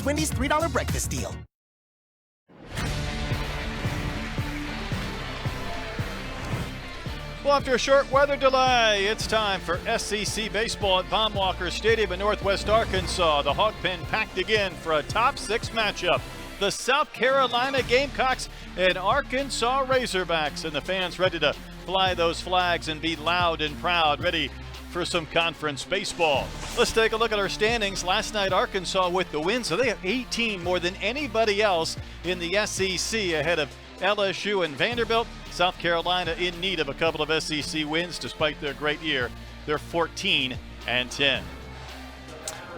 Wendy's $3 breakfast deal. Well, after a short weather delay, it's time for SEC baseball at Baum-Walker Stadium in Northwest Arkansas. The Hog Pen packed again for a top 6 matchup. The South Carolina Gamecocks and Arkansas Razorbacks, and the fans ready to fly those flags and be loud and proud, ready for some conference baseball. Let's take a look at our standings. Last night, Arkansas with the win, so they have 18 more than anybody else in the SEC, ahead of LSU and Vanderbilt. South Carolina in need of a couple of SEC wins despite their great year. They're 14-10.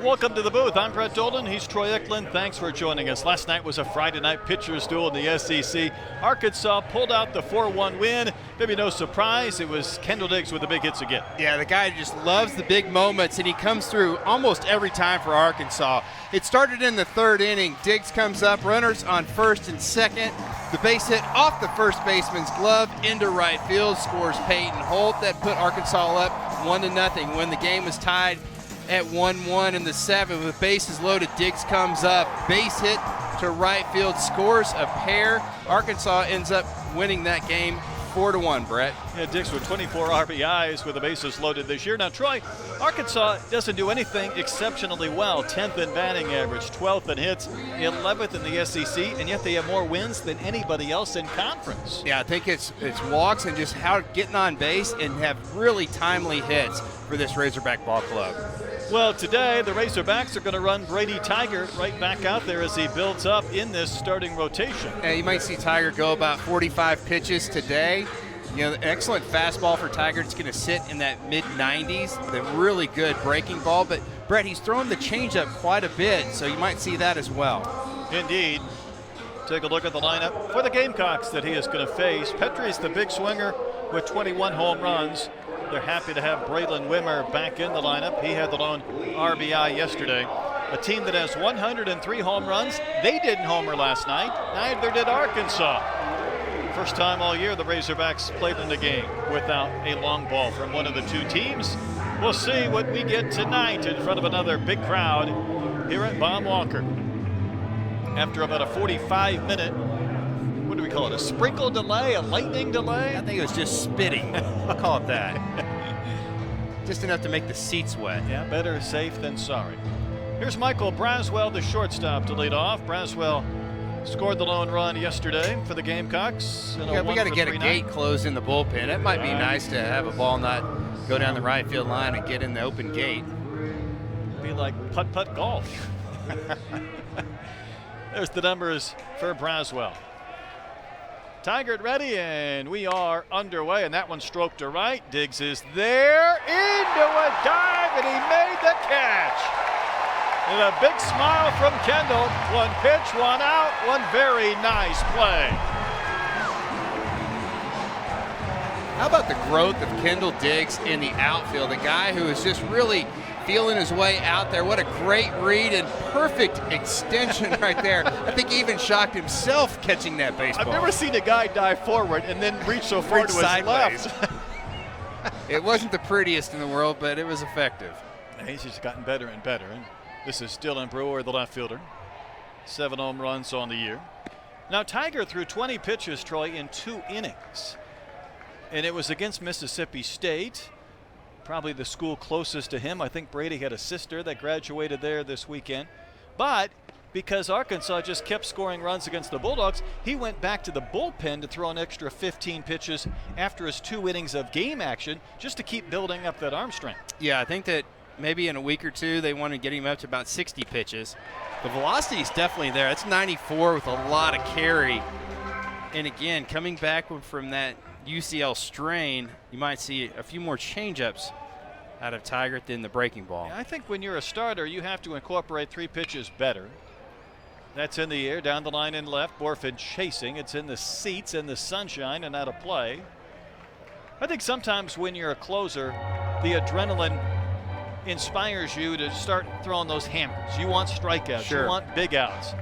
Welcome to the booth. I'm Brett Dolan. He's Troy Eklund. Thanks for joining us. Last night was a Friday night pitcher's duel in the SEC. Arkansas pulled out the 4-1 win. Maybe no surprise. It was Kendall Diggs with the big hits again. Yeah, the guy just loves the big moments, and he comes through almost every time for Arkansas. It started in the 3rd inning. Diggs comes up, runners on 1st and 2nd. The base hit off the first baseman's glove into right field, scores Peyton Holt. That put Arkansas up 1-0 when the game was tied at 1-1 in the 7th. With bases loaded, Diggs comes up, base hit to right field, scores a pair. Arkansas ends up winning that game 4-1, Brett. Yeah, Diggs with 24 RBIs with the bases loaded this year. Now, Troy, Arkansas doesn't do anything exceptionally well. 10th in batting average, 12th in hits, 11th in the SEC, and yet they have more wins than anybody else in conference. Yeah, I think it's walks and just how getting on base and have really timely hits for this Razorback ball club. Well, today the Razorbacks are going to run Brady Tiger right back out there as he builds up in this starting rotation. Yeah, you might see Tiger go about 45 pitches today. You know, excellent fastball for Tiger. It's going to sit in that mid-90s. The really good breaking ball. But, Brett, he's thrown the changeup quite a bit, so you might see that as well. Indeed. Take a look at the lineup for the Gamecocks that he is going to face. Petrie's the big swinger with 21 home runs. They're happy to have Braylon Wimmer back in the lineup. He had the lone RBI yesterday. A team that has 103 home runs. They didn't homer last night. Neither did Arkansas. First time all year the Razorbacks played in the game without a long ball from one of the two teams. We'll see what we get tonight in front of another big crowd here at Baum-Walker. After about a 45-minute, what do we call it, a sprinkle delay, a lightning delay? I think it was just spitting. I'll call it that. Just enough to make the seats wet. Yeah, better safe than sorry. Here's Michael Braswell, the shortstop, to lead off. Braswell scored the lone run yesterday for the Gamecocks. We got to get a gate closed in the bullpen. It might be nice to have a ball not go down the right field line and get in the open gate. Be like putt-putt golf. There's the numbers for Braswell. Tiger ready, and we are underway, and that one stroked to right. Diggs is there, into a dive, and he made the catch. And a big smile from Kendall. One pitch, one out, one very nice play. How about the growth of Kendall Diggs in the outfield? A guy who is just really feeling his way out there. What a great read and perfect extension right there. I think he even shocked himself catching that baseball. I've never seen a guy dive forward and then reach so far to his left. It wasn't the prettiest in the world, but it was effective. He's just gotten better and better. And this is Dylan Brewer, the left fielder. 7 home runs on the year. Now, Tiger threw 20 pitches, Troy, in 2 innings. And it was against Mississippi State, probably the school closest to him. I think Brady had a sister that graduated there this weekend. But because Arkansas just kept scoring runs against the Bulldogs, he went back to the bullpen to throw an extra 15 pitches after his 2 innings of game action just to keep building up that arm strength. Yeah, I think that maybe in a week or two they want to get him up to about 60 pitches. The velocity is definitely there. It's 94 with a lot of carry. And again, coming back from that UCL strain, you might see a few more changeups out of Tiger than the breaking ball. Yeah, I think when you're a starter, you have to incorporate 3 pitches better. That's in the air, down the line in left. Borfin chasing. It's in the seats, in the sunshine, and out of play. I think sometimes when you're a closer, the adrenaline inspires you to start throwing those hammers. You want strikeouts. Sure. You want big outs.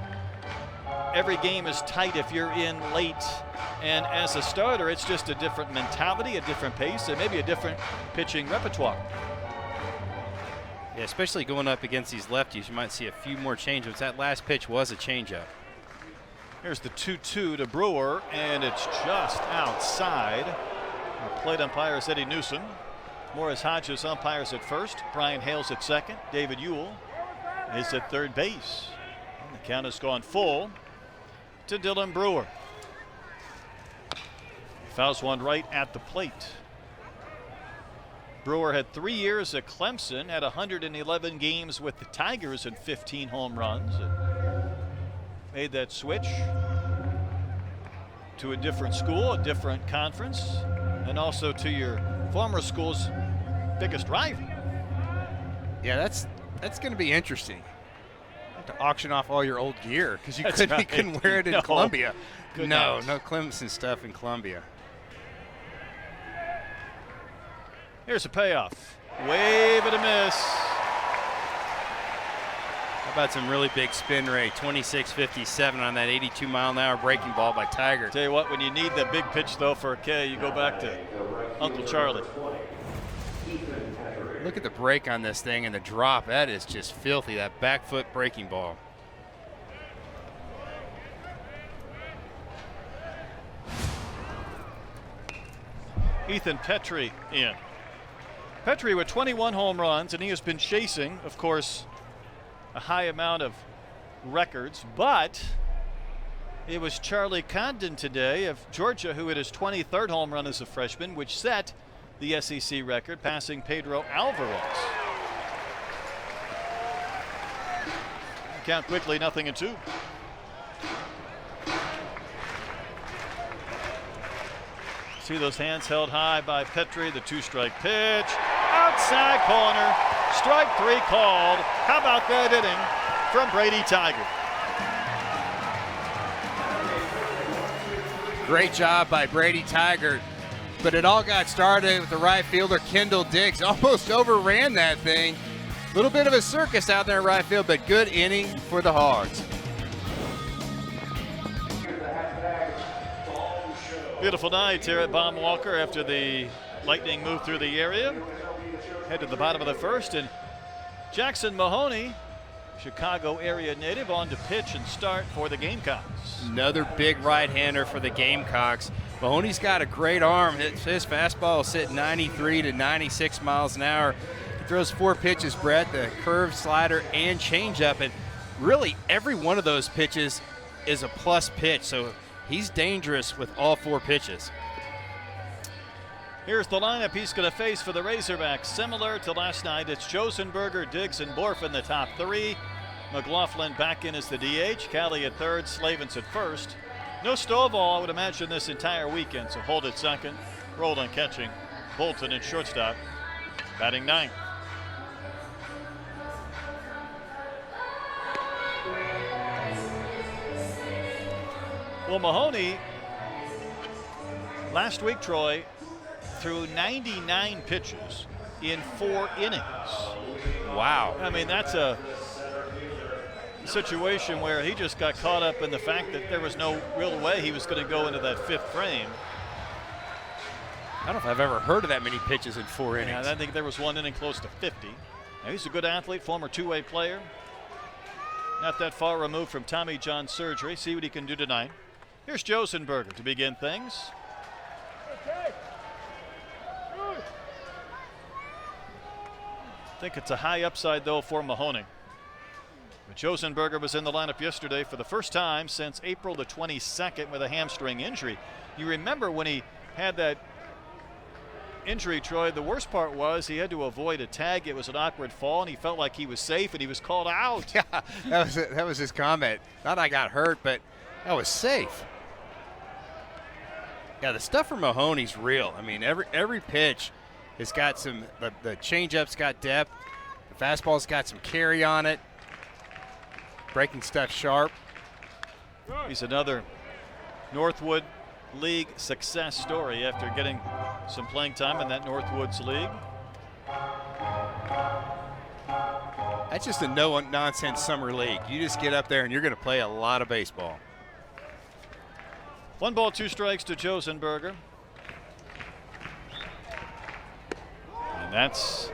Every game is tight if you're in late. And as a starter, it's just a different mentality, a different pace, and maybe a different pitching repertoire. Yeah, especially going up against these lefties, you might see a few more changeups. That last pitch was a changeup. Here's the 2-2 to Brewer, and it's just outside. Our plate umpire is Eddie Newsom. Morris Hodges umpires at first. Brian Hales at second. David Ewell is at third base. And the count has gone full to Dylan Brewer. Fouls one right at the plate. Brewer had 3 years at Clemson, had 111 games with the Tigers and 15 home runs, and made that switch to a different school, a different conference, and also to your former school's biggest rival. Yeah, that's going to be interesting. You have to auction off all your old gear because you couldn't wear it in Columbia. No Clemson stuff in Columbia. Here's a payoff. Wave and a miss. How about some really big spin rate? 26.57 on that 82-mile-an-hour breaking ball by Tiger. Tell you what, when you need that big pitch, though, for a K, you go back to Uncle Charlie. Look at the break on this thing and the drop. That is just filthy, that back foot breaking ball. Ethan Petrie in. Petrie with 21 home runs, and he has been chasing, of course, a high amount of records, but it was Charlie Condon today of Georgia who hit his 23rd home run as a freshman, which set the SEC record, passing Pedro Alvarez. Count quickly, 0-2. See those hands held high by Petrie, the 2-strike pitch. Outside corner, strike 3 called. How about that inning from Brady Tiger? Great job by Brady Tiger, but it all got started with the right fielder Kendall Diggs. Almost overran that thing. A little bit of a circus out there in right field, but good inning for the Hogs. Beautiful night here at Baum Walker after the Lightning moved through the area. Head to the bottom of the first, and Jackson Mahoney, Chicago area native, on to pitch and start for the Gamecocks. Another big right-hander for the Gamecocks. Mahoney's got a great arm. His fastball is sitting 93 to 96 miles an hour. He throws 4 pitches, Brett, the curve, slider, and changeup, and really every one of those pitches is a plus pitch, so he's dangerous with all 4 pitches. Here's the lineup he's going to face for the Razorbacks. Similar to last night, it's Josenberger, Diggs, and Borf in the top 3. McLaughlin back in as the DH. Callie at third, Slavens at first. No Stovall, I would imagine, this entire weekend, so Holt at second. Roland catching. Bolton at shortstop. Batting 9th. Well, Mahoney, last week, Troy, threw 99 pitches in 4 innings. Wow. I mean, that's a situation where he just got caught up in the fact that there was no real way he was going to go into that 5th frame. I don't know if I've ever heard of that many pitches in 4 innings. I think there was 1 inning close to 50. Now, he's a good athlete, former 2-way player. Not that far removed from Tommy John surgery. See what he can do tonight. Here's Josenberger to begin things. I think it's a high upside, though, for Mahoney. But Josenberger was in the lineup yesterday for the first time since April the 22nd with a hamstring injury. You remember when he had that injury, Troy, the worst part was he had to avoid a tag. It was an awkward fall, and he felt like he was safe, and he was called out. Yeah, that was his comment. Not I got hurt, but I was safe. Yeah, the stuff from Mahoney's real. I mean, every pitch has got some, the changeup's got depth, the fastball's got some carry on it, breaking stuff sharp. He's another Northwood League success story after getting some playing time in that Northwoods League. That's just a no-nonsense summer league. You just get up there and you're going to play a lot of baseball. 1 ball, 2 strikes to Josenberger. And that's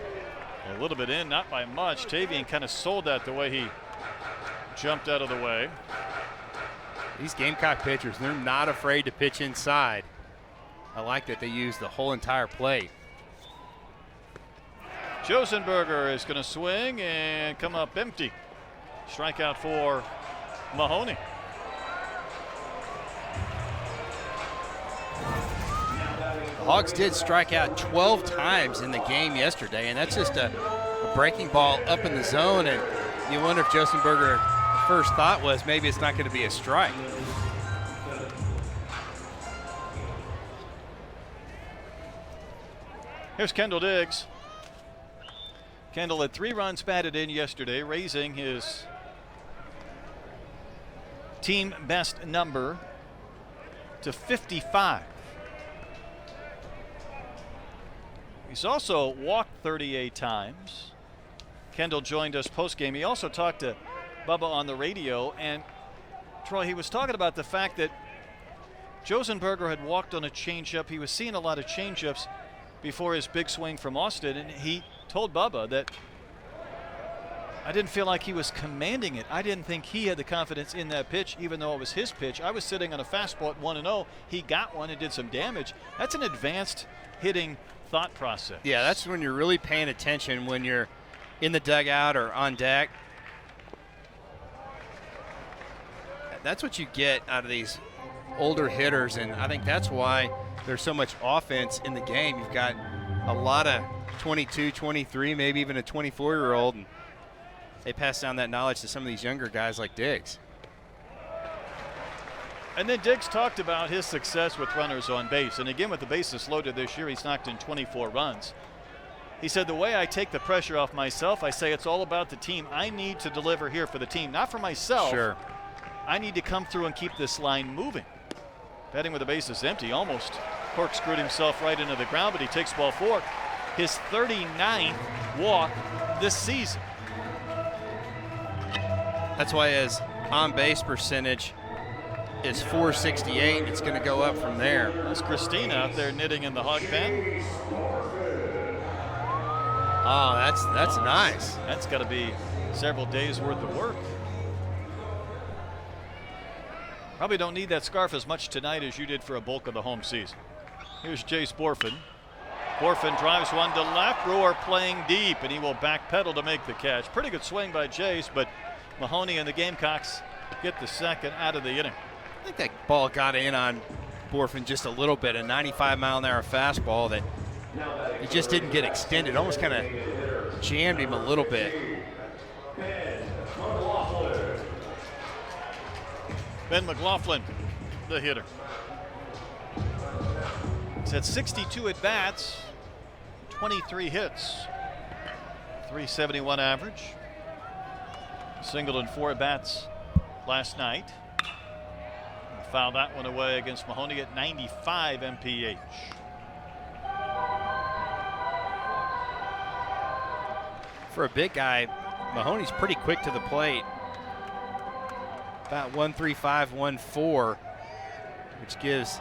A little bit in, not by much. Tavian kind of sold that the way he jumped out of the way. These Gamecock pitchers, they're not afraid to pitch inside. I like that they use the whole entire plate. Josenberger is going to swing and come up empty. Strikeout for Mahoney. The Hogs did strike out 12 times in the game yesterday, and that's just a breaking ball up in the zone, and you wonder if Josenberger first thought was maybe it's not going to be a strike. Here's Kendall Diggs. Kendall had 3 runs batted in yesterday, raising his team best number to 55. He's also walked 38 times. Kendall joined us post-game. He also talked to Bubba on the radio, and Troy, he was talking about the fact that Josenberger had walked on a changeup. He was seeing a lot of changeups before his big swing from Austin, and he told Bubba that I didn't feel like he was commanding it. I didn't think he had the confidence in that pitch, even though it was his pitch. I was sitting on a fastball at 1-0. He got one and did some damage. That's an advanced hitting thought process. Yeah, that's when you're really paying attention, when you're in the dugout or on deck. That's what you get out of these older hitters, and I think that's why there's so much offense in the game. You've got a lot of 22, 23, maybe even a 24-year-old, and they pass down that knowledge to some of these younger guys like Diggs. And then Diggs talked about his success with runners on base. And again, with the bases loaded this year, he's knocked in 24 runs. He said, the way I take the pressure off myself, I say it's all about the team. I need to deliver here for the team, not for myself. Sure. I need to come through and keep this line moving. Batting with the bases empty, almost corkscrewed himself right into the ground, but he takes ball 4. His 39th walk this season. That's why his on-base percentage is .468. It's going to go up from there. That's Christina out there knitting in the hog pen. Oh, that's nice. That's got to be several days worth of work. Probably don't need that scarf as much tonight as you did for a bulk of the home season. Here's Jace Borfin. Borfin drives one to left. Brewer playing deep, and he will backpedal to make the catch. Pretty good swing by Jace, but Mahoney and the Gamecocks get the second out of the inning. I think that ball got in on Borfin just a little bit, a 95-mile-an-hour fastball that it just didn't get extended. Almost kind of jammed him a little bit. Ben McLaughlin, the hitter. He's had 62 at-bats, 23 hits, 371 average. Single and 4 at-bats last night. Fouled that one away against Mahoney at 95 mph. For a big guy, Mahoney's pretty quick to the plate. About 135, 1-4, which gives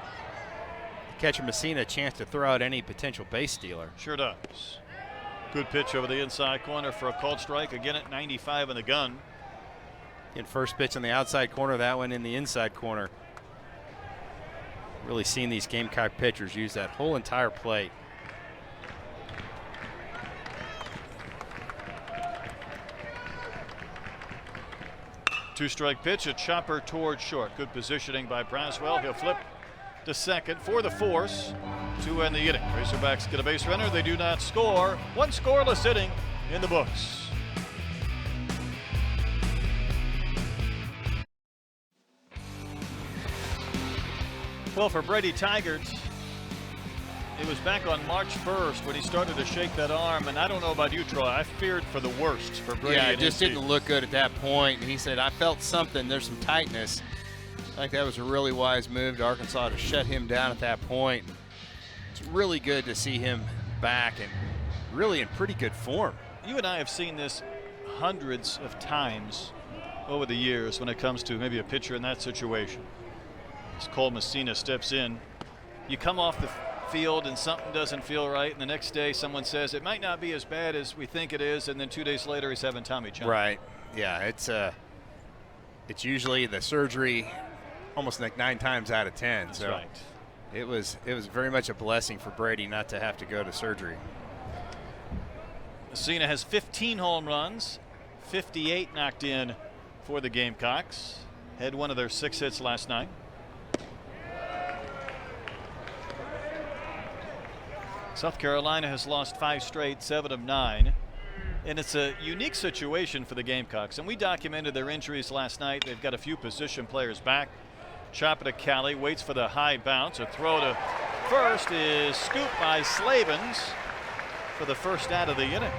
catcher Messina a chance to throw out any potential base stealer. Sure does. Good pitch over the inside corner for a called strike, again at 95 in the gun. And first pitch on the outside corner, that one in the inside corner. Really seen these Gamecock pitchers use that whole entire plate. Two-strike pitch, a chopper towards short. Good positioning by Braswell. He'll flip to second for the force to end the inning. Razorbacks get a base runner. They do not score. One scoreless inning in the books. Well, for Brady Tigert, it was back on March 1st when he started to shake that arm, and I don't know about you, Troy. I feared for the worst for Brady. Yeah, it just didn't look good at that point. And he said, I felt something. There's some tightness. I think that was a really wise move to Arkansas to shut him down at that point. It's really good to see him back and really in pretty good form. You and I have seen this hundreds of times over the years when it comes to maybe a pitcher in that situation. As Cole Messina steps in, you come off the field and something doesn't feel right, and the next day someone says it might not be as bad as we think it is, and then 2 days later he's having Tommy John. Right. Yeah, it's usually the surgery almost like 9 times out of 10. That's so right. It was very much a blessing for Brady not to have to go to surgery. Messina has 15 home runs, 58 knocked in for the Gamecocks. Had one of their 6 hits last night. South Carolina has lost 5 straight, 7 of 9. And it's a unique situation for the Gamecocks. And we documented their injuries last night. They've got a few position players back. Chop it to Cali, waits for the high bounce. A throw to first is scooped by Slavens for the first out of the inning.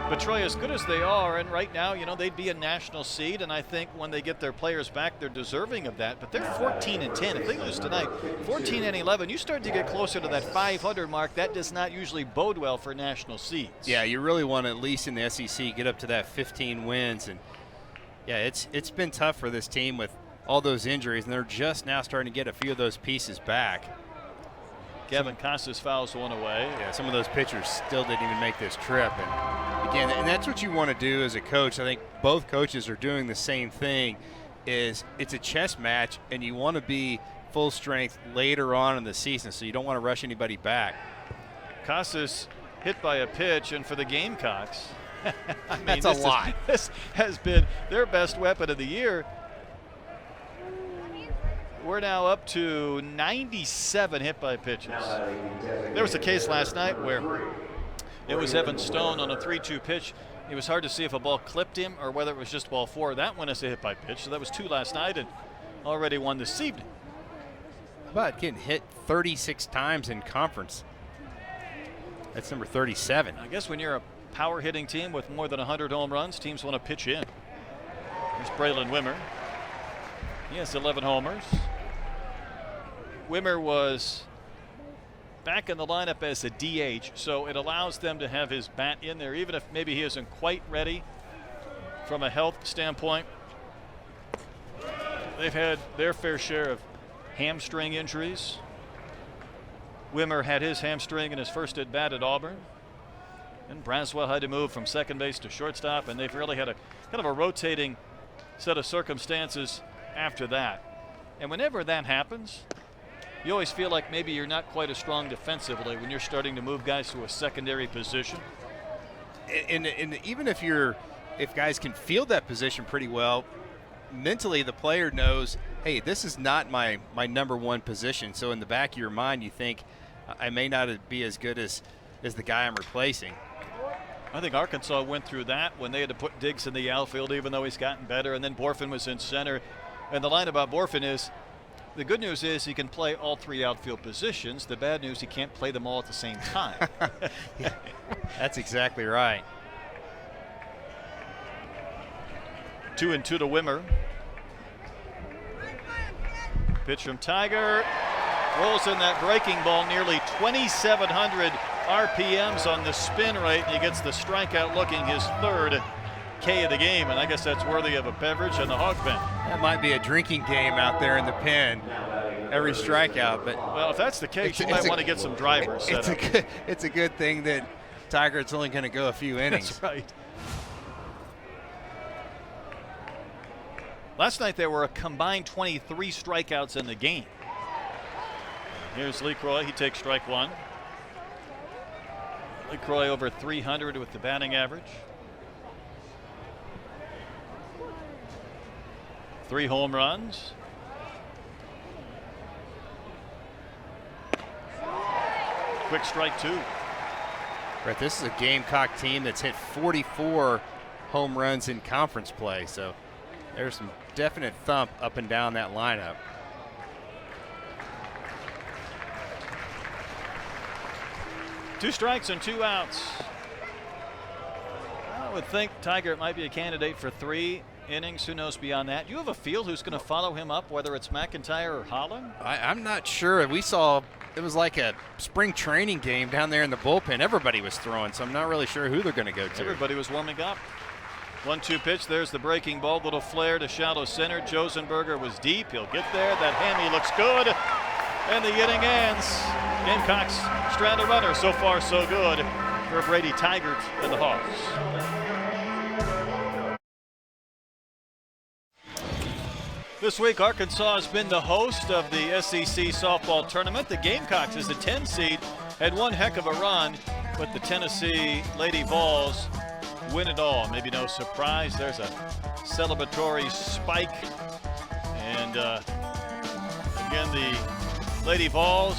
But Troy, as good as they are, and right now, you know, they'd be a national seed, and I think when they get their players back, they're deserving of that. But they're 14-10. If they lose tonight, 14-11, you start to get closer to that 500 mark. That does not usually bode well for national seeds. Yeah, you really want to, at least in the SEC, get up to that 15 wins. And yeah, it's been tough for this team with all those injuries, and they're just now starting to get a few of those pieces back. Gavin Costas fouls one away. Yeah, some of those pitchers still didn't even make this trip. And again, and that's what you want to do as a coach. I think both coaches are doing the same thing. Is it's a chess match, and you want to be full strength later on in the season, so you don't want to rush anybody back. Costas hit by a pitch, and for the Gamecocks, I mean, that's a lot. This has been their best weapon of the year. We're now up to 97 hit by pitches. There was a case last night where it was Evan Stone on a 3-2 pitch. It was hard to see if a ball clipped him or whether it was just ball 4. That one is a hit by pitch. So that was 2 last night and already 1 this evening. How about getting hit 36 times in conference? That's number 37. I guess when you're a power hitting team with more than 100 home runs, teams want to pitch in. Here's Braylon Wimmer. He has 11 homers. Wimmer was back in the lineup as a DH, so it allows them to have his bat in there, even if maybe he isn't quite ready from a health standpoint. They've had their fair share of hamstring injuries. Wimmer had his hamstring in his first at bat at Auburn. And Braswell had to move from second base to shortstop, and they've really had a kind of a rotating set of circumstances after that. And whenever that happens, you always feel like maybe you're not quite as strong defensively when you're starting to move guys to a secondary position. And even if guys can field that position pretty well, mentally the player knows, hey, this is not my number 1 position. So in the back of your mind, you think, I may not be as good as the guy I'm replacing. I think Arkansas went through that when they had to put Diggs in the outfield, even though he's gotten better, and then Borfin was in center. And the line about Borfin is, the good news is he can play all 3 outfield positions. The bad news, he can't play them all at the same time. Yeah, that's exactly right. 2-2 to Wimmer. Pitch from Tiger. Rolls in that breaking ball, nearly 2,700 RPMs on the spin rate. He gets the strikeout looking his 3rd K of the game, and I guess that's worthy of a beverage and the hog pen. That might be a drinking game out there in the pen, every strikeout. But well, if that's the case, you might want to get some drivers set up. It's a good thing that Tiger's only going to go a few innings. That's right. Last night there were a combined 23 strikeouts in the game. Here's LeCroy. He takes strike 1. LeCroy over 300 with the batting average. 3 home runs. Quick strike 2. Right, this is a Gamecock team that's hit 44 home runs in conference play, so there's some definite thump up and down that lineup. Two strikes and 2 outs. I would think Tiger might be a candidate for 3 innings. Who knows beyond that? You have a feel who's going to follow him up, whether it's McIntyre or Holland? I'm not sure. We saw it was like a spring training game down there in the bullpen. Everybody was throwing, so I'm not really sure who they're going to go to. Everybody was warming up. 1-2 pitch. There's the breaking ball. Little flare to shallow center. Josenberger was deep. He'll get there. That hammy looks good. And the inning ends. Gamecocks strand a runner. So far, so good for Brady Tigert and the Hawks. This week, Arkansas has been the host of the SEC softball tournament. The Gamecocks, as a 10 seed, had one heck of a run, but the Tennessee Lady Vols win it all. Maybe no surprise. There's a celebratory spike. And again, the Lady Vols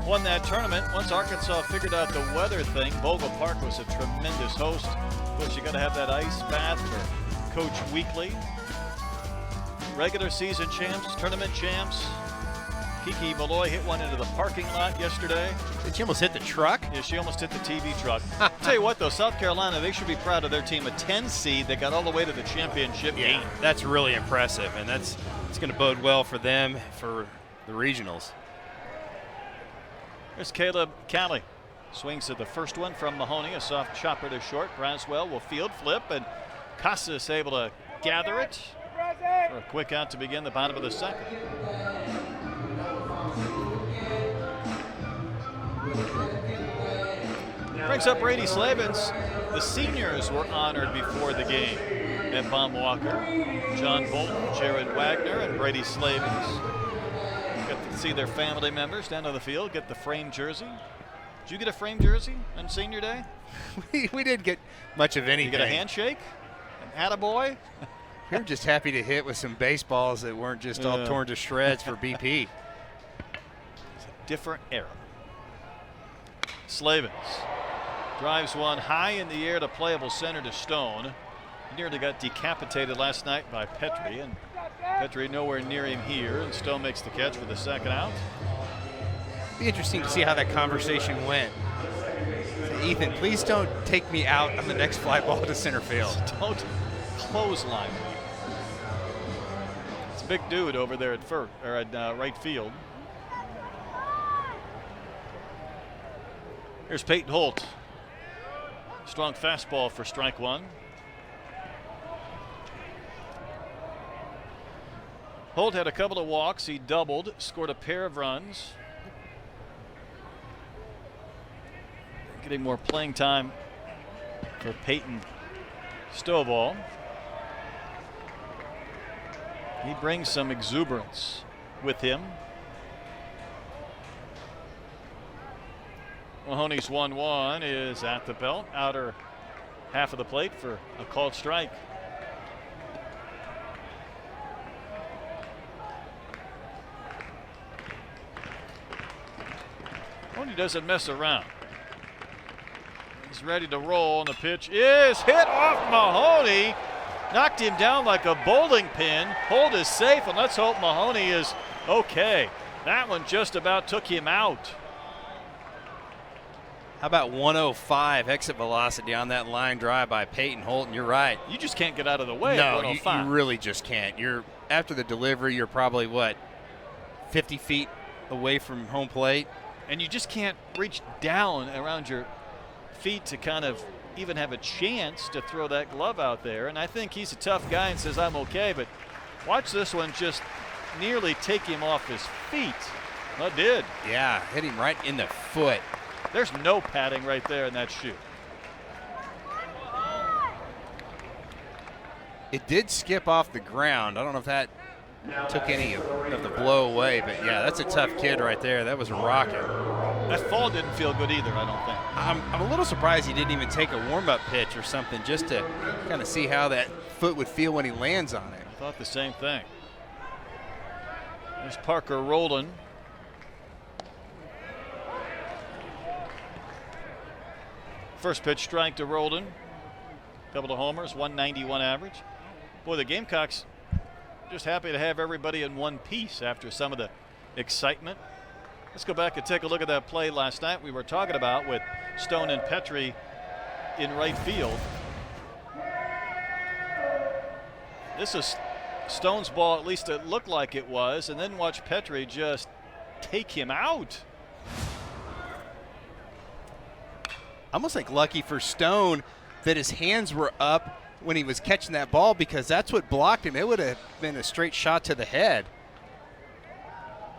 won that tournament. Once Arkansas figured out the weather thing, Vogel Park was a tremendous host. Of course, you got to have that ice bath for Coach Weekly. Regular season champs, tournament champs. Kiki Malloy hit one into the parking lot yesterday. Did she almost hit the truck? Yeah, she almost hit the TV truck. Tell you what, though, South Carolina, they should be proud of their team. A 10 seed that got all the way to the championship game. That's really impressive, and it's going to bode well for them for the regionals. There's Caleb Calley. Swings at the first one from Mahoney. A soft chopper to short. Braswell will field flip, and Casas able to gather it for a quick out to begin the bottom of the second. Brings up Brady Slavens. The seniors were honored before the game. Ed Baumwalker, John Bolton, Jared Wagner, and Brady Slavens. Got to see their family members down on the field, get the framed jersey. Did you get a framed jersey on senior day? we didn't get much of anything. You get a handshake? An attaboy? We were just happy to hit with some baseballs that weren't just all torn to shreds for BP. It's a different era. Slavens drives one high in the air to playable center to Stone. He nearly got decapitated last night by Petrie, and Petrie nowhere near him here, and Stone makes the catch for the second out. Be interesting to see how that conversation went. So Ethan, please don't take me out on the next fly ball to center field. Don't clothesline me. It's a big dude over there at right field. Here's Peyton Holt. Strong fastball for strike one. Holt had a couple of walks. He doubled, scored a pair of runs. Getting more playing time for Peyton Stovall. He brings some exuberance with him. Mahoney's 1-1 is at the belt, outer half of the plate for a called strike. Mahoney doesn't mess around. He's ready to roll, and the pitch is hit off Mahoney. Knocked him down like a bowling pin. Hold is safe, and let's hope Mahoney is okay. That one just about took him out. How about 105 exit velocity on that line drive by Peyton Holt? And you're right. You just can't get out of the way no, at 105. you really just can't. After the delivery, you're probably, 50 feet away from home plate? And you just can't reach down around your feet to kind of even have a chance to throw that glove out there. And I think he's a tough guy and says, I'm okay. But watch this one just nearly take him off his feet. Well, it did. Yeah, hit him right in the foot. There's no padding right there in that shoe. It did skip off the ground. I don't know if that took any of the blow away, but yeah, that's a tough kid right there. That was a rocket. That fall didn't feel good either, I don't think. I'm a little surprised he didn't even take a warm-up pitch or something just to kind of see how that foot would feel when he lands on it. I thought the same thing. There's Parker Rowland. First pitch strike to Rowland. Couple of homers, 191 average. Boy, the Gamecocks just happy to have everybody in one piece after some of the excitement. Let's go back and take a look at that play last night we were talking about with Stone and Petrie in right field. This is Stone's ball, at least it looked like it was, and then watch Petrie just take him out. Almost like lucky for Stone that his hands were up when he was catching that ball, because that's what blocked him. It would have been a straight shot to the head.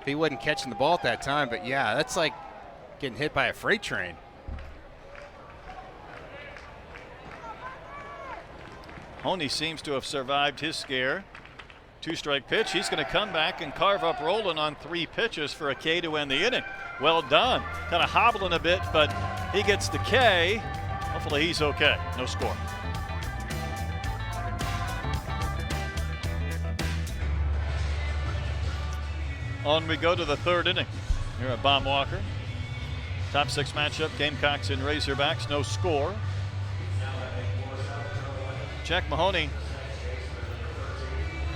if he wasn't catching the ball at that time. But yeah, that's like getting hit by a freight train. Honey seems to have survived his scare. 2-strike pitch. He's going to come back and carve up Roland on 3 pitches for a K to end the inning. Well done. Kind of hobbling a bit, but he gets the K. Hopefully he's okay. No score. On we go to the 3rd inning. Here at Baum Walker. Top 6 matchup, Gamecocks and Razorbacks. No score. Jack Mahoney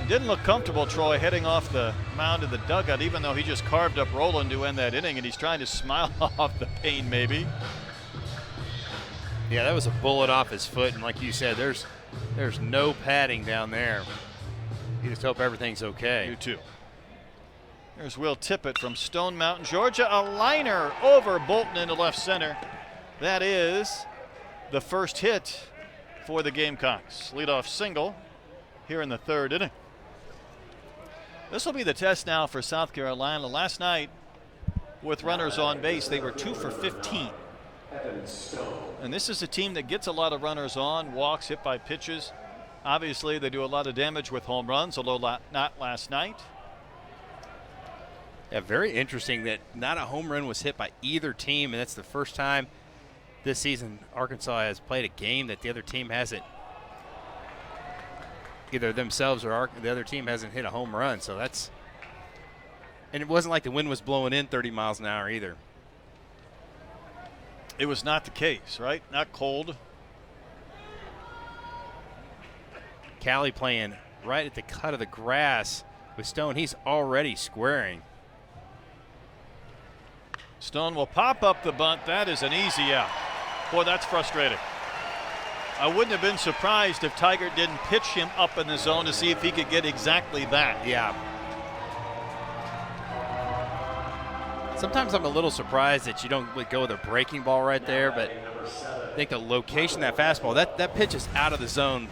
didn't look comfortable, Troy, heading off the mound in the dugout, even though he just carved up Roland to end that inning, and he's trying to smile off the pain maybe. Yeah, that was a bullet off his foot, and like you said, there's no padding down there. You just hope everything's okay. You too. Here's Will Tippett from Stone Mountain, Georgia. A liner over Bolton into left center. That is the first hit for the Gamecocks. Leadoff single here in the 3rd inning. This will be the test now for South Carolina. Last night, with runners on base, they were 2 for 15. And this is a team that gets a lot of runners on, walks, hit by pitches. Obviously, they do a lot of damage with home runs, although not last night. Yeah, very interesting that not a home run was hit by either team, and that's the first time this season Arkansas has played a game that the other team hasn't, either themselves or the other team hasn't hit a home run. So that's, and it wasn't like the wind was blowing in 30 miles an hour either. It was not the case, right? Not cold. Callie playing right at the cut of the grass with Stone. He's already squaring. Stone will pop up the bunt. That is an easy out. Boy, that's frustrating. I wouldn't have been surprised if Tiger didn't pitch him up in the zone to see if he could get exactly that. Yeah. Sometimes I'm a little surprised that you don't go with a breaking ball right there, but I think the location of that fastball, that pitch is out of the zone.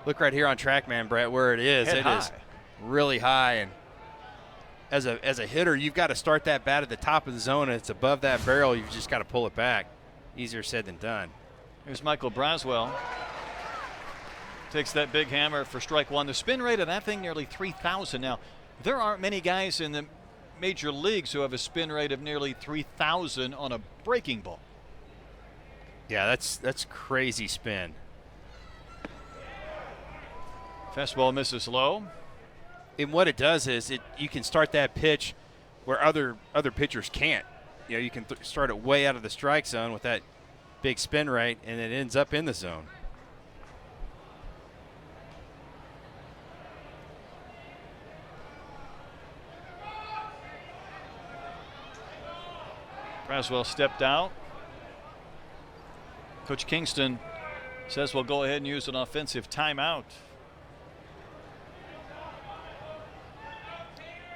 Look right here on TrackMan, Brett, where it is. It is really high, and as a hitter, you've got to start that bat at the top of the zone, and it's above that barrel. You've just got to pull it back. Easier said than done. Here's Michael Braswell. Takes that big hammer for strike 1. The spin rate of that thing nearly 3,000. Now, there aren't many guys in the major leagues who have a spin rate of nearly 3,000 on a breaking ball. Yeah, that's crazy spin. Fastball misses low. And what it does is you can start that pitch where other pitchers can't. You know, you can start it way out of the strike zone with that big spin rate, and it ends up in the zone. Braswell stepped out. Coach Kingston says we'll go ahead and use an offensive timeout.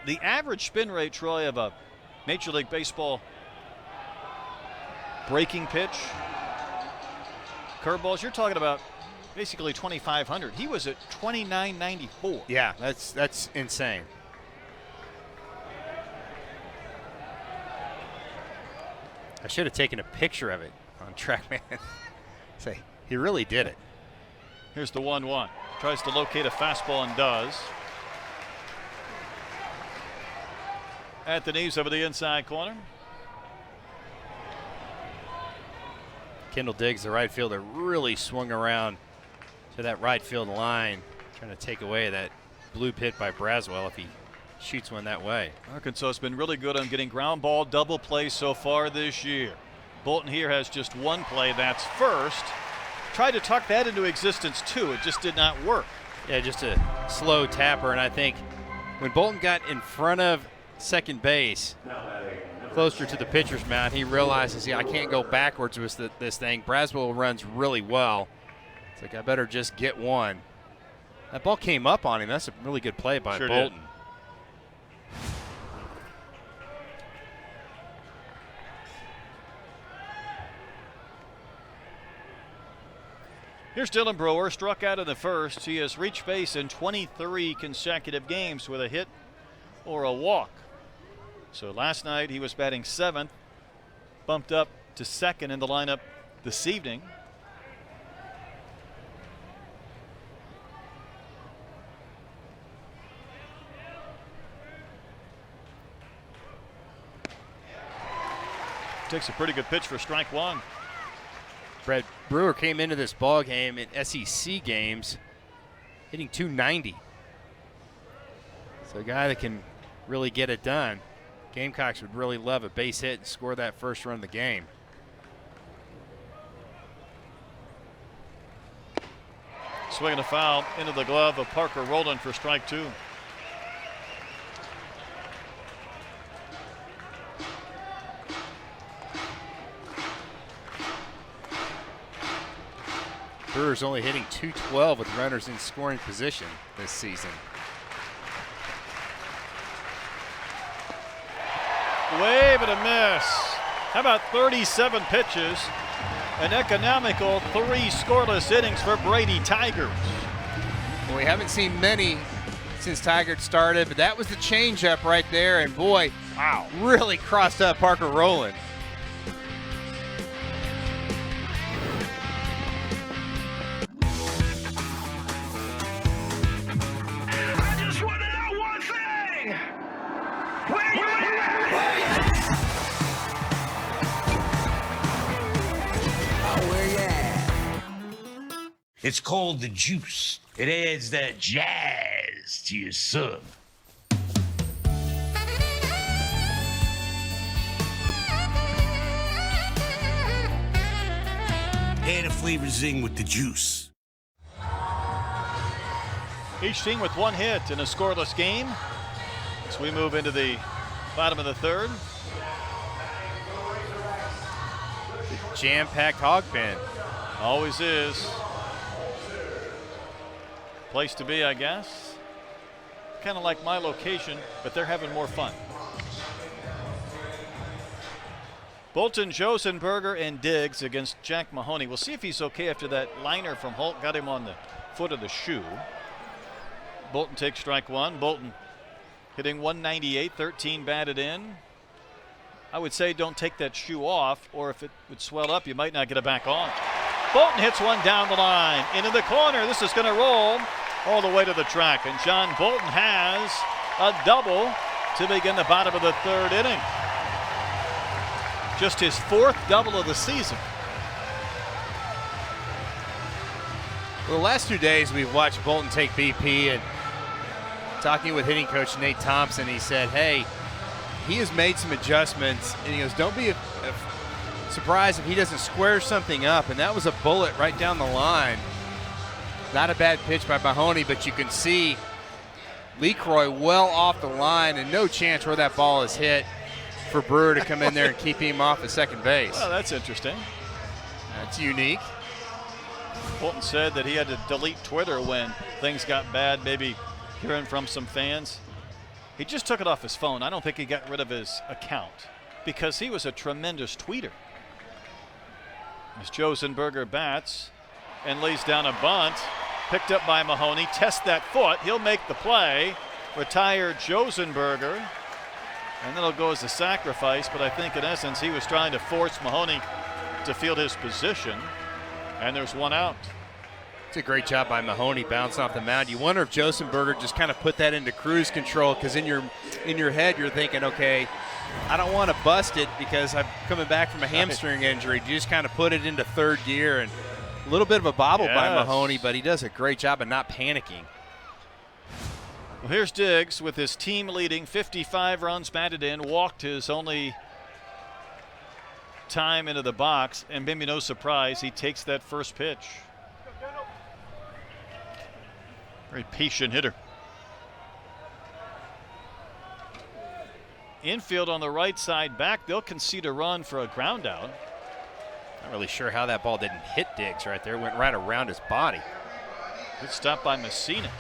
The average spin rate, Troy, of a Major League Baseball breaking pitch, curveballs, you're talking about basically 2,500. He was at 2,994. Yeah, that's insane. I should have taken a picture of it on TrackMan. Say, he really did it. Here's the 1-1. Tries to locate a fastball and does. At the knees over the inside corner. Kendall Diggs, the right fielder, really swung around to that right field line, trying to take away that blue hit by Braswell if he shoots one that way. Arkansas has been really good on getting ground ball double plays so far this year. Bolton here has just one play, that's first. Tried to tuck that into existence too, it just did not work. Yeah, just a slow tapper, and I think when Bolton got in front of second base, closer to the pitcher's mound, he realizes, yeah, I can't go backwards with this thing. Braswell runs really well. It's like, I better just get one. That ball came up on him. That's a really good play by Bolton. Did. Here's Dylan Brewer, struck out in the first. He has reached base in 23 consecutive games with a hit or a walk. So last night he was batting 7th, bumped up to 2nd in the lineup this evening. Takes a pretty good pitch for strike one. Brett Brewer came into this ball game in SEC games hitting .290. So a guy that can really get it done. Gamecocks would really love a base hit and score that first run of the game. Swinging a foul into the glove of Parker Rowland for strike 2. Brewer's only hitting .212 with runners in scoring position this season. Wave and a miss. How about 37 pitches? An economical 3 scoreless innings for Brady Tigers. Well, we haven't seen many since Tigers started, but that was the changeup right there, and boy, wow, really crossed up Parker Rowland. It's called the juice. It adds that jazz to your sub. Add a flavor zing with the juice. Each team with 1 hit in a scoreless game. As we move into the bottom of the 3rd. The jam-packed hog pen. Always is. Place to be, I guess. Kind of like my location, but they're having more fun. Bolton, Josenberger, and Diggs against Jack Mahoney. We'll see if he's okay after that liner from Holt got him on the foot of the shoe. Bolton takes strike 1. Bolton hitting .198, 13 batted in. I would say don't take that shoe off, or if it would swell up, you might not get it back on. Bolton hits one down the line, into the corner. This is going to roll all the way to the track, and John Bolton has a double to begin the bottom of the 3rd inning. Just his 4th double of the season. Well, the last 2 days we've watched Bolton take BP, and talking with hitting coach Nate Thompson, he said, hey, he has made some adjustments, and he goes, don't be surprised if he doesn't square something up, and that was a bullet right down the line. Not a bad pitch by Mahoney, but you can see LeCroy well off the line, and no chance where that ball is hit for Brewer to come in there and keep him off at second base. Well, that's interesting. That's unique. Bolton said that he had to delete Twitter when things got bad, maybe hearing from some fans. He just took it off his phone. I don't think he got rid of his account because he was a tremendous tweeter. As Josenberger bats and lays down a bunt, picked up by Mahoney, test that foot, he'll make the play, retire Josenberger, and then it'll go as a sacrifice, but I think in essence he was trying to force Mahoney to field his position, and there's 1 out. It's a great job by Mahoney bouncing off the mound. You wonder if Josenberger just kind of put that into cruise control, because in your head you're thinking, okay, I don't want to bust it because I'm coming back from a hamstring injury. You just kind of put it into 3rd gear, and a little bit of a bobble by Mahoney, but he does a great job of not panicking. Well, here's Diggs with his team leading 55 runs batted in, walked his only time into the box, and maybe no surprise, he takes that first pitch. Very patient hitter. Infield on the right side back, they'll concede a run for a ground out. Not really sure how that ball didn't hit Diggs right there. It went right around his body. Good stop by Messina.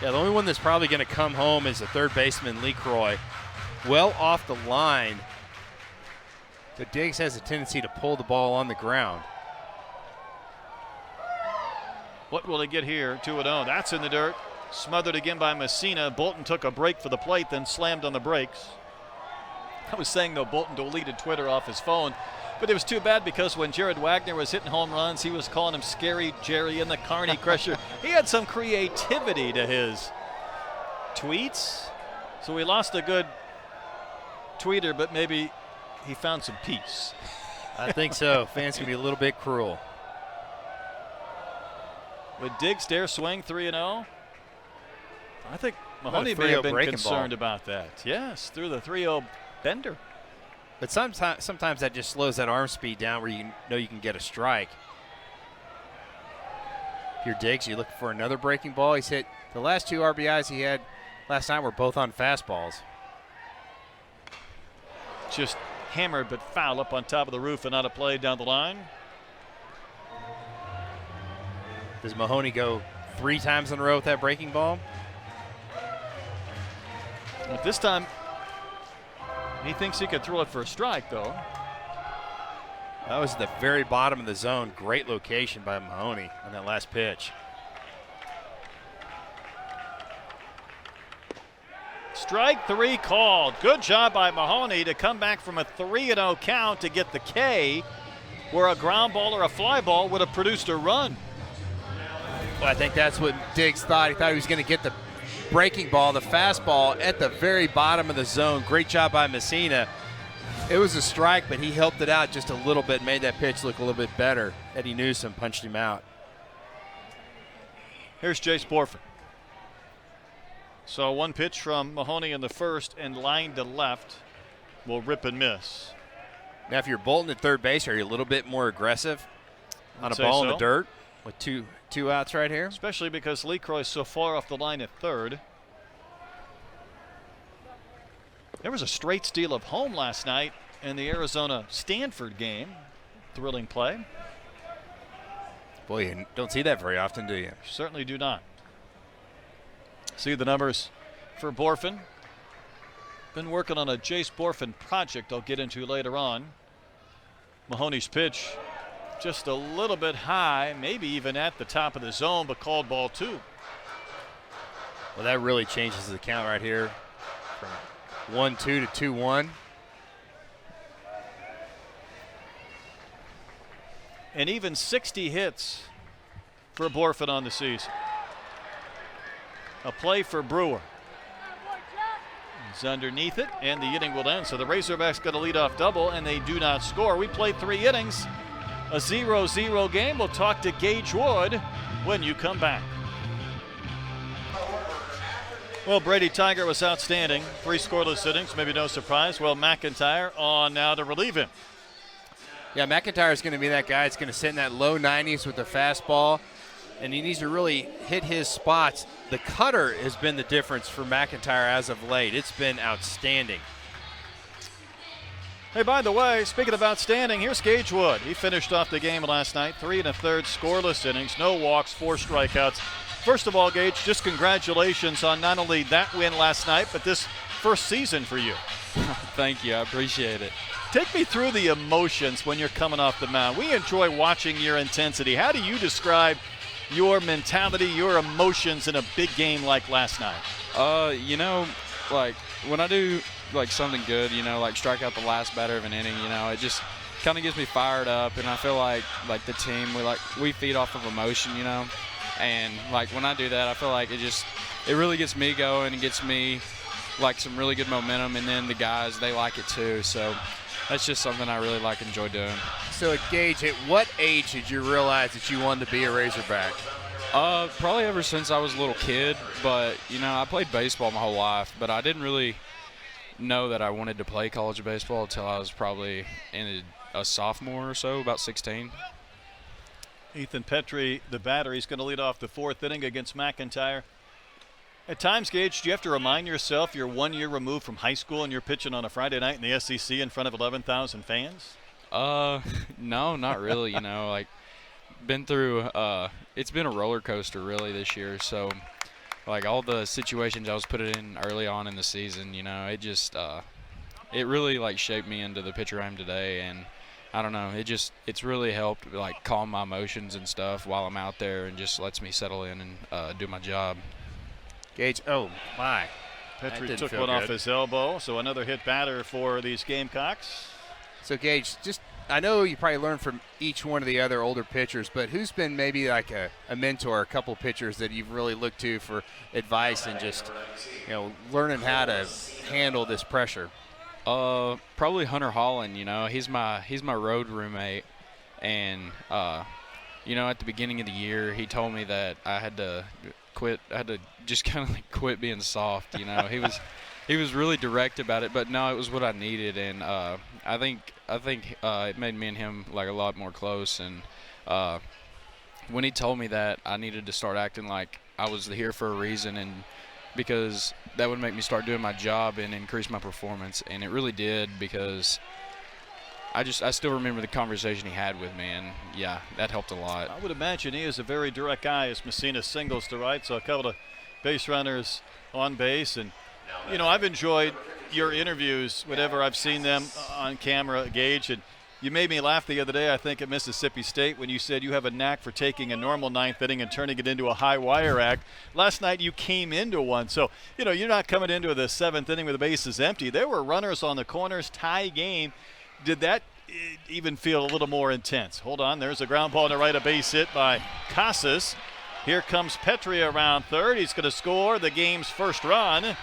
Yeah, the only one that's probably going to come home is the 3rd baseman, LeCroy. Well off the line. But Diggs has a tendency to pull the ball on the ground. What will he get here? 2-0. That's in the dirt. Smothered again by Messina. Bolton took a break for the plate, then slammed on the brakes. I was saying, though, Bolton deleted Twitter off his phone. But it was too bad because when Jared Wagner was hitting home runs, he was calling him Scary Jerry and the Carney Crusher. He had some creativity to his tweets. So we lost a good tweeter, but maybe he found some peace. I think so. Fans can be a little bit cruel. Would Diggs dare swing 3-0? I think Mahoney may have been concerned about that. Yes, through the 3-0 bender. But sometimes that just slows that arm speed down where you know you can get a strike. If you're Diggs, you're looking for another breaking ball. He's hit the last 2 RBIs he had last night were both on fastballs. Just hammered but foul up on top of the roof and out of play down the line. Does Mahoney go 3 times in a row with that breaking ball? But this time, he thinks he could throw it for a strike, though. That was at the very bottom of the zone. Great location by Mahoney on that last pitch. Strike 3 called. Good job by Mahoney to come back from a 3-0 count to get the K, where a ground ball or a fly ball would have produced a run. Well, I think that's what Diggs thought. He thought he was going to get the breaking ball, the fastball, at the very bottom of the zone. Great job by Messina. It was a strike, but he helped it out just a little bit, made that pitch look a little bit better. Eddie Newsom punched him out. Here's Jace Borfin. So 1 pitch from Mahoney in the first and line to left will rip and miss. Now, if you're Bolton at third base, are you a little bit more aggressive on a ball in the dirt with two outs right here? Especially because LeCroy is so far off the line at third. There was a straight steal of home last night in the Arizona-Stanford game. Thrilling play. Boy, you don't see that very often, do you? Certainly do not. See the numbers for Borfin. Been working on a Jace Borfin project I'll get into later on. Mahoney's pitch just a little bit high, maybe even at the top of the zone, but called ball 2. Well, that really changes the count right here from 1-2 to 2-1. And even 60 hits for Borfin on the season. A play for Brewer. He's underneath it, and the inning will end. So the Razorbacks got a leadoff double, and they do not score. We played 3 innings, a 0-0 game. We'll talk to Gage Wood when you come back. Well, Brady Tiger was outstanding. 3 scoreless innings, maybe no surprise. Well, McIntyre on now to relieve him. Yeah, McIntyre is going to be that guy that's going to sit in that low 90s with the fastball, and he needs to really hit his spots. The cutter has been the difference for McIntyre as of late. It's been outstanding. Hey, by the way, speaking of outstanding, here's Gage Wood. He finished off the game last night, 3 1/3 scoreless innings, no walks, 4 strikeouts. First of all, Gage, just congratulations on not only that win last night, but this first season for you. Thank you. I appreciate it. Take me through the emotions when you're coming off the mound. We enjoy watching your intensity. How do you describe your mentality, your emotions in a big game like last night? Like when I do like something good, like strike out the last batter of an inning, it just kind of gets me fired up, and I feel like the team we feed off of emotion, and like when I do that, I feel like it really gets me going and gets me like some really good momentum, and then the guys, they like it too. So that's just something I really enjoy doing. So, Gage, at what age did you realize that you wanted to be a Razorback? Probably ever since I was a little kid, but, I played baseball my whole life, but I didn't really know that I wanted to play college baseball until I was probably in a sophomore or so, about 16. Ethan Petrie, the batter, he's going to lead off the 4th inning against McIntyre. At times, Gage, do you have to remind yourself you're 1 year removed from high school and you're pitching on a Friday night in the SEC in front of 11,000 fans? No, not really. Been through. It's been a roller coaster really this year. So, all the situations I was put in early on in the season, it just it really shaped me into the pitcher I am today. And I don't know, it's really helped calm my emotions and stuff while I'm out there, and just lets me settle in and do my job. Gage, oh, my. Petrie took one off his elbow, so another hit batter for these Gamecocks. So, Gage, I know you probably learned from each one of the other older pitchers, but who's been maybe like a mentor, a couple pitchers that you've really looked to for advice and just, learning how to handle this pressure? Probably Hunter Holland. He's my road roommate, and at the beginning of the year, he told me that I had to quit. I had to just kind of quit being soft. He was really direct about it, but no, it was what I needed, and I think it made me and him like a lot more close. And when he told me that, I needed to start acting like I was here for a reason, and because that would make me start doing my job and increase my performance, and it really did, because I still remember the conversation he had with me, and yeah, that helped a lot. I would imagine he is a very direct guy as Messina singles to right, so a couple of base runners on base. And I've enjoyed your interviews whenever I've seen them on camera, Gage, and you made me laugh the other day, I think, at Mississippi State when you said you have a knack for taking a normal ninth inning and turning it into a high wire act. Last night you came into one, so you're not coming into the seventh inning with the bases empty. There were runners on the corners, tie game. Did that even feel a little more intense? Hold on, there's a ground ball to right, a base hit by Casas. Here comes Petrie around third. He's going to score the game's first run.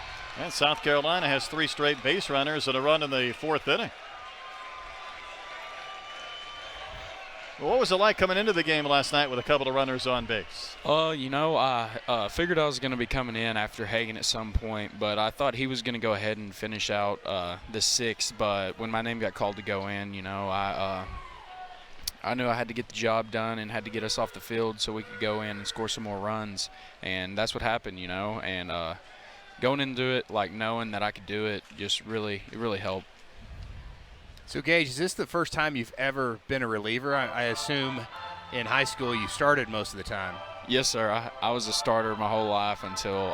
And South Carolina has 3 straight base runners and a run in the 4th inning. Well, what was it like coming into the game last night with a couple of runners on base? I figured I was going to be coming in after Hagan at some point, but I thought he was going to go ahead and finish out the 6th. But when my name got called to go in, I knew I had to get the job done and had to get us off the field so we could go in and score some more runs. And that's what happened, and going into it, like knowing that I could do it, it really helped. So, Gage, is this the first time you've ever been a reliever? I assume in high school you started most of the time. Yes, sir. I was a starter my whole life until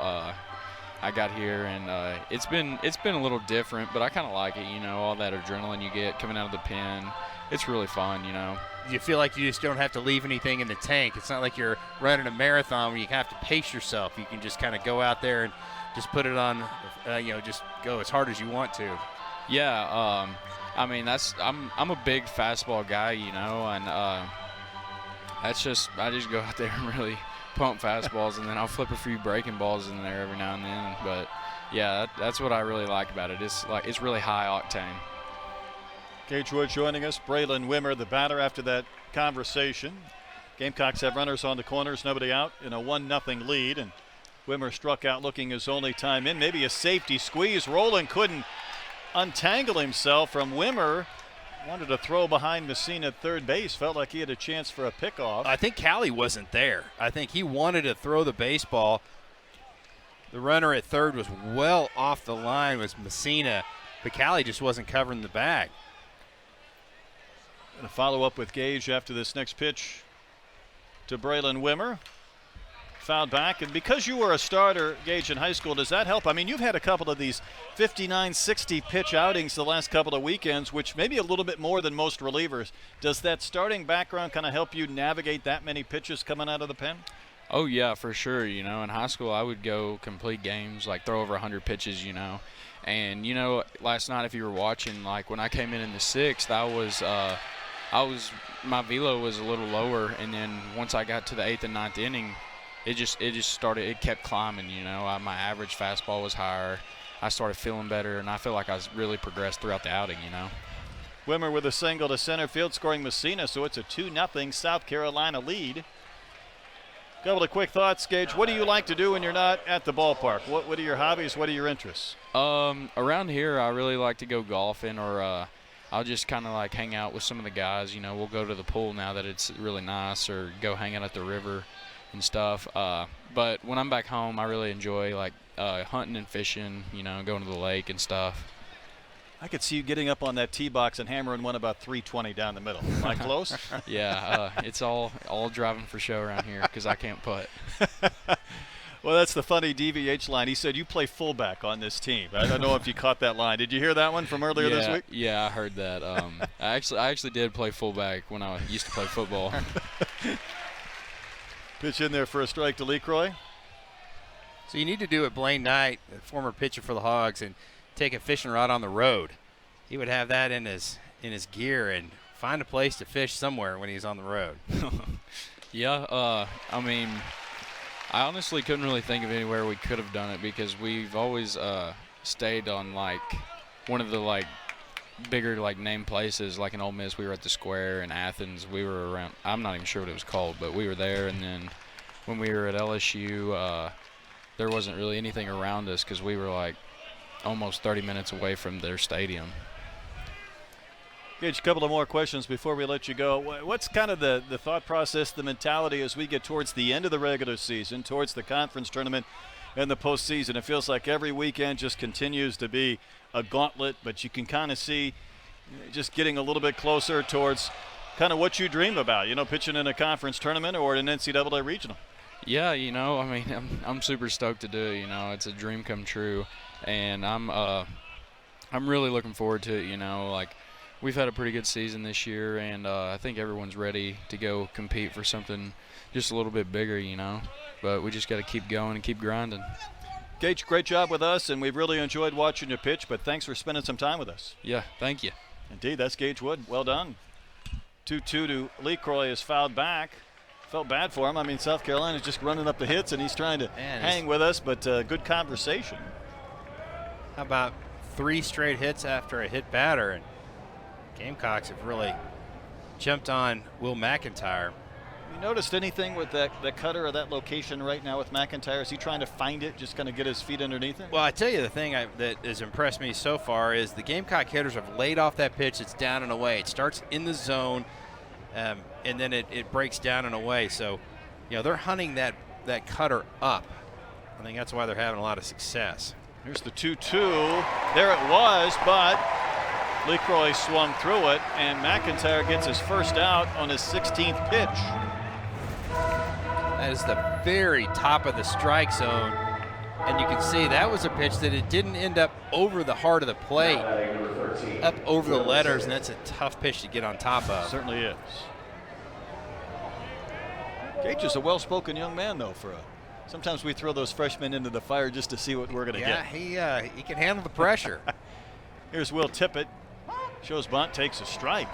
I got here, and it's been a little different, but I kind of like it. All that adrenaline you get coming out of the pen. It's really fun. You feel like you just don't have to leave anything in the tank. It's not like you're running a marathon where you have to pace yourself. You can just kind of go out there and just put it on. Just go as hard as you want to. Yeah. I'm a big fastball guy, and I just go out there and really pump fastballs, and then I'll flip a few breaking balls in there every now and then. But yeah, that's what I really like about it. It's really high octane. Gage Wood joining us. Braylon Wimmer, the batter, after that conversation. Gamecocks have runners on the corners, nobody out, in a 1-0 lead, and Wimmer struck out looking his only time in. Maybe a safety squeeze. Rowland couldn't untangle himself from Wimmer. Wanted to throw behind Messina at third base. Felt like he had a chance for a pickoff. I think Callie wasn't there. I think he wanted to throw the baseball. The runner at third was well off the line was Messina, but Callie just wasn't covering the bag. Going to follow up with Gage after this next pitch to Braylon Wimmer. Fouled back, and because you were a starter, Gage, in high school, does that help? I mean, you've had a couple of these 59, 60 pitch outings the last couple of weekends, which may be a little bit more than most relievers. Does that starting background kind of help you navigate that many pitches coming out of the pen? Oh yeah, for sure. In high school I would go complete games, like throw over 100 pitches, and last night, if you were watching, like when I came in the 6th, my velo was a little lower, and then once I got to the 8th and 9th inning, it kept climbing. My average fastball was higher. I started feeling better, and I feel like I was really progressed throughout the outing. Wimmer with a single to center field, scoring Messina, so it's a 2-0 South Carolina lead. Couple of quick thoughts, Gage. What do you like to do when you're not at the ballpark? What are your hobbies? What are your interests? Around here, I really like to go golfing, or I'll just kind of like hang out with some of the guys. We'll go to the pool now that it's really nice, or go hang out at the river and stuff. But when I'm back home, I really enjoy like hunting and fishing, going to the lake and stuff. I could see you getting up on that tee box and hammering one about 320 down the middle. Am I close? Yeah, it's all driving for show around here because I can't putt. Well, that's the funny DVH line. He said you play fullback on this team. I don't know if you caught that line. Did you hear that one from earlier this week? Yeah, I heard that. I actually did play fullback when I used to play football. Pitch in there for a strike to LeCroy. So you need to do what Blaine Knight, the former pitcher for the Hogs, and take a fishing rod on the road. He would have that in his gear and find a place to fish somewhere when he's on the road. Yeah, I mean, I honestly couldn't really think of anywhere we could have done it because we've always stayed on like one of the like bigger like name places. Like in Ole Miss, we were at the Square. In Athens, we were around. I'm not even sure what it was called, but we were there. And then when we were at LSU, there wasn't really anything around us because we were like almost 30 minutes away from their stadium. Gage, a couple of more questions before we let you go. What's kind of the thought process, the mentality as we get towards the end of the regular season, towards the conference tournament and the postseason? It feels like every weekend just continues to be a gauntlet, but you can kind of see just getting a little bit closer towards kind of what you dream about, pitching in a conference tournament or an NCAA regional. Yeah, I mean, I'm super stoked to do it. It's a dream come true, and I'm really looking forward to it. Like we've had a pretty good season this year, and I think everyone's ready to go compete for something just a little bit bigger. But we just got to keep going and keep grinding. Gage, great job with us, and we've really enjoyed watching you pitch. But thanks for spending some time with us. Yeah, thank you. Indeed, that's Gage Wood. Well done. 2-2 to LeCroy is fouled back. Felt bad for him. I mean, South Carolina's just running up the hits, and he's trying to hang with us, but good conversation. How about 3 straight hits after a hit batter? And Gamecocks have really jumped on Will McIntyre. You noticed anything with that cutter or that location right now with McIntyre? Is he trying to find it, just kind of get his feet underneath it? Well, I tell you, the thing that has impressed me so far is the Gamecock hitters have laid off that pitch. It's down and away. It starts in the zone. And then it breaks down and away. So, they're hunting that cutter up. I think that's why they're having a lot of success. Here's the 2-2. There it was, but LeCroy swung through it, and McIntyre gets his first out on his 16th pitch. That is the very top of the strike zone. And you can see that was a pitch that it didn't end up over the heart of the plate, up over the letters, and that's a tough pitch to get on top of. Certainly is. Gage is a well-spoken young man, though. Sometimes we throw those freshmen into the fire just to see what we're going to get. Yeah, he can handle the pressure. Here's Will Tippett. Shows bunt, takes a strike.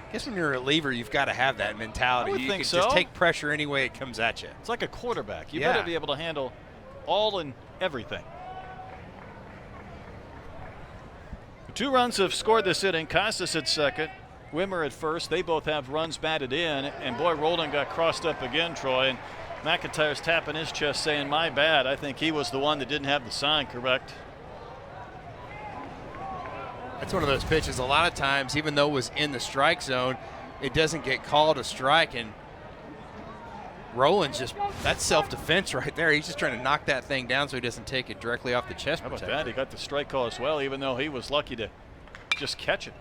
I guess when you're a reliever, you've got to have that mentality. I would you think can so. just take pressure any way it comes at you. It's like a quarterback. You better be able to handle all and everything. 2 runs have scored this inning. Casas at second, Wimmer at first. They both have runs batted in, and boy, Roland got crossed up again, Troy, and McIntyre's tapping his chest saying, my bad. I think he was the one that didn't have the sign correct. That's one of those pitches, a lot of times, even though it was in the strike zone, it doesn't get called a strike, and Roland's that's self-defense right there. He's just trying to knock that thing down so he doesn't take it directly off the chest protector. How about that? He got the strike call as well, even though he was lucky to just catch it.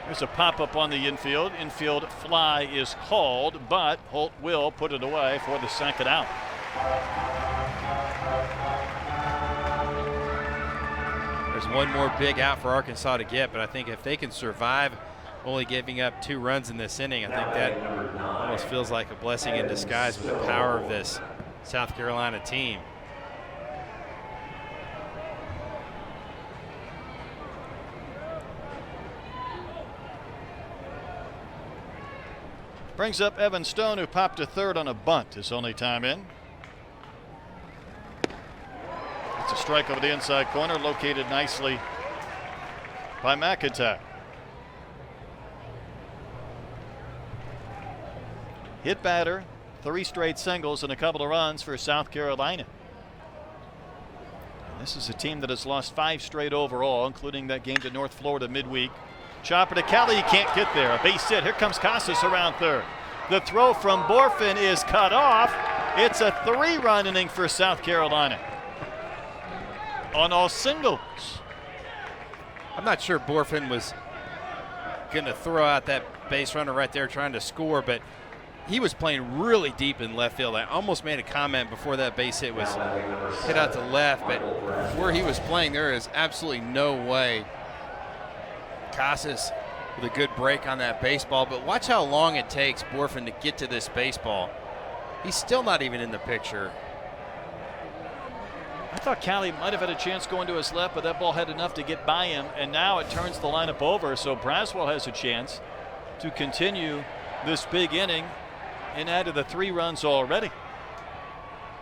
There's a pop-up on the infield. Infield fly is called, but Holt will put it away for the second out. There's one more big out for Arkansas to get, but I think if they can survive only giving up 2 runs in this inning, I think that almost feels like a blessing in disguise with the power of this South Carolina team. Brings up Evan Stone, who popped to third on a bunt his only time in. It's a strike over the inside corner, located nicely by McIntyre. Hit batter, 3 straight singles and a couple of runs for South Carolina. And this is a team that has lost 5 straight overall, including that game to North Florida midweek. Chopper to Kelly, he can't get there. A base hit. Here comes Casas around third. The throw from Borfin is cut off. It's a 3-run inning for South Carolina on all singles. I'm not sure Borfin was going to throw out that base runner right there trying to score, but he was playing really deep in left field. I almost made a comment before that base hit was hit out to left, but where he was playing, there is absolutely no way. Casas with a good break on that baseball, but watch how long it takes Borfin to get to this baseball. He's still not even in the picture. I thought Callie might have had a chance going to his left, but that ball had enough to get by him, and now it turns the lineup over, so Braswell has a chance to continue this big inning and added the 3 runs already.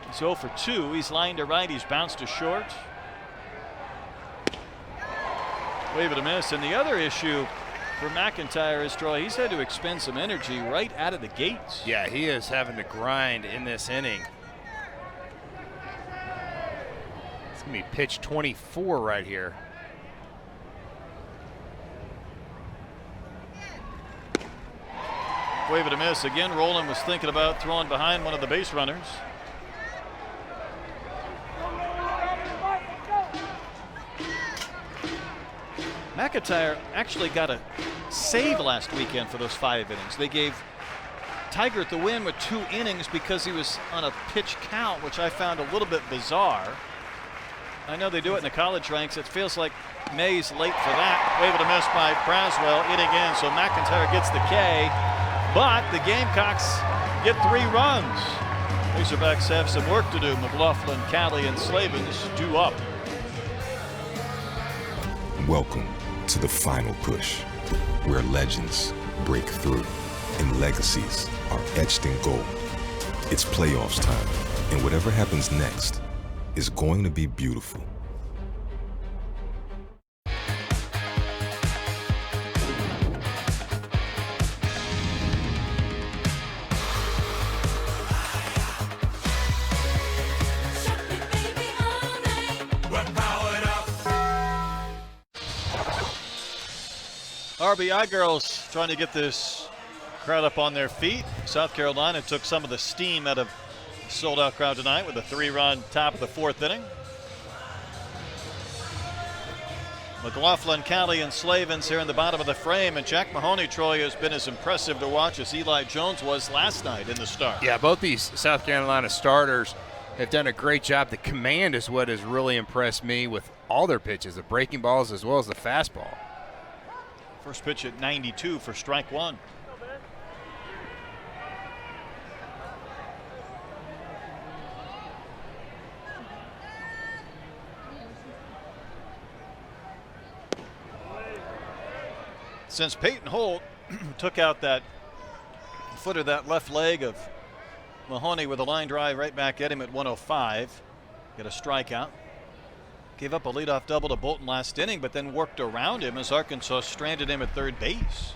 He's 0 for 2. He's lined to right. He's bounced to short. Wave and a miss. And the other issue for McIntyre is, Troy, he's had to expend some energy right out of the gates. Yeah, he is having to grind in this inning. It's going to be pitch 24 right here. Wave and a miss. Again, Roland was thinking about throwing behind one of the base runners. McIntyre actually got a save last weekend for those 5 innings. They gave Tigert the win with 2 innings because he was on a pitch count, which I found a little bit bizarre. I know they do it in the college ranks. It feels like May's late for that. Wave and a miss by Braswell, inning in, so McIntyre gets the K, but the Gamecocks get 3 runs. Razorbacks have some work to do. McLaughlin, Callie, and Slavens due up. Welcome to the final push, where legends break through and legacies are etched in gold. It's playoffs time, and whatever happens next is going to be beautiful. RBI girls trying to get this crowd up on their feet. South Carolina took some of the steam out of the sold-out crowd tonight with a 3-run top of the 4th inning. McLaughlin, Callie, and Slavens here in the bottom of the frame, and Jack Mahoney, Troy, has been as impressive to watch as Eli Jones was last night in the start. Yeah, both these South Carolina starters have done a great job. The command is what has really impressed me with all their pitches, the breaking balls as well as the fastball. First pitch at 92 for strike 1. Since Peyton Holt took out that footer, that left leg of Mahoney with a line drive right back at him at 105, get a strikeout. Gave up a leadoff double to Bolton last inning, but then worked around him as Arkansas stranded him at third base.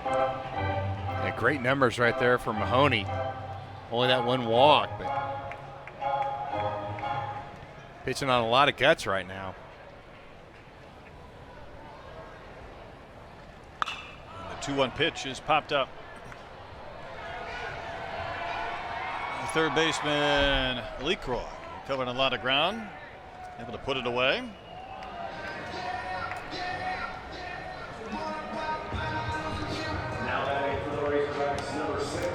Yeah, great numbers right there for Mahoney. Only that 1 walk, but pitching on a lot of guts right now. The 2-1 pitch is popped up. The third baseman, LeCroy, covering a lot of ground, able to put it away. Now batting for the Razorbacks, number 6,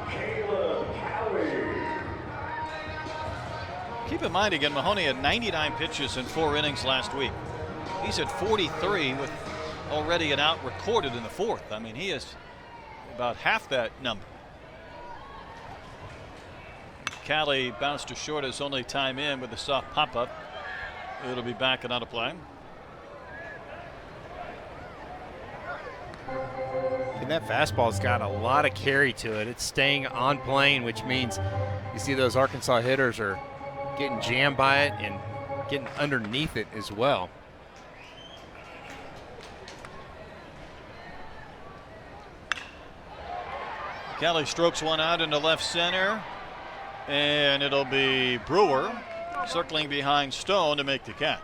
Caleb Callie. Keep in mind again, Mahoney had 99 pitches in 4 innings last week. He's at 43 with already an out recorded in the 4th. I mean, he is about half that number. Callie bounced to short his only time in with a soft pop-up. It'll be back and out of play. And that fastball's got a lot of carry to it. It's staying on plane, which means you see those Arkansas hitters are getting jammed by it and getting underneath it as well. Callie strokes one out into left center, and it'll be Brewer circling behind Stone to make the catch.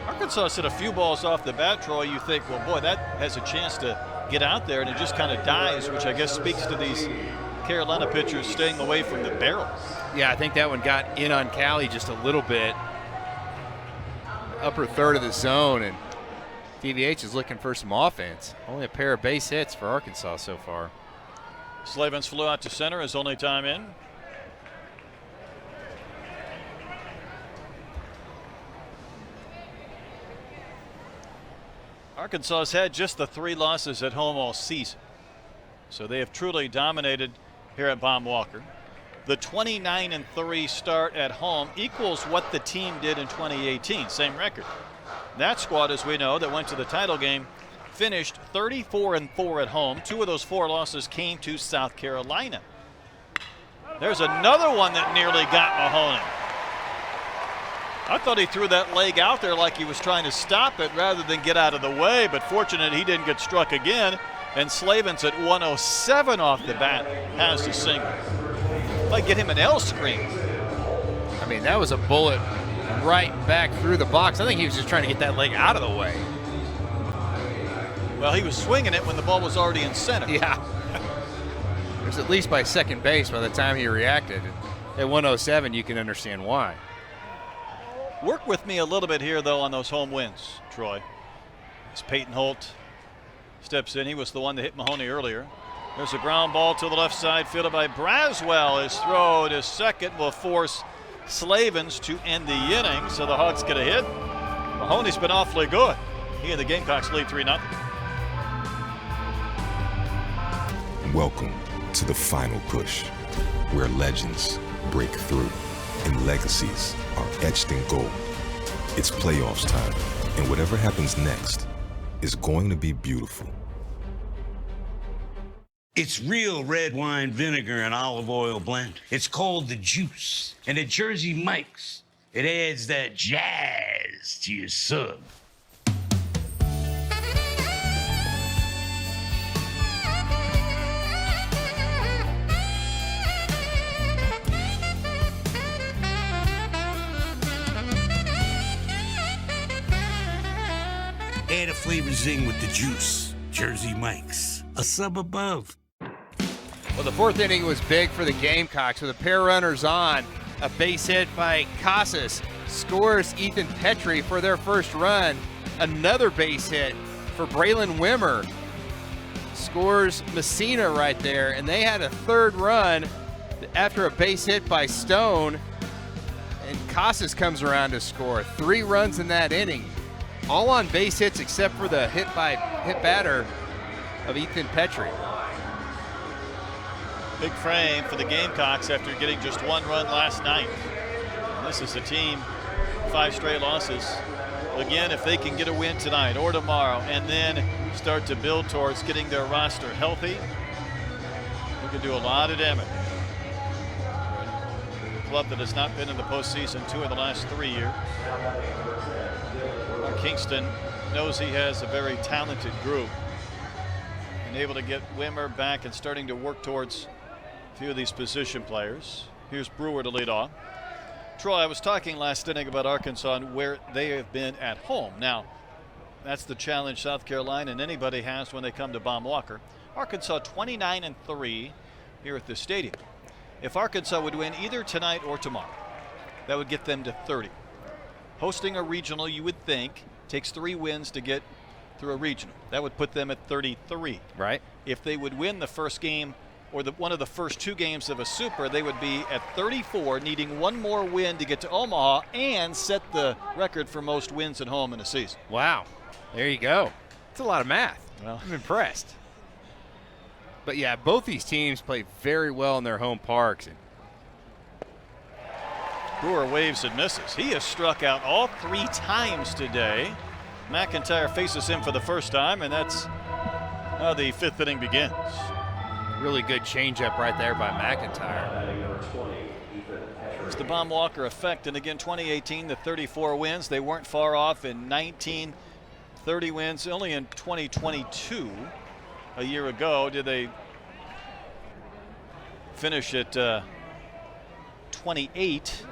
Arkansas hit a few balls off the bat, Troy. You think, well, boy, that has a chance to get out there, and it just kind of dies, which I guess speaks to these Carolina pitchers staying away from the barrels. Yeah, I think that one got in on Callie just a little bit. Upper third of the zone, and DVH is looking for some offense. Only a pair of base hits for Arkansas so far. Slavens flew out to center, his only time in. Arkansas has had just the 3 losses at home all season. So they have truly dominated here at Baum Walker. The 29-3 start at home equals what the team did in 2018, same record. That squad, as we know, that went to the title game, finished 34-4 at home. 2 of those 4 losses came to South Carolina. There's another one that nearly got Mahoney. I thought he threw that leg out there like he was trying to stop it rather than get out of the way, but fortunate he didn't get struck again. And Slavens at 107 off the bat has the single. Might get him an L screen. I mean, that was a bullet right back through the box. I think he was just trying to get that leg out of the way. Well, he was swinging it when the ball was already in center. Yeah. It was at least by second base by the time he reacted. At 107, you can understand why. Work with me a little bit here, though, on those home wins, Troy. As Peyton Holt steps in. He was the one that hit Mahoney earlier. There's a ground ball to the left side, fielded by Braswell. His throw to second will force Slavens to end the inning, so the Hawks get a hit. Mahoney's been awfully good. He and the Gamecocks lead 3-0. Welcome to the final push, where legends break through and legacies are etched in gold. It's playoffs time, and whatever happens next is going to be beautiful. It's real red wine vinegar and olive oil blend. It's called the Juice. And at Jersey Mike's, it adds that jazz to your sub. Add a flavor zing with the Juice. Jersey Mike's, a sub above. Well, the 4th inning was big for the Gamecocks with a pair of runners on. A base hit by Casas scores Ethan Petrie for their first run. Another base hit for Braylon Wimmer scores Messina right there, and they had a 3rd run after a base hit by Stone, and Casas comes around to score. 3 runs in that inning, all on base hits except for the hit batter of Ethan Petrie. Big frame for the Gamecocks after getting just 1 run last night. And this is a team, 5 straight losses. Again, if they can get a win tonight or tomorrow and then start to build towards getting their roster healthy, we can do a lot of damage. A club that has not been in the postseason 2 of the last 3 years. Kingston knows he has a very talented group and able to get Wimmer back and starting to work towards a few of these position players. Here's Brewer to lead off. Troy, I was talking last inning about Arkansas and where they have been at home. Now, that's the challenge South Carolina and anybody has when they come to Baum Walker. Arkansas 29-3 here at the stadium. If Arkansas would win either tonight or tomorrow, that would get them to 30. Hosting a regional, you would think, takes 3 wins to get through a regional. That would put them at 33. Right. If they would win the first game or one of the first 2 games of a super, they would be at 34, needing 1 more win to get to Omaha and set the record for most wins at home in a season. Wow. There you go. It's a lot of math. Well, I'm impressed. But yeah, both these teams play very well in their home parks. Brewer waves and misses. He has struck out all 3 times today. McIntyre faces him for the first time, and that's how the 5th inning begins. Really good changeup right there by McIntyre. It's the Baum Walker effect, and again, 2018, the 34 wins. They weren't far off in 19, 30 wins. Only in 2022, a year ago, did they finish at 28.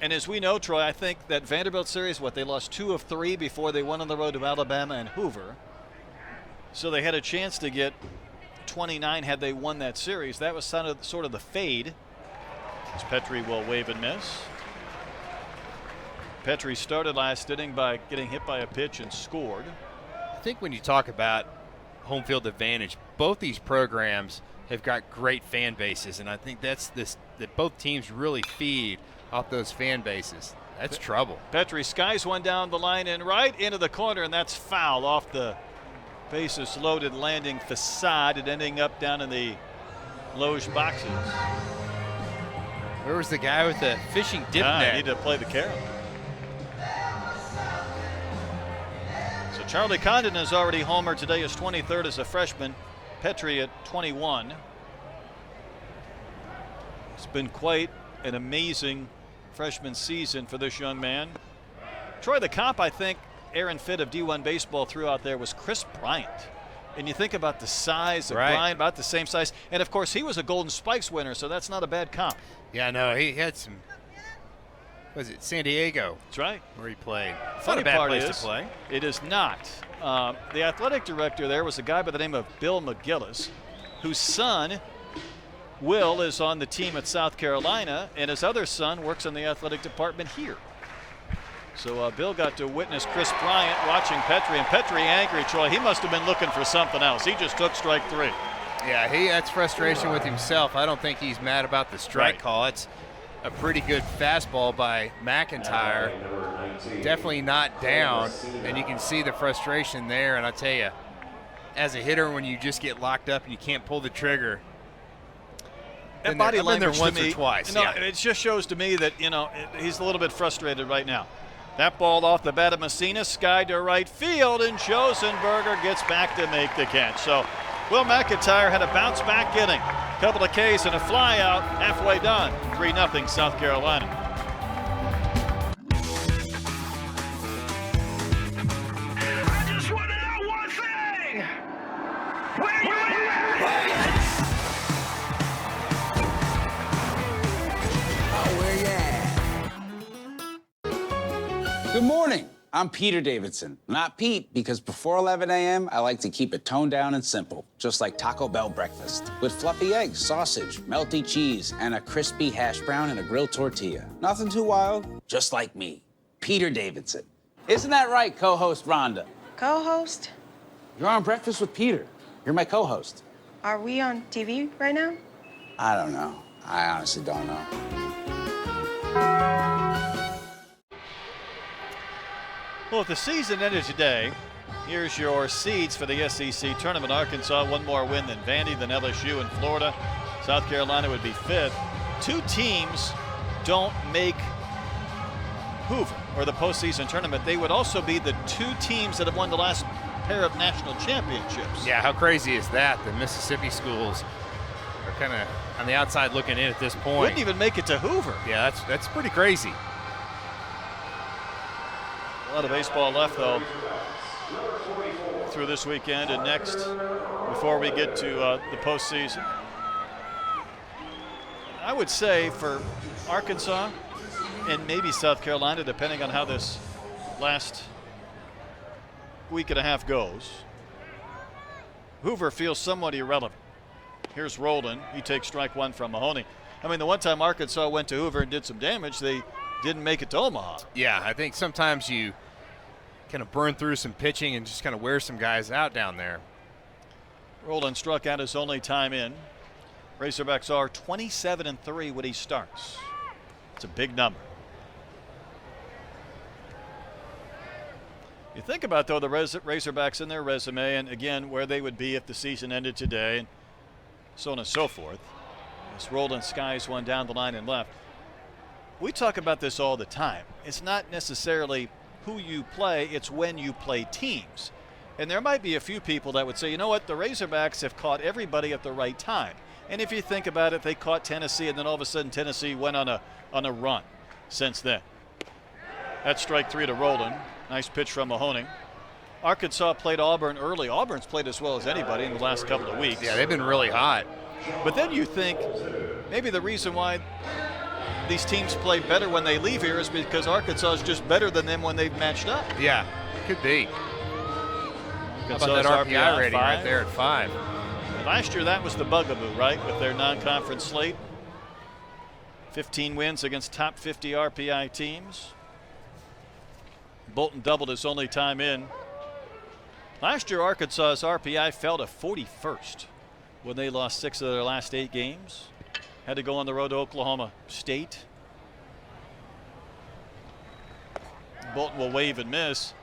And as we know, Troy, I think that Vanderbilt series, they lost 2 of 3 before they went on the road to Alabama and Hoover. So they had a chance to get 29 had they won that series. That was sort of the fade. As Petrie will wave and miss. Petrie started last inning by getting hit by a pitch and scored. I think when you talk about home field advantage, both these programs have got great fan bases, and I think that both teams really feed off those fan bases. That's trouble. Petrie skies one down the line and right into the corner, and that's foul off the Bases loaded, landing facade and ending up down in the loge boxes. Where was the guy with the fishing dip I net? need to play the carol. So Charlie Condon has already homered today, his 23rd as a freshman. Petrie at 21. It's been quite an amazing freshman season for this young man. Troy, the comp I think Aaron Fitt of D1 Baseball threw out there was Chris Bryant. And you think about the size of Bryant, about the same size. And of course, he was a Golden Spikes winner, so that's not a bad comp. Yeah, no, he had some. Was it San Diego? That's right. Where he played. It's Funny not a bad part place is, to play. it is not. The athletic director there was a guy by the name of Bill McGillis, whose son, Will, is on the team at South Carolina, and his other son works in the athletic department here. So Bill got to witness Chris Bryant watching Petrie, and Petrie angry, Troy. He must have been looking for something else. He just took strike 3. Yeah, that's frustration with himself. I don't think he's mad about the strike call. It's a pretty good fastball by McIntyre. Definitely not down, and you can see the frustration there. And I tell you, as a hitter, when you just get locked up and you can't pull the trigger, That body language there once to me, or twice. No, it just shows to me that he's a little bit frustrated right now. That ball off the bat of Messina, sky to right field, and Josenberger gets back to make the catch. So Will McIntyre had a bounce back inning. Couple of Ks and a fly out, halfway done. 3-0 South Carolina. I just want to know one thing. Where you at? Good morning. I'm Peter Davidson. Not Pete, because before 11 a.m., I like to keep it toned down and simple, just like Taco Bell breakfast, with fluffy eggs, sausage, melty cheese, and a crispy hash brown and a grilled tortilla. Nothing too wild, just like me, Peter Davidson. Isn't that right, co-host Rhonda? Co-host? You're on Breakfast with Peter. You're my co-host. Are we on TV right now? I don't know. I honestly don't know. Well, if the season ended today, here's your seeds for the SEC tournament. Arkansas, one more win than Vandy, then LSU and Florida. South Carolina would be 5th. 2 teams don't make Hoover or the postseason tournament. They would also be the 2 teams that have won the last pair of national championships. Yeah, how crazy is that? The Mississippi schools are kind of on the outside looking in at this point. Wouldn't even make it to Hoover. Yeah, that's pretty crazy. A lot of baseball left, though, through this weekend and next before we get to the postseason. I would say for Arkansas and maybe South Carolina, depending on how this last week and a half goes, Hoover feels somewhat irrelevant. Here's Roldan. He takes strike 1 from Mahoney. I mean, the one time Arkansas went to Hoover and did some damage, they didn't make it to Omaha. Yeah, I think sometimes you kind of burn through some pitching and just kind of wear some guys out down there. Roldan struck out his only time in. Razorbacks are 27-3 when he starts. It's a big number. You think about, though, the Razorbacks in their resume and, again, where they would be if the season ended today and so on and so forth. As Roldan skies one down the line and left. We talk about this all the time. It's not necessarily who you play, it's when you play teams. And there might be a few people that would say, you know what, the Razorbacks have caught everybody at the right time. And if you think about it, they caught Tennessee, and then all of a sudden Tennessee went on a run since then. That's strike 3 to Roldan. Nice pitch from Mahoney. Arkansas played Auburn early. Auburn's played as well as anybody in the last couple of weeks. Yeah, they've been really hot. But then you think maybe the reason why these teams play better when they leave here is because Arkansas is just better than them when they've matched up. Yeah, could be. How about that RPI rating right there at 5? Last year that was the bugaboo, right, with their non-conference slate. 15 wins against top 50 RPI teams. Bolton doubled his only time in. Last year Arkansas's RPI fell to 41st when they lost 6 of their last 8 games. Had to go on the road to Oklahoma State. Bolton will wave and miss.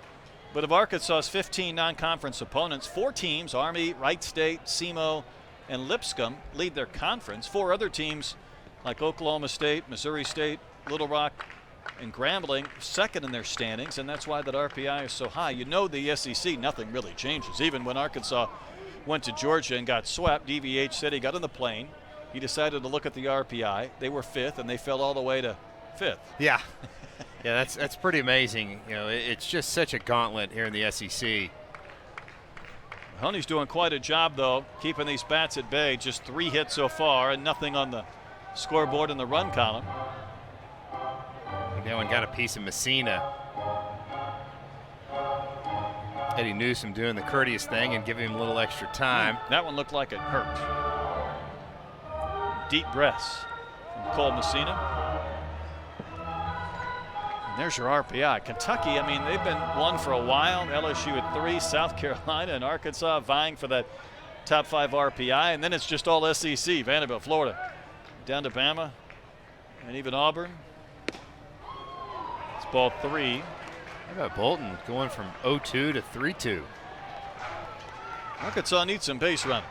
But of Arkansas's 15 non-conference opponents, 4 teams, Army, Wright State, SEMO, and Lipscomb, lead their conference. 4 other teams like Oklahoma State, Missouri State, Little Rock, and Grambling, second in their standings, and that's why that RPI is so high. You know the SEC, nothing really changes. Even when Arkansas went to Georgia and got swept, DVH said he got on the plane. He decided to look at the RPI. They were 5th, and they fell all the way to 5th. Yeah. Yeah, that's pretty amazing. You know, it's just such a gauntlet here in the SEC. Mahoney's doing quite a job, though, keeping these bats at bay. Just 3 hits so far and nothing on the scoreboard in the run column. That one got a piece of Messina. Eddie Newsom doing the courteous thing and giving him a little extra time. That one looked like it hurt. Deep breaths from Cole Messina. And there's your RPI. Kentucky, I mean, they've been one for a while. LSU at 3, South Carolina and Arkansas vying for that top 5 RPI. And then it's just all SEC, Vanderbilt, Florida, down to Bama, and even Auburn. It's ball 3. How about Bolton going from 0-2 to 3-2? Arkansas needs some base runners.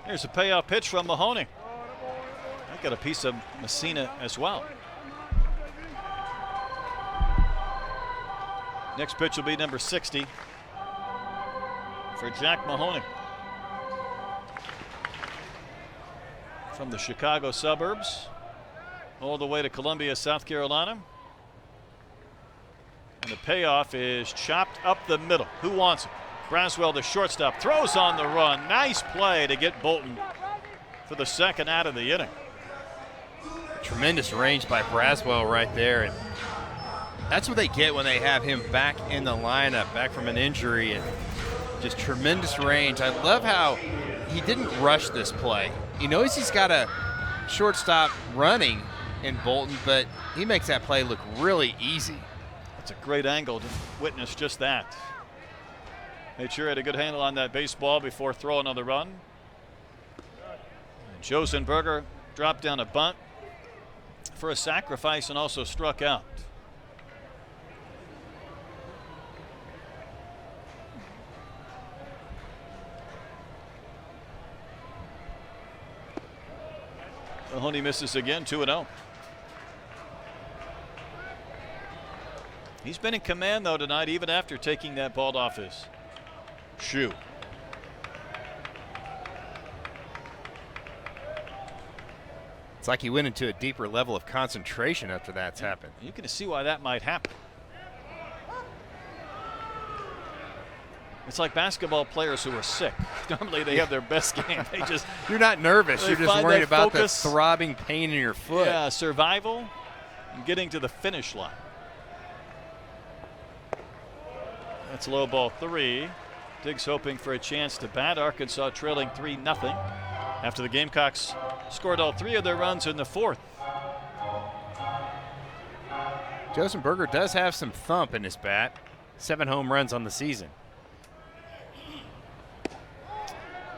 Here's a payoff pitch from Mahoney. I got a piece of Messina as well. Next pitch will be number 60 for Jack Mahoney. From the Chicago suburbs all the way to Columbia, South Carolina. And the payoff is chopped up the middle. Who wants it? Braswell, the shortstop, throws on the run. Nice play to get Bolton for the 2nd out of the inning. Tremendous range by Braswell right there. And that's what they get when they have him back in the lineup, back from an injury, and just tremendous range. I love how he didn't rush this play. He knows he's got a shortstop running in Bolton, but he makes that play look really easy. That's a great angle to witness just that. Made sure he had a good handle on that baseball before throwing on the run. And Josenberger dropped down a bunt for a sacrifice and also struck out. Mahoney misses again, 2-0. He's been in command, though, tonight, even after taking that ball off his shoe. It's like he went into a deeper level of concentration after that's happened. You can see why that might happen. It's like basketball players who are sick. Normally they have their best game. They just You're not nervous. You're just worried about focus. the throbbing pain in your foot. Yeah, survival and getting to the finish line. That's low ball 3. Diggs hoping for a chance to bat. Arkansas trailing 3-0 after the Gamecocks scored all 3 of their runs in the 4th. Josenberger does have some thump in his bat. 7 home runs on the season.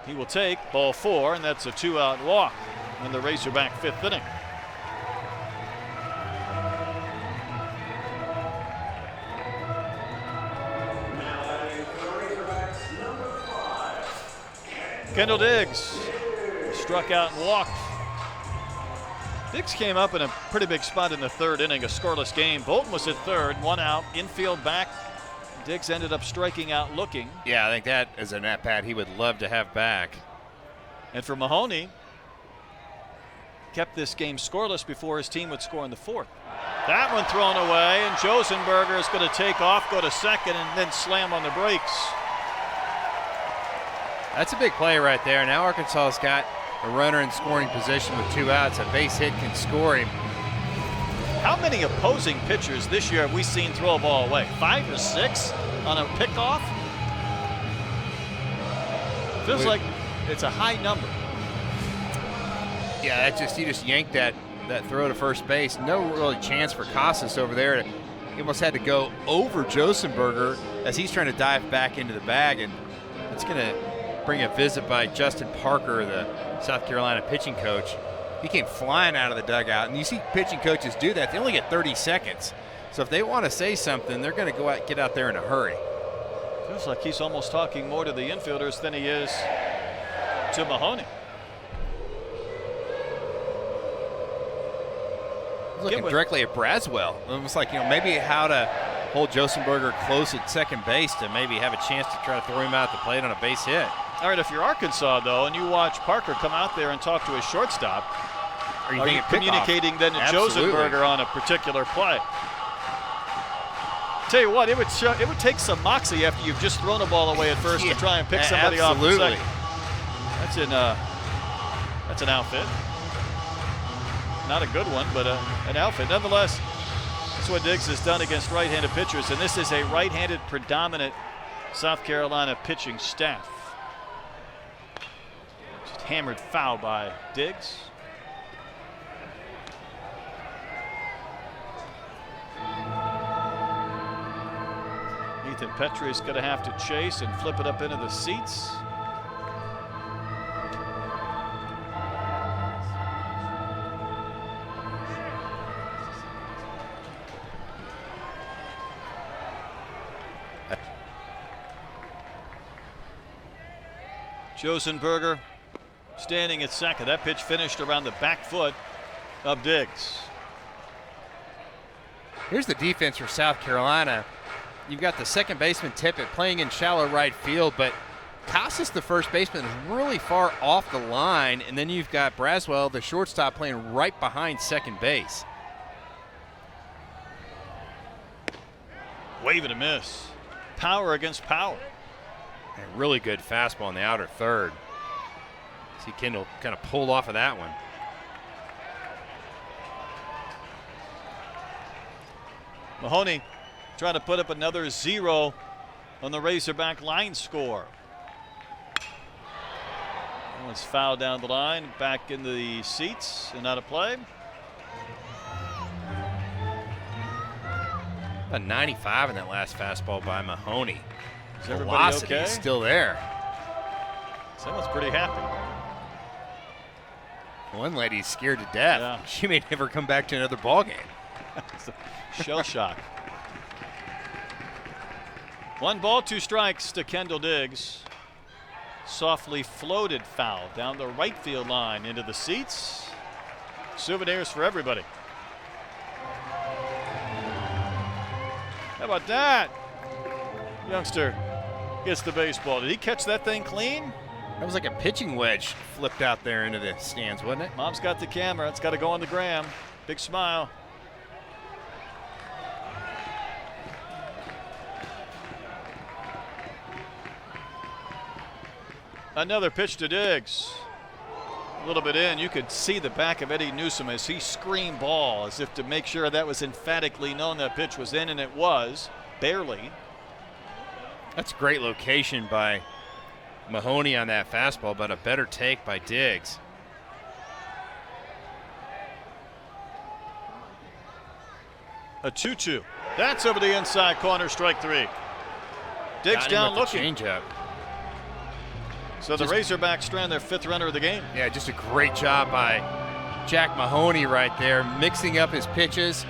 He will take ball 4, and that's a 2-out walk in the Razorback 5th inning. Kendall Diggs struck out and walked. Diggs came up in a pretty big spot in the 3rd inning, a scoreless game. Bolton was at 3rd, 1 out, infield back. Diggs ended up striking out looking. Yeah, I think that is an at-bat he would love to have back. And for Mahoney, kept this game scoreless before his team would score in the 4th. That one thrown away, and Josenberger is going to take off, go to 2nd, and then slam on the brakes. That's a big play right there. Now Arkansas's got a runner in scoring position with 2 outs. A base hit can score him. How many opposing pitchers this year have we seen throw a ball away? 5 or 6 on a pickoff? Feels like it's a high number. Yeah, he just yanked that throw to first base. No really chance for Casas over there. He almost had to go over Josenberger as he's trying to dive back into the bag, and it's going to bring a visit by Justin Parker, the South Carolina pitching coach. He came flying out of the dugout, and you see pitching coaches do that. They only get 30 seconds. So if they want to say something, they're going to get out there in a hurry. Feels like he's almost talking more to the infielders than he is to Mahoney. He's looking directly at Braswell. Almost like, maybe how to hold Josenberger close at second base to maybe have a chance to try to throw him out the plate on a base hit. All right, if you're Arkansas, though, and you watch Parker come out there and talk to his shortstop, are you communicating then to Josenberger on a particular play? Tell you what, it would take some moxie after you've just thrown a ball away at first to try and pick somebody off at second. That's an outfit. Not a good one, but an outfit. Nonetheless, that's what Diggs has done against right-handed pitchers, and this is a right-handed predominant South Carolina pitching staff. Just hammered foul by Diggs. Ethan Petrie is going to have to chase and flip it up into the seats. Josenberger standing at second. That pitch finished around the back foot of Diggs. Here's the defense for South Carolina. You've got the second baseman Tippett playing in shallow right field, but Casas, the first baseman, is really far off the line, and then you've got Braswell, the shortstop, playing right behind second base. Wave and a miss. Power against power. A really good fastball on the outer third. See Kendall kind of pulled off of that one. Mahoney trying to put up another 0 on the Razorback line score. That one's fouled down the line, back into the seats and out of play. A 95 in that last fastball by Mahoney. Is everybody Velocity okay? is still there. Someone's pretty happy. One lady's scared to death. Yeah. She may never come back to another ball game. Shell shock. 1 ball, 2 strikes to Kendall Diggs. Softly floated foul down the right field line into the seats. Souvenirs for everybody. How about that? Youngster gets the baseball. Did he catch that thing clean? That was like a pitching wedge flipped out there into the stands, wasn't it? Mom's got the camera. It's got to go on the gram. Big smile. Another pitch to Diggs. A little bit in. You could see the back of Eddie Newsom as he screamed ball, as if to make sure that was emphatically known that pitch was in, and it was. Barely. That's a great location by Mahoney on that fastball, but a better take by Diggs. A 2-2. That's over the inside corner, strike 3. Diggs down looking. Changeup. So the Razorbacks strand their 5th runner of the game. Yeah, just a great job by Jack Mahoney right there, mixing up his pitches.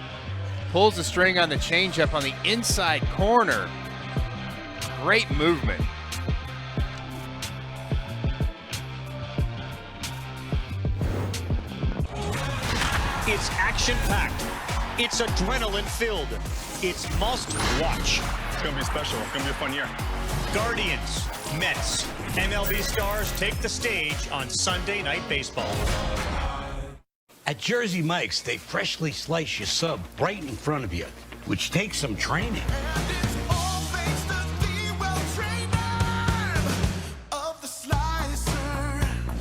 Pulls the string on the changeup on the inside corner. Great movement. It's action-packed. It's adrenaline-filled. It's must-watch. It's going to be special. It's going to be a fun year. Guardians, Mets, MLB stars take the stage on Sunday Night Baseball. At Jersey Mike's, they freshly slice your sub right in front of you, which takes some training.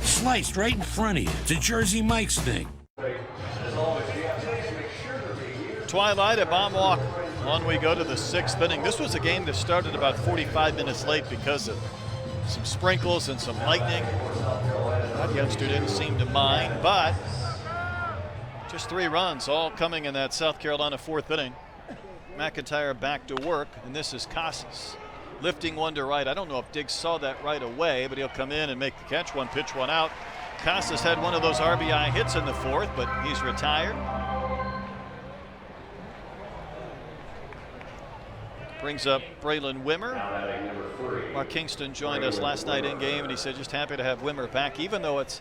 Sliced right in front of you. It's a Jersey Mike's thing. Twilight at Baumwalk. On we go to the 6th inning. This was a game that started about 45 minutes late because of some sprinkles and some lightning. That youngster didn't seem to mind, but just 3 runs, all coming in that South Carolina 4th inning. McIntyre back to work, and this is Casas. Lifting one to right. I don't know if Diggs saw that right away, but he'll come in and make the catch. 1 pitch, 1 out. Costas had one of those RBI hits in the fourth, but he's retired. Brings up Braylon Wimmer. Mark Kingston joined us last night in game, and he said just happy to have Wimmer back, even though it's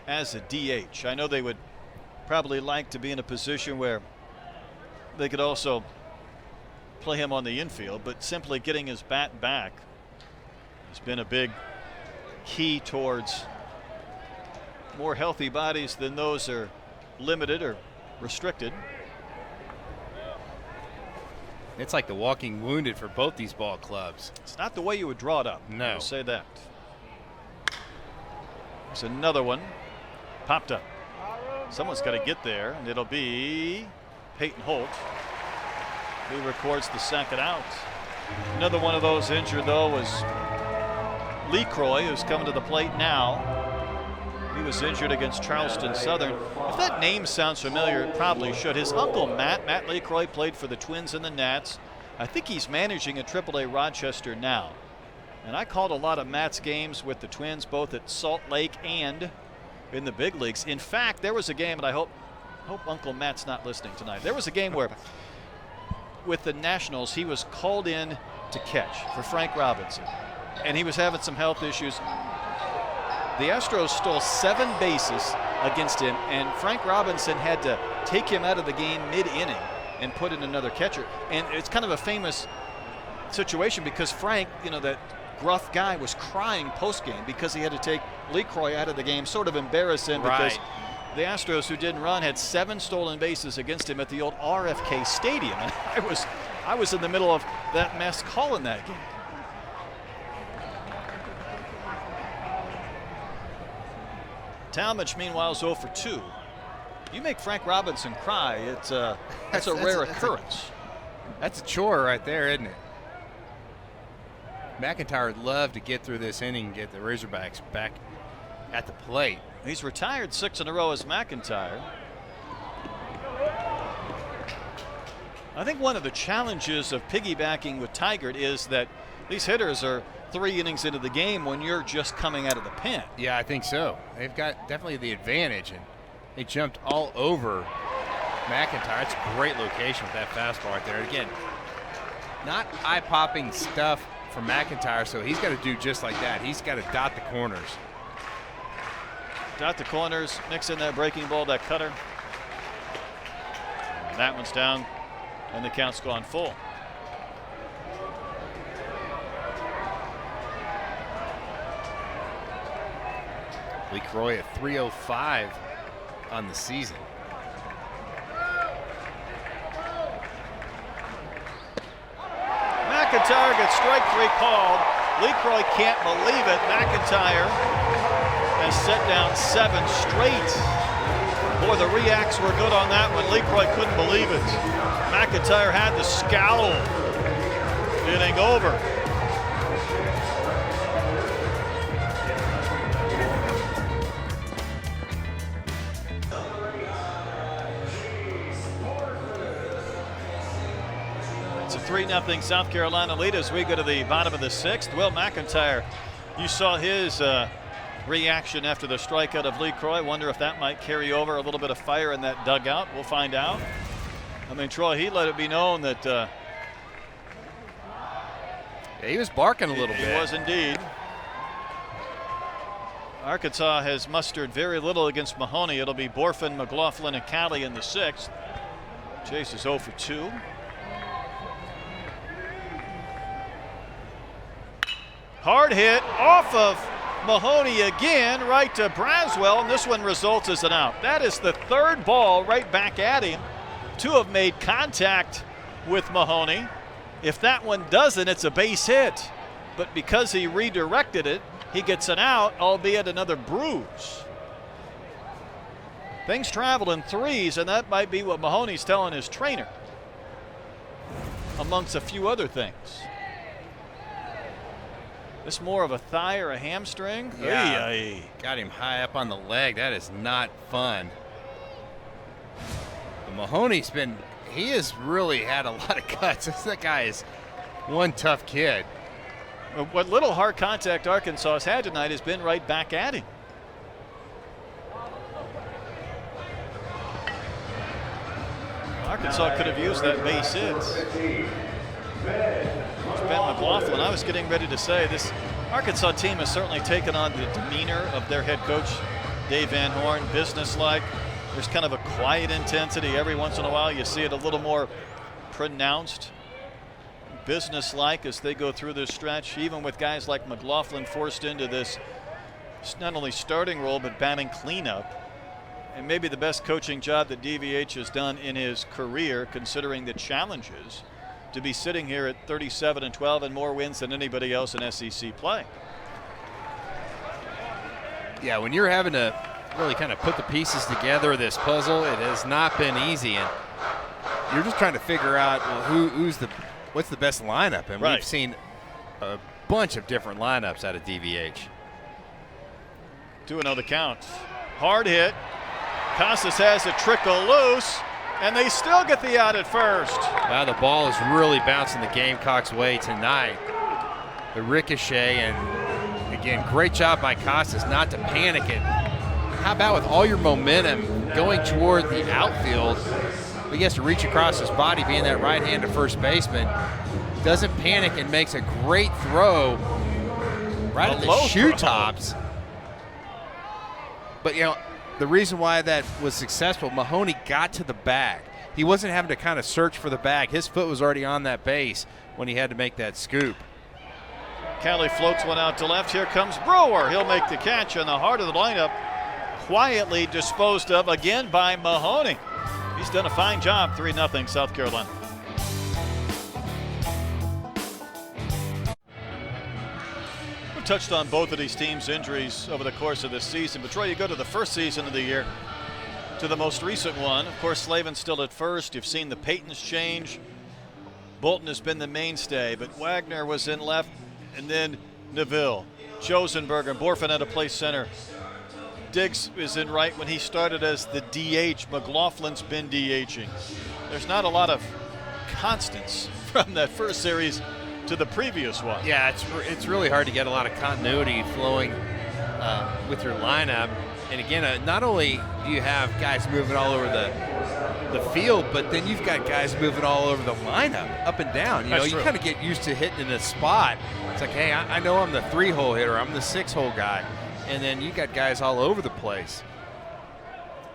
as a DH. I know they would probably like to be in a position where they could also play him on the infield, but simply getting his bat back has been a big key towards more healthy bodies than those are limited or restricted. It's like the walking wounded for both these ball clubs. It's not the way you would draw it up. No. I'll say that. There's another one. Popped up. Someone's got to get there, and it'll be Peyton Holt, who records the second out. Another one of those injured, though, was Lee Croy, who's coming to the plate now. He was injured against Charleston Southern. If that name sounds familiar, it probably should. His uncle, Matt LeCroy, played for the Twins and the Nats. I think he's managing at AAA Rochester now. And I called a lot of Matt's games with the Twins, both at Salt Lake and in the big leagues. In fact, there was a game, and I hope Uncle Matt's not listening tonight. There was a game where, with the Nationals, he was called in to catch for Frank Robinson. And he was having some health issues. The Astros stole 7 bases against him, and Frank Robinson had to take him out of the game mid-inning and put in another catcher. And it's kind of a famous situation because Frank, you know, that gruff guy, was crying post-game because he had to take Lee Croy out of the game, sort of embarrass him because the Astros, who didn't run, had 7 stolen bases against him at the old RFK Stadium. And I was in the middle of that mess calling that game. Talmadge, meanwhile, is 0 for 2. You make Frank Robinson cry, that's a rare occurrence. That's a chore right there, isn't it? McIntyre would love to get through this inning and get the Razorbacks back at the plate. He's retired 6 in a row as McIntyre. I think one of the challenges of piggybacking with Tigert is that these hitters are 3 innings into the game when you're just coming out of the pen. Yeah, I think so. They've got definitely the advantage, and they jumped all over McIntyre. It's a great location with that fastball right there. Again, not eye-popping stuff from McIntyre, so he's got to do just like that. He's got to dot the corners. Dot the corners, mix in that breaking ball, that cutter. And that one's down, and the count's gone full. Lee Croy at 305 on the season. McIntyre gets strike 3 called. Lee Croy can't believe it. McIntyre has set down 7 straight. Boy, the reacts were good on that one. Lee Croy couldn't believe it. McIntyre had the scowl. Inning over. It's a 3-0 South Carolina lead as we go to the bottom of the 6th. Will McIntyre, you saw his reaction after the strikeout of Lee Croy. Wonder if that might carry over, a little bit of fire in that dugout. We'll find out. I mean, Troy, he let it be known that yeah, he was barking a little bit. He was indeed. Arkansas has mustered very little against Mahoney. It'll be Borfin, McLaughlin, and Cali in the 6th. Chase is 0 for 2. Hard hit off of Mahoney again, right to Braswell, and this one results as an out. That is the 3rd ball right back at him. 2 have made contact with Mahoney. If that one doesn't, it's a base hit. But because he redirected it, he gets an out, albeit another bruise. Things travel in 3s, and that might be what Mahoney's telling his trainer, amongst a few other things. This more of a thigh or a hamstring? Yeah, got him high up on the leg. That is not fun. But Mahoney's he has really had a lot of cuts. That guy is one tough kid. What little hard contact Arkansas has had tonight has been right back at him. Arkansas could have used that base hit. It's Ben McLaughlin. I was getting ready to say this Arkansas team has certainly taken on the demeanor of their head coach, Dave Van Horn, businesslike. There's kind of a quiet intensity. Every once in a while you see it a little more pronounced, businesslike as they go through this stretch, even with guys like McLaughlin forced into this not only starting role but batting cleanup. And maybe the best coaching job that DVH has done in his career, considering the challenges, to be sitting here at 37-12 and more wins than anybody else in SEC play. Yeah, when you're having to really kind of put the pieces together of this puzzle, it has not been easy, and you're just trying to figure out, well, what's the best lineup, and right. We've seen a bunch of different lineups out of DVH. 2-0 the count. Hard hit. Casas has it trickle loose, and they still get the out at first. Wow, the ball is really bouncing the Gamecocks' way tonight. The ricochet, and again, great job by Casas not to panic it. How about with all your momentum going toward the outfield, he has to reach across his body, being that right-handed first baseman, doesn't panic and makes a great throw right at the shoe tops. But, you know, the reason why that was successful, Mahoney got to the bag. He wasn't having to kind of search for the bag. His foot was already on that base when he had to make that scoop. Kelly floats one out to left. Here comes Brewer. He'll make the catch in the heart of the lineup. Quietly disposed of again by Mahoney. He's done a fine job. 3-0 South Carolina. Touched on both of these teams' injuries over the course of this season. But Troy, you go to the first season of the year to the most recent one. Of course, Slavin's still at first. You've seen the Paytons change. Bolton has been the mainstay, but Wagner was in left, and then Neville, Josenberger, and Borfin had to play center. Diggs is in right when he started as the DH. McLaughlin's been DHing. There's not a lot of constants from that first series to the previous one. Yeah, it's really hard to get a lot of continuity flowing with your lineup. And again, not only do you have guys moving all over the field, but then you've got guys moving all over the lineup, up and down. You know, you kind of get used to hitting in a spot. It's like, hey, I know I'm the 3-hole hitter, I'm the 6-hole guy, and then you got guys all over the place.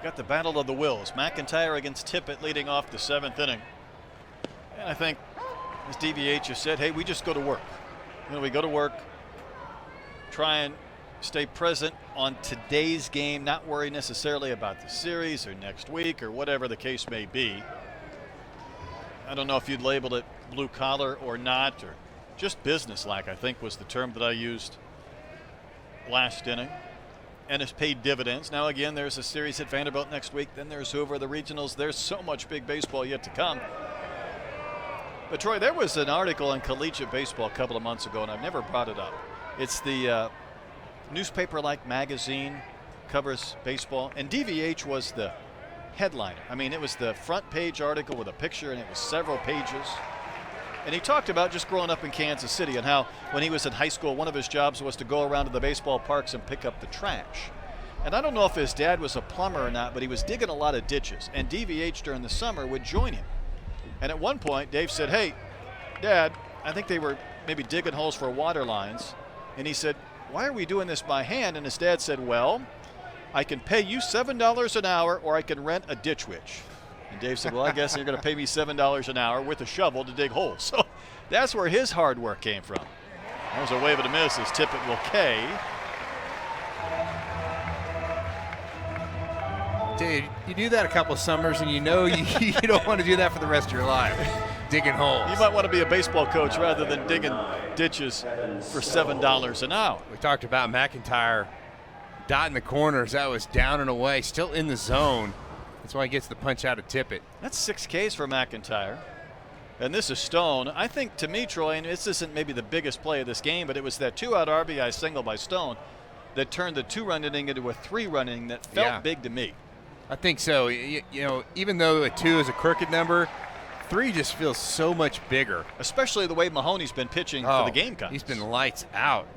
Got the battle of the wills. McIntyre against Tippett leading off the 7th inning. And I think, as DVH has said, hey, we just go to work. You know, we go to work, try and stay present on today's game, not worry necessarily about the series or next week or whatever the case may be. I don't know if you'd label it blue collar or not, or just businesslike, I think was the term that I used last inning. And it's paid dividends. Now again, there's a series at Vanderbilt next week, then there's Hoover, the regionals. There's so much big baseball yet to come. But Troy, there was an article in Collegiate Baseball a couple of months ago, and I've never brought it up. It's the newspaper-like magazine, covers baseball, and DVH was the headliner. I mean, it was the front page article with a picture, and it was several pages. And he talked about just growing up in Kansas City and how when he was in high school, one of his jobs was to go around to the baseball parks and pick up the trash. And I don't know if his dad was a plumber or not, but he was digging a lot of ditches, and DVH during the summer would join him. And at one point, Dave said, hey, Dad, I think they were maybe digging holes for water lines. And he said, why are we doing this by hand? And his dad said, well, I can pay you $7 an hour or I can rent a ditch witch. And Dave said, well, I guess you're going to pay me $7 an hour with a shovel to dig holes. So that's where his hard work came from. That was a wave of the miss as Tippett will K. Dude, you do that a couple of summers and you know you don't want to do that for the rest of your life, digging holes. You might want to be a baseball coach rather than digging ditches for $7 an hour. We talked about McIntyre dotting the corners. That was down and away, still in the zone. That's why he gets the punch out of Tippett. That's 6 Ks for McIntyre. And this is Stone. I think, to me, Troy, and this isn't maybe the biggest play of this game, but it was that 2-out RBI single by Stone that turned the 2-run inning into a 3-run inning that felt big to me. I think so. You know, even though a 2 is a crooked number, 3 just feels so much bigger. Especially the way Mahoney's been pitching for the Gamecocks. He's been lights out.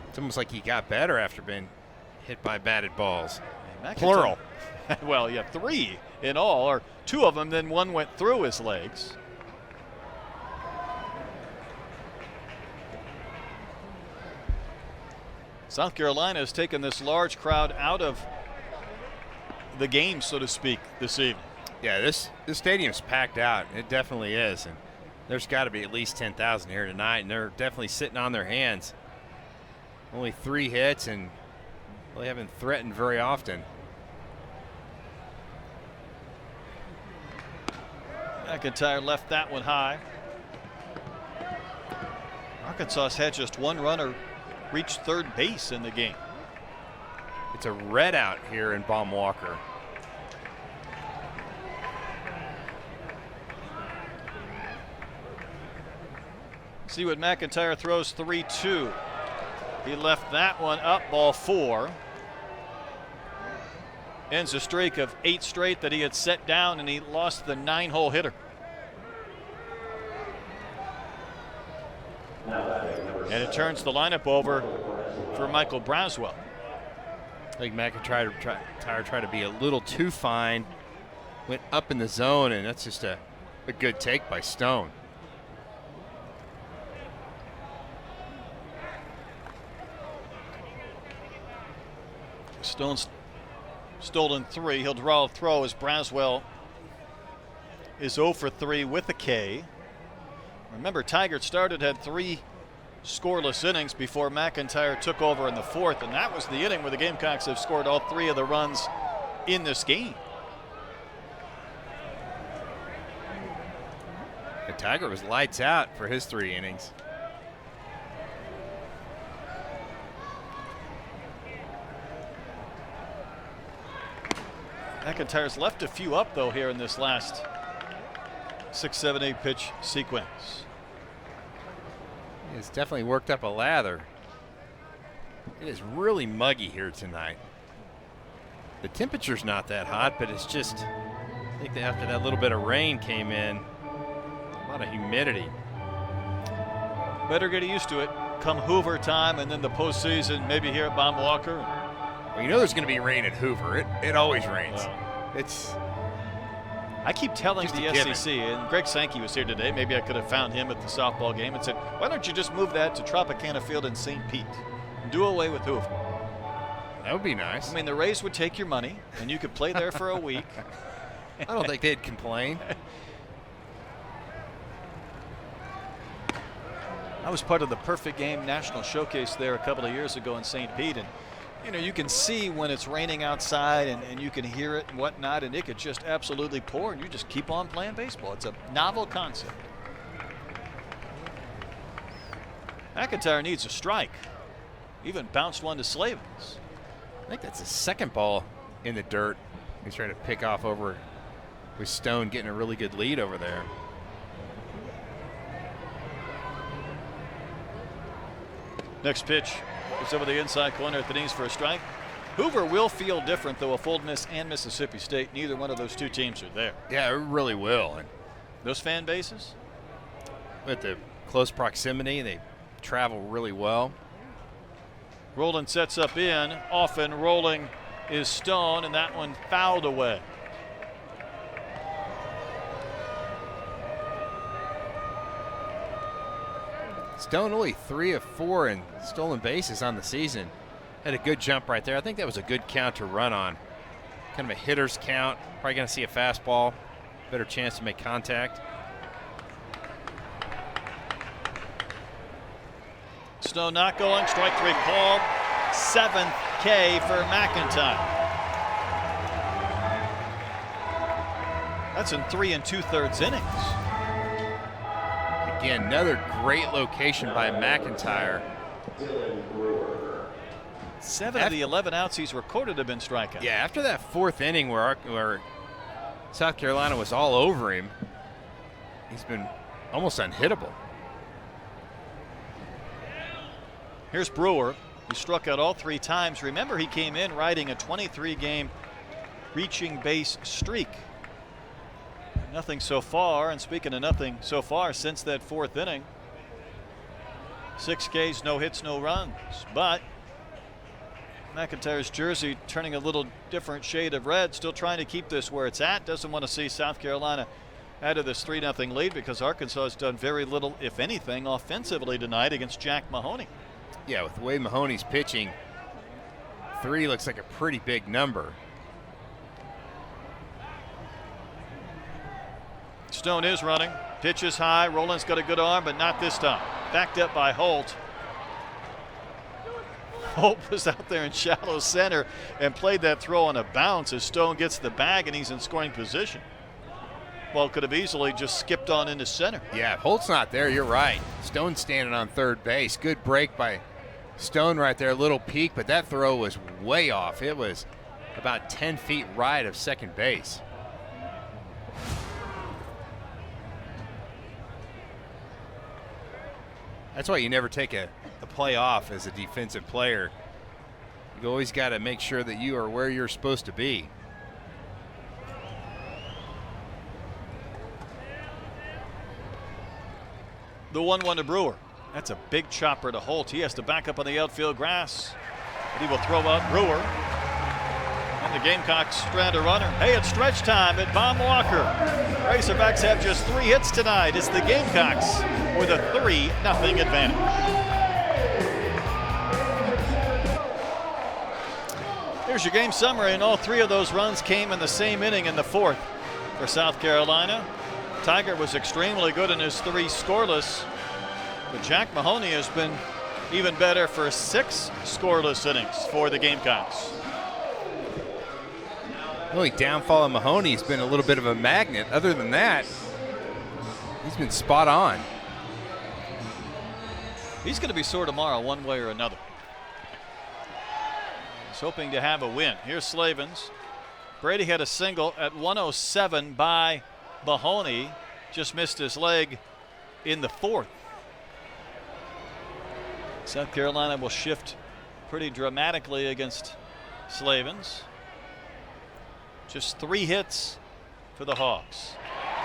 It's almost like he got better after being hit by batted balls. McIntyre, Plural. Well, yeah, 3 in all, or 2 of them, then 1 went through his legs. South Carolina has taken this large crowd out of the game, so to speak, this evening. Yeah, this stadium's packed out. It definitely is. And there's got to be at least 10,000 here tonight, and they're definitely sitting on their hands. Only 3 hits, and they haven't threatened very often. McIntyre left that one high. Arkansas had just 1 runner reach third base in the game. It's a red out here in Baum-Walker. See what McIntyre throws, 3-2. He left that one up, ball 4. Ends a streak of 8 straight that he had set down, and he lost the 9-hole hitter. And it turns the lineup over for Michael Braswell. I think McIntyre tried to be a little too fine, went up in the zone, and that's just a good take by Stone. Stone's stolen 3. He'll draw a throw as Braswell is 0 for 3 with a K. Remember, Tigert had 3 scoreless innings before McIntyre took over in the 4th, and that was the inning where the Gamecocks have scored all 3 of the runs in this game. And Tigert was lights out for his 3 innings. McIntyre's left a few up, though, here in this last 6, 7, 8 pitch sequence. It's definitely worked up a lather. It is really muggy here tonight. The temperature's not that hot, but it's just, I think that after that little bit of rain came in, a lot of humidity. Better get used to it come Hoover time, and then the postseason, maybe here at Baum-Walker. Well, you know there's going to be rain at Hoover. It always rains. I keep telling just the SEC, and Greg Sankey was here today. Maybe I could have found him at the softball game and said, why don't you just move that to Tropicana Field in St. Pete? Do away with Hoover. That would be nice. I mean, the Rays would take your money, and you could play there for a week. I don't think they'd complain. I was part of the Perfect Game National Showcase there a couple of years ago in St. Pete, and you can see when it's raining outside, and you can hear it and whatnot, and it could just absolutely pour, and you just keep on playing baseball. It's a novel concept. McIntyre needs a strike. Even bounced one to Slavens. I think that's his 2nd ball in the dirt. He's trying to pick off over with Stone getting a really good lead over there. Next pitch is over the inside corner at the knees for a strike. Hoover will feel different, though, if Old Miss and Mississippi State, neither one of those 2 teams are there. Yeah, it really will. And those fan bases? with the close proximity, they travel really well. Roland sets up in. Often rolling is Stone, and that one fouled away. Stone only 3 of 4 in stolen bases on the season. Had a good jump right there. I think that was a good count to run on. Kind of a hitter's count. Probably going to see a fastball. Better chance to make contact. Stone not going. Strike 3 called. 7th K for McIntyre. That's in 3 2/3 innings. Again, another great location by McIntyre. 7 of the 11 outs he's recorded have been strikeouts. Yeah, after that 4th inning where South Carolina was all over him, he's been almost unhittable. Here's Brewer. He struck out all 3 times. Remember, he came in riding a 23-game reaching base streak. Nothing so far, and speaking of nothing so far since that 4th inning, 6 Ks, no hits, no runs. But McIntyre's jersey turning a little different shade of red, still trying to keep this where it's at. Doesn't want to see South Carolina out of this 3-0 lead because Arkansas has done very little, if anything, offensively tonight against Jack Mahoney. Yeah, with the way Mahoney's pitching, 3 looks like a pretty big number. Stone is running. Pitch is high. Roland's got a good arm, but not this time. Backed up by Holt. Holt was out there in shallow center and played that throw on a bounce as Stone gets the bag and he's in scoring position. Well, could have easily just skipped on into center. Yeah, if Holt's not there, you're right. Stone's standing on third base. Good break by Stone right there. A little peak, but that throw was way off. It was about 10 feet right of second base. That's why you never take a play off as a defensive player. You always got to make sure that you are where you're supposed to be. The 1-1 to Brewer. That's a big chopper to Holt. He has to back up on the outfield grass. But he will throw out Brewer. And the Gamecocks strand a runner. Hey, it's stretch time at Von Walker. Razorbacks have just 3 hits tonight. It's the Gamecocks with a 3-0 advantage. Here's your game summary, and all 3 of those runs came in the same inning in the 4th for South Carolina. Tiger was extremely good in his 3 scoreless, but Jack Mahoney has been even better for 6 scoreless innings for the Gamecocks. The only downfall of Mahoney has been a little bit of a magnet. Other than that, he's been spot on. He's going to be sore tomorrow one way or another. He's hoping to have a win. Here's Slavens. Brady had a single at 107 by Mahoney. Just missed his leg in the 4th. South Carolina will shift pretty dramatically against Slavens. Just 3 hits for the Hawks.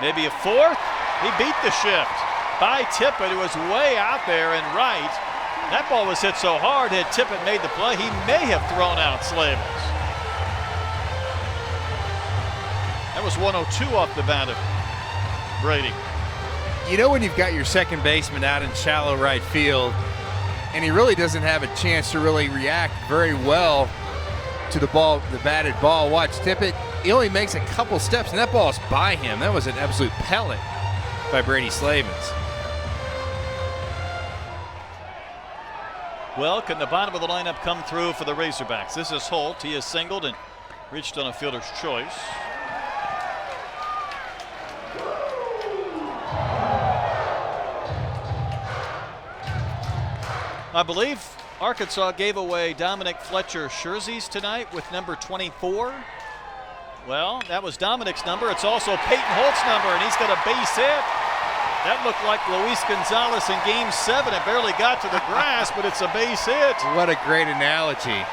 Maybe a 4th. He beat the shift by Tippett, who was way out there and right. That ball was hit so hard, had Tippett made the play, he may have thrown out Slavens. That was 102 off the bat of Brady. You know when you've got your second baseman out in shallow right field and he really doesn't have a chance to really react very well to the ball, the batted ball. Watch Tippett. He only makes a couple steps and that ball is by him. That was an absolute pellet by Brady Slavens. Well, can the bottom of the lineup come through for the Razorbacks? This is Holt. He has singled and reached on a fielder's choice. I believe Arkansas gave away Dominic Fletcher jerseys tonight with number 24. Well, that was Dominic's number. It's also Peyton Holt's number, and he's got a base hit. That looked like Luis Gonzalez in Game 7. It barely got to the grass, but it's a base hit. What a great analogy.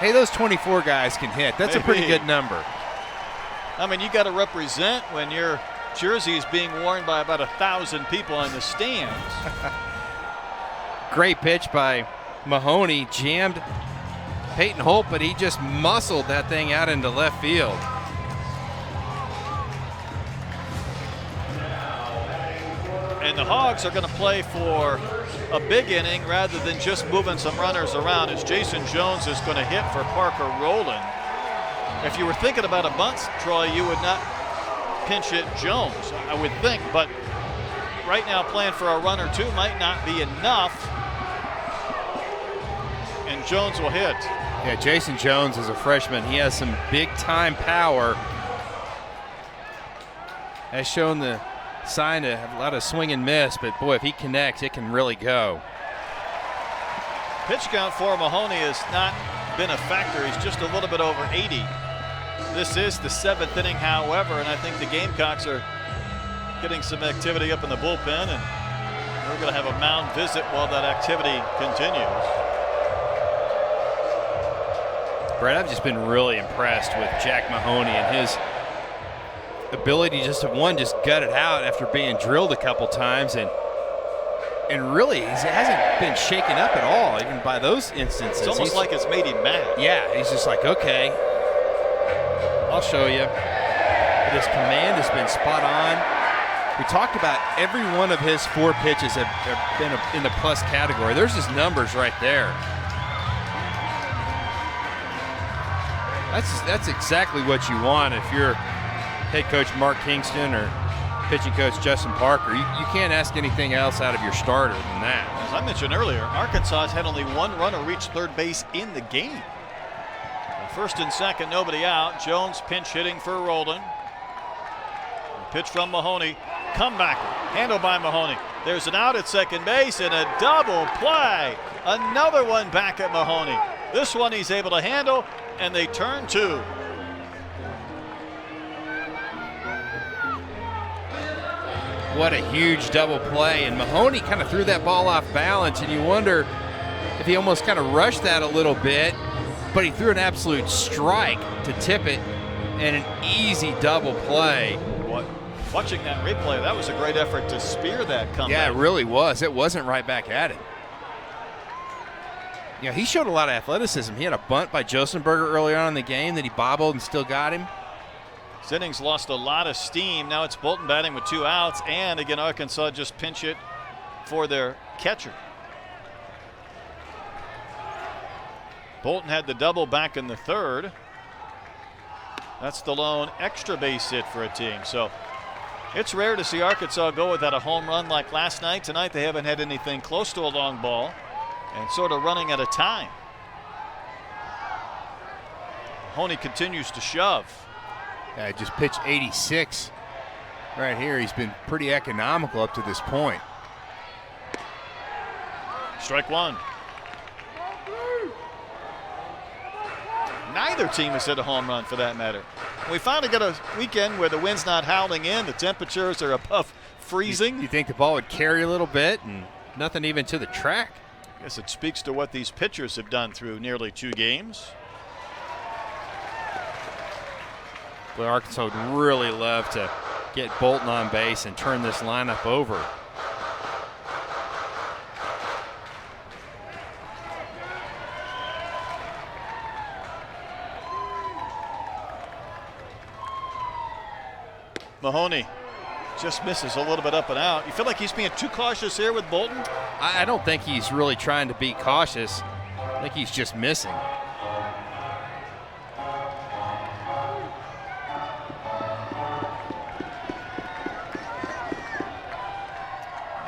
Hey, those 24 guys can hit. That's a pretty good number. I mean, you got to represent when your jersey is being worn by about 1,000 people in the stands. Great pitch by Mahoney. Jammed Peyton Holt, but he just muscled that thing out into left field. And the Hogs are going to play for a big inning rather than just moving some runners around, as Jason Jones is going to hit for Parker Rowland. If you were thinking about a bunt, Troy, you would not pinch hit Jones, I would think, but right now playing for a run or two might not be enough. And Jones will hit. Yeah, Jason Jones is a freshman. He has some big-time power. Has shown the sign to have a lot of swing and miss, but boy, if he connects, it can really go. Pitch count for Mahoney has not been a factor. He's just a little bit over 80. This is the 7th inning, however, and I think the Gamecocks are getting some activity up in the bullpen, and we're going to have a mound visit while that activity continues. Brett, I've just been really impressed with Jack Mahoney and his ability just to, just gut it out after being drilled a couple times, and And really, he hasn't been shaken up at all, even by those instances. It's almost like it's made him mad. Yeah, he's just like, okay, I'll show you. But his command has been spot on. We talked about every one of his 4 pitches have been in the plus category. There's his numbers right there. That's exactly what you want if you're head coach Mark Kingston or pitching coach Justin Parker. You can't ask anything else out of your starter than that. As I mentioned earlier, Arkansas has had only 1 runner reach third base in the game. First and second, nobody out. Jones pinch hitting for Roldan. Pitch from Mahoney. Comeback, handled by Mahoney. There's an out at second base and a double play. Another one back at Mahoney. This one he's able to handle, and they turn 2. What a huge double play. And Mahoney kind of threw that ball off balance, and you wonder if he almost kind of rushed that a little bit, but he threw an absolute strike to tip it, and an easy double play. Watching that replay, that was a great effort to spear that comeback. Yeah, it really was. It wasn't right back at it. Yeah, he showed a lot of athleticism. He had a bunt by Josenberger earlier on in the game that he bobbled and still got him. This inning's lost a lot of steam. Now it's Bolton batting with 2 outs, and again, Arkansas just pinch hit for their catcher. Bolton had the double back in the 3rd. That's the lone extra base hit for a team. So it's rare to see Arkansas go without a home run like last night. Tonight they haven't had anything close to a long ball and sort of running out of time. Mahoney continues to shove. Yeah, just pitched 86 right here. He's been pretty economical up to this point. Strike 1. Neither team has hit a home run for that matter. We finally get a weekend where the wind's not howling in, the temperatures are above freezing. You think the ball would carry a little bit and nothing even to the track? I guess it speaks to what these pitchers have done through nearly 2 games. Well, Arkansas would really love to get Bolton on base and turn this lineup over. Mahoney just misses a little bit up and out. You feel like he's being too cautious here with Bolton? I don't think he's really trying to be cautious. I think he's just missing.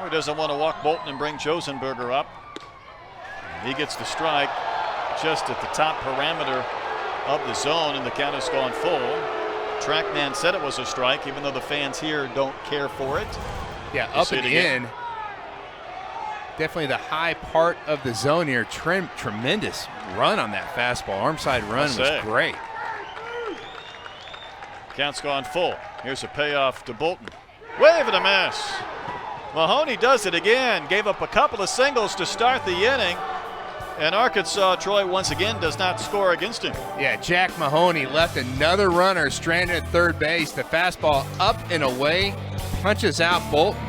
He doesn't want to walk Bolton and bring Josenberger up. He gets the strike just at the top parameter of the zone, and the count has gone full. Trackman said it was a strike, even though the fans here don't care for it. Yeah, up and in. Definitely the high part of the zone here. Tremendous run on that fastball. Arm side run was great. Count's gone full. Here's a payoff to Bolton. Wave and a miss. Mahoney does it again. Gave up a couple of singles to start the inning. And Arkansas, Troy, once again does not score against him. Yeah, Jack Mahoney left another runner stranded at third base. The fastball up and away, punches out Bolton.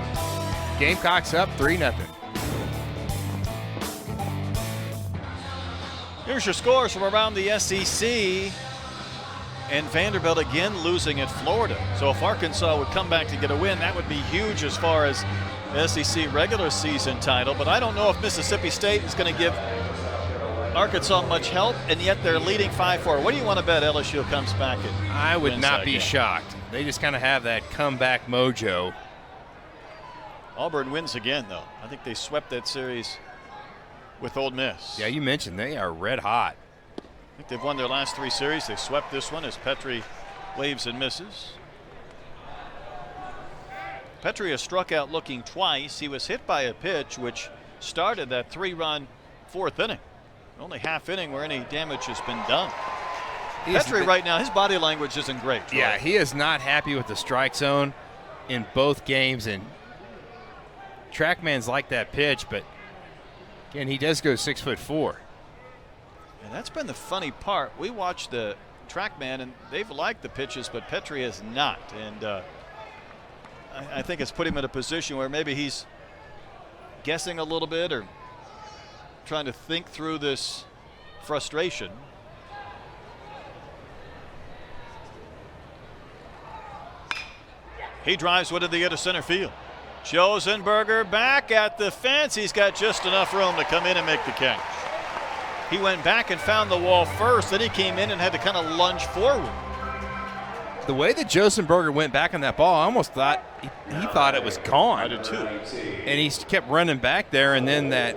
Gamecocks up 3-0. Here's your scores from around the SEC. And Vanderbilt again losing at Florida. So if Arkansas would come back to get a win, that would be huge as far as the SEC regular season title. But I don't know if Mississippi State is going to give Arkansas much help, and yet they're leading 5-4. What do you want to bet LSU comes back and I would not be game? shocked. They just kind of have that comeback mojo. Auburn wins again, though. I think they swept that series with Ole Miss. Yeah, you mentioned they are red hot. I think they've won their last 3 series. They swept this one as Petrie waves and misses. Petrie has struck out looking twice. He was hit by a pitch which started that 3-run 4th inning. Only half inning where any damage has been done. Petrie right now, his body language isn't great. Troy. Yeah, he is not happy with the strike zone in both games, and Trackman's like that pitch, but again, he does go 6'4". And that's been the funny part. We watched the Trackman, and they've liked the pitches, but Petrie has not. And I think it's put him in a position where maybe he's guessing a little bit or trying to think through this frustration. He drives one to the other center field. Josenberger back at the fence. He's got just enough room to come in and make the catch. He went back and found the wall first, then he came in and had to kind of lunge forward. The way that Josenberger went back on that ball, I almost thought he thought it was gone. I did too. And he kept running back there, and then that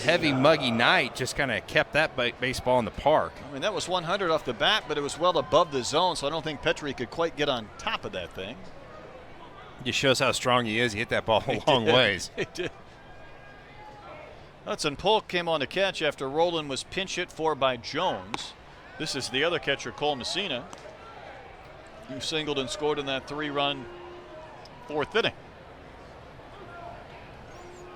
heavy, muggy night just kind of kept that baseball in the park. I mean, that was 100 off the bat, but it was well above the zone, so I don't think Petrie could quite get on top of that thing. Just shows how strong he is. He hit that ball a long ways. He did. Hudson Polk came on to catch after Roland was pinch hit for by Jones. This is the other catcher, Cole Messina, who singled and scored in that 3-run 4th inning.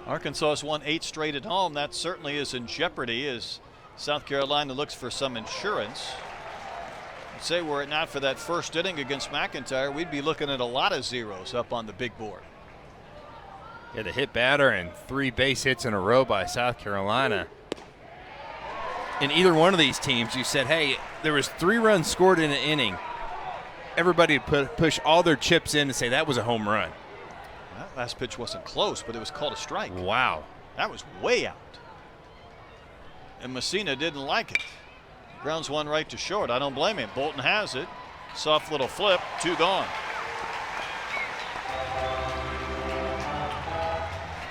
Arkansas has won 8 straight at home. That certainly is in jeopardy as South Carolina looks for some insurance. I'd say were it not for that first inning against McIntyre, we'd be looking at a lot of zeros up on the big board. Yeah, the hit batter and 3 base hits in a row by South Carolina. In either one of these teams, you said, hey, there was 3 runs scored in an inning. Everybody would push all their chips in and say that was a home run. That last pitch wasn't close, but it was called a strike. Wow. That was way out. And Messina didn't like it. Grounds one right to short. I don't blame him. Bolton has it. Soft little flip. 2 gone.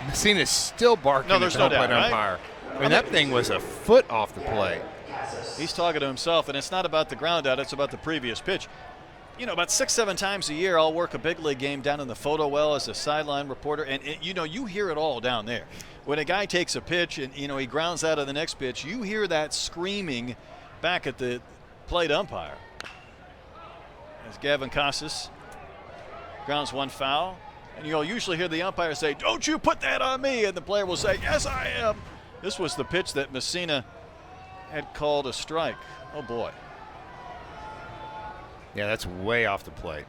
Messina's still barking no, there's at the no doubt, umpire. Right? I mean, that thing was a foot off the plate. He's talking to himself, and it's not about the ground out. It's about the previous pitch. You know, about 6-7 times a year, I'll work a big league game down in the photo well as a sideline reporter, and you know, you hear it all down there. When a guy takes a pitch and, you know, he grounds out of the next pitch, you hear that screaming back at the plate umpire. As Gavin Casas grounds one foul, and you'll usually hear the umpire say, "Don't you put that on me," and the player will say, "Yes, I am." This was the pitch that Messina had called a strike. Oh, boy. Yeah, that's way off the plate.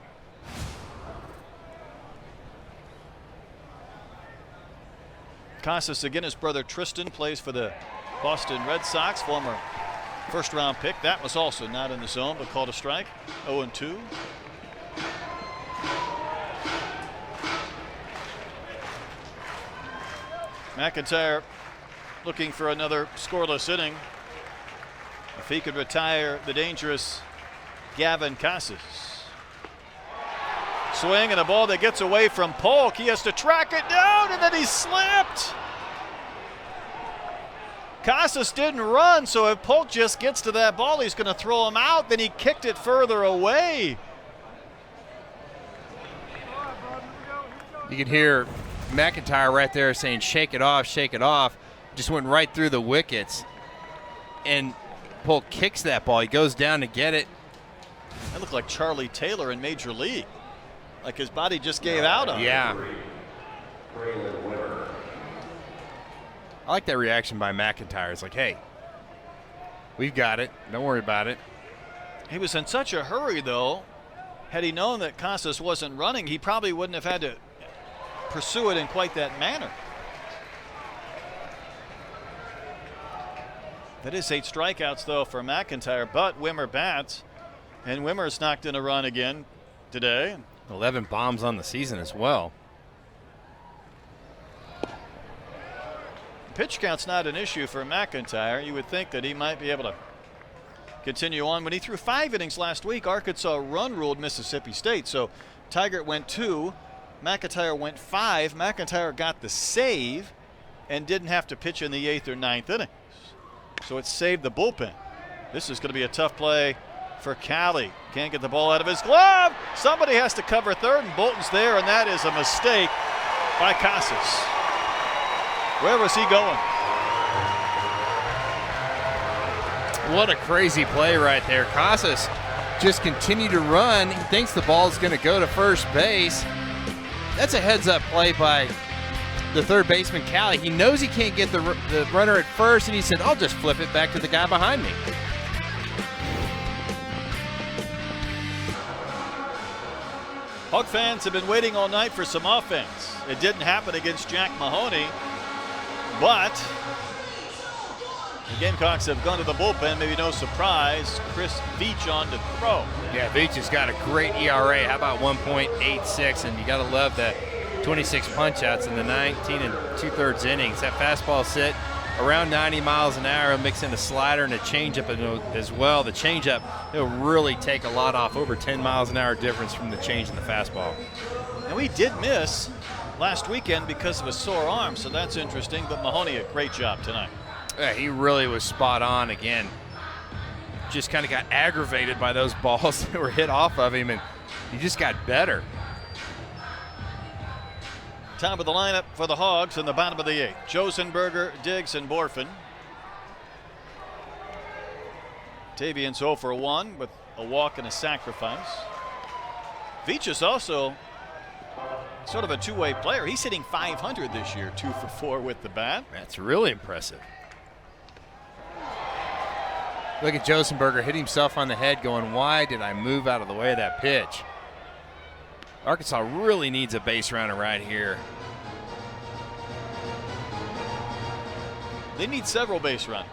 Casas, again, his brother Tristan plays for the Boston Red Sox, former first-round pick. That was also not in the zone, but called a strike. 0-2. McIntyre looking for another scoreless inning. If he could retire the dangerous Gavin Casas. Swing and a ball that gets away from Polk. He has to track it down, and then he slipped. Casas didn't run, so if Polk just gets to that ball, he's going to throw him out. Then he kicked it further away. You could hear McIntyre right there saying, "Shake it off, shake it off." Just went right through the wickets. And Polk kicks that ball. He goes down to get it. That looked like Charlie Taylor in Major League. Like his body just gave out on him. Yeah. I like that reaction by McIntyre. It's like, hey, we've got it. Don't worry about it. He was in such a hurry, though. Had he known that Casas wasn't running, he probably wouldn't have had to pursue it in quite that manner. That is 8 strikeouts, though, for McIntyre, but Wimmer bats. And Wimmer's knocked in a run again today. 11 bombs on the season as well. Pitch count's not an issue for McIntyre. You would think that he might be able to continue on. When he threw 5 innings last week, Arkansas run ruled Mississippi State. So Tigert went 2, McIntyre went 5. McIntyre got the save and didn't have to pitch in the 8th or 9th innings. So it saved the bullpen. This is going to be a tough play for Callie. Can't get the ball out of his glove. Somebody has to cover third, and Bolton's there, and that is a mistake by Casas. Where was he going? What a crazy play right there. Casas just continued to run. He thinks the ball is going to go to first base. That's a heads-up play by the third baseman, Callie. He knows he can't get the runner at first, and he said, I'll just flip it back to the guy behind me. Hawk fans have been waiting all night for some offense. It didn't happen against Jack Mahoney. But the Gamecocks have gone to the bullpen. Maybe no surprise. Chris Veach on to throw. Yeah, Veach has got a great ERA. How about 1.86? And you got to love the 26 punch-outs in the 19 and 2/3 innings. That fastball sit around 90 miles an hour. Mix in a slider and a changeup as well. The changeup, it'll really take a lot off. Over 10 miles an hour difference from the change in the fastball. And we did miss last weekend because of a sore arm, so that's interesting. But Mahoney, a great job tonight. Yeah, he really was spot on again. Just kind of got aggravated by those balls that were hit off of him, and he just got better. Top of the lineup for the Hogs in the bottom of the 8th. Josenberger, Diggs, and Borfin. Tavian's 0 for 1 with a walk and a sacrifice. Veach is also sort of a two-way player. He's hitting .500 this year, 2 for 4 with the bat. That's really impressive. Look at Josenberger hit himself on the head going, why did I move out of the way of that pitch? Arkansas really needs a base runner right here. They need several base runners.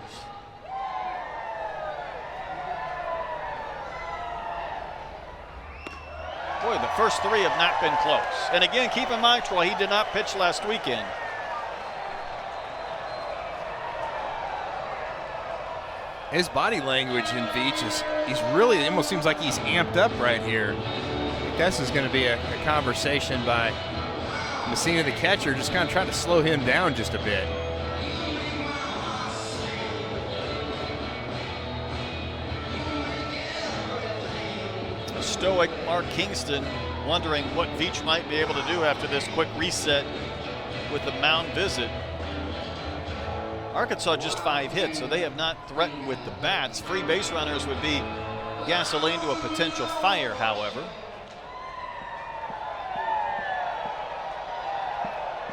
Boy, the first 3 have not been close. And again, keep in mind, Troy, he did not pitch last weekend. His body language in Veach is, he's really, it almost seems like he's amped up right here. I think this is going to be a conversation by Messina, the catcher, just kind of trying to slow him down just a bit. A stoic Mark Kingston wondering what Veach might be able to do after this quick reset with the mound visit. Arkansas just 5 hits, so they have not threatened with the bats. Free base runners would be gasoline to a potential fire, however.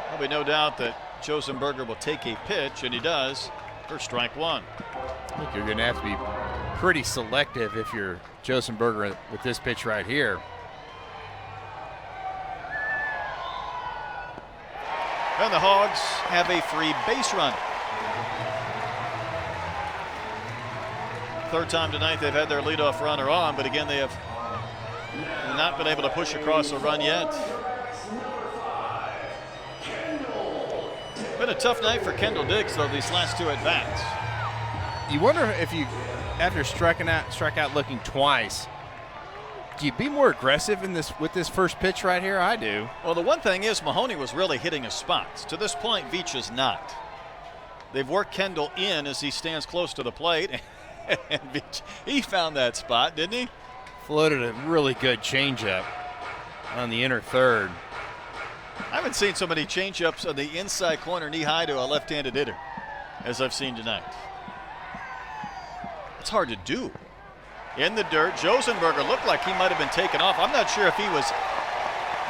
There'll be no doubt that Josenberger will take a pitch, and he does for strike 1. I think you're going to have to be pretty selective if you're Josenberger with this pitch right here. And the Hogs have a free base runner. Third time tonight they've had their leadoff runner on, but again they have not been able to push across a run yet. Been a tough night for Kendall Diggs though these last 2 at bats. You wonder if you, after strike out looking twice, do you be more aggressive in this with this first pitch right here? I do. Well, the one thing is Mahoney was really hitting his spots. To this point, Veach is not. They've worked Kendall in as he stands close to the plate. And Veach, he found that spot, didn't he? Floated a really good changeup on the inner third. I haven't seen so many changeups on the inside corner knee-high to a left-handed hitter as I've seen tonight. It's hard to do. In the dirt, Josenberger looked like he might have been taken off. I'm not sure if he was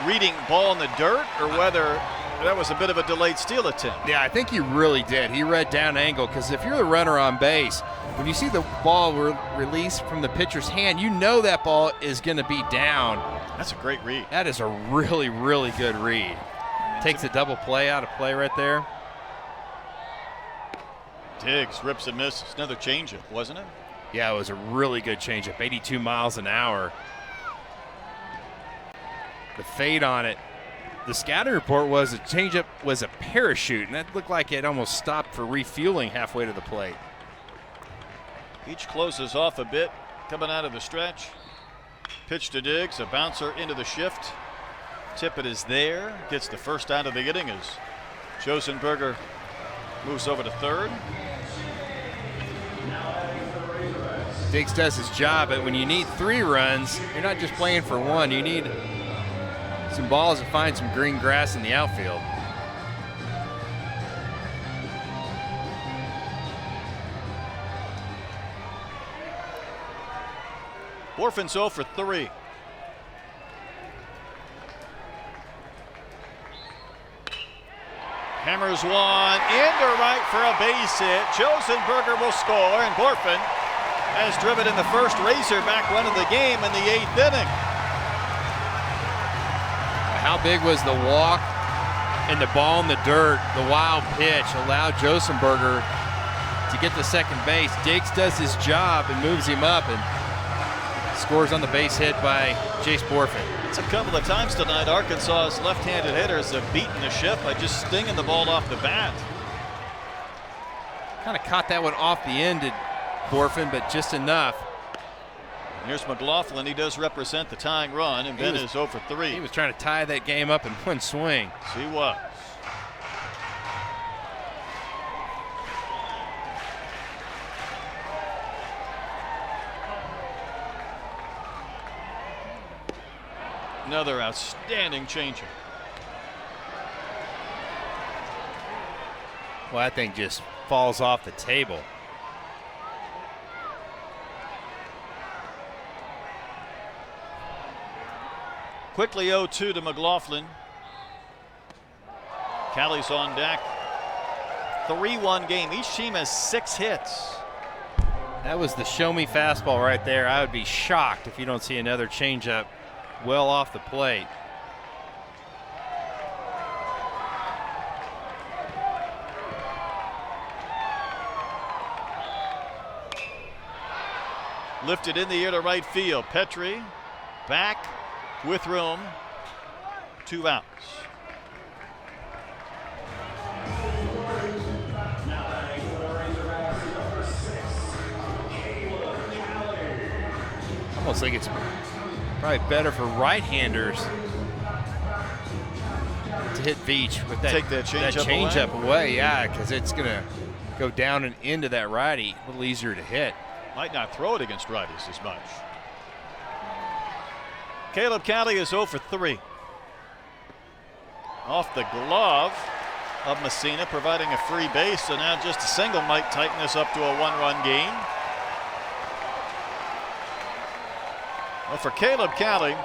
reading ball in the dirt or whether that was a bit of a delayed steal attempt. Yeah, I think he really did. He read down angle because if you're the runner on base, when you see the ball released from the pitcher's hand, you know that ball is going to be down. That's a great read. That is a really, really good read. Takes a double play out of play right there. Diggs rips and misses. Another changeup, wasn't it? Yeah, it was a really good changeup, 82 miles an hour. The fade on it. The scouting report was the changeup was a parachute, and that looked like it almost stopped for refueling halfway to the plate. Each closes off a bit, coming out of the stretch. Pitch to Diggs, a bouncer into the shift. Tippett is there, gets the first out of the inning as Josenberger moves over to third. Diggs does his job, but when you need 3 runs, you're not just playing for 1. You need some balls to find some green grass in the outfield. Borfin's 0 for 3. Hammers one into right for a base hit. Josenberger will score, and Borfin has driven in the first Razorback run of the game in the 8th inning. How big was the walk And the ball in the dirt, the wild pitch, allowed Josenberger to get to second base. Diggs does his job and moves him up and scores on the base hit by Jace Borfin. It's a couple of times tonight Arkansas's left-handed hitters have beaten the ship by just stinging the ball off the bat. Kind of caught that one off the end at Borfin, but just enough. Here's McLaughlin. He does represent the tying run, and Ben is 0 for 3. He was trying to tie that game up in one swing. Yes, he was. Another outstanding changer. Well, that thing just falls off the table. Quickly 0-2 to McLaughlin. Callie's on deck. 3-1 game. Each team has 6 hits. That was the show me fastball right there. I would be shocked if you don't see another changeup well off the plate. Lifted in the air to right field. Petrie back with room. 2 outs. Almost like it's probably better for right-handers to hit Veach with that, take that changeup away. Yeah, because it's going to go down and into that righty. A little easier to hit. Might not throw it against righties as much. Caleb Cali is 0 for 3. Off the glove of Messina, providing a free base, so now just a single might tighten this up to a 1-run game. Well, for Caleb Cali,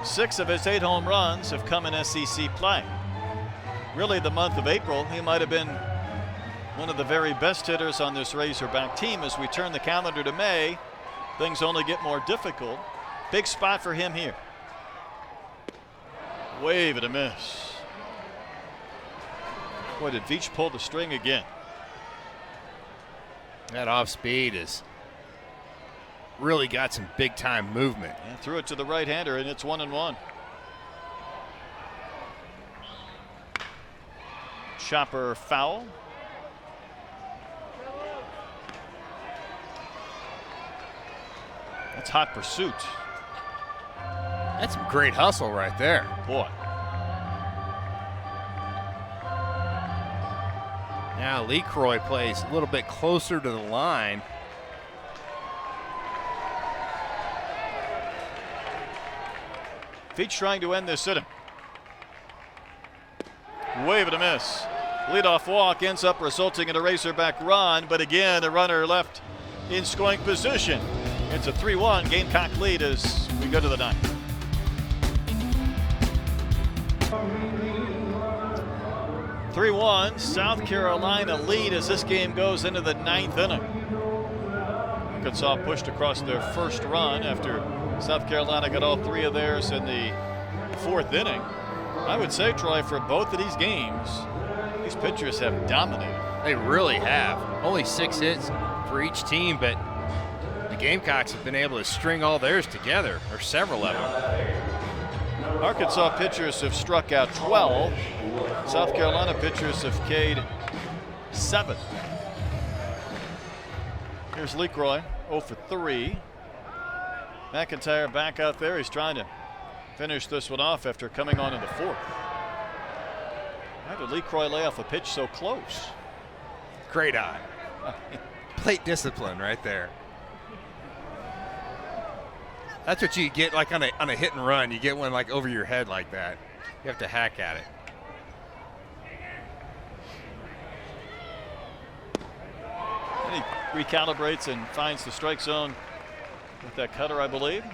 6 of his 8 home runs have come in SEC play. Really, the month of April, he might have been one of the very best hitters on this Razorback team. As we turn the calendar to May, things only get more difficult. Big spot for him here. Wave and a miss. Boy, did Veach pull the string again. That off speed is really got some big time movement. And threw it to the right-hander, and it's 1-1. Chopper foul. That's hot pursuit. That's some great hustle right there. Boy. Now LeCroy plays a little bit closer to the line. Veach trying to end this inning. Wave and a miss. Leadoff walk ends up resulting in a Razorback run, but again, a runner left in scoring position. It's a 3-1 Gamecock lead as we go to the ninth. (3-1) South Carolina lead as this game goes into the 9th inning. Arkansas pushed across their first run after South Carolina got all 3 of theirs in the 4th inning. I would say, Troy, for both of these games, these pitchers have dominated. They really have. Only 6 hits for each team, but the Gamecocks have been able to string all theirs together, or several of them. Arkansas pitchers have struck out 12. South Carolina pitchers have K'd 7. Here's LeCroy, 0 for 3. McIntyre back out there. He's trying to finish this one off after coming on in the 4th. How did LeCroy lay off a pitch so close? Great eye. Plate discipline right there. That's what you get like on a hit and run. You get one like over your head like that. You have to hack at it. And he recalibrates and finds the strike zone with that cutter, I believe.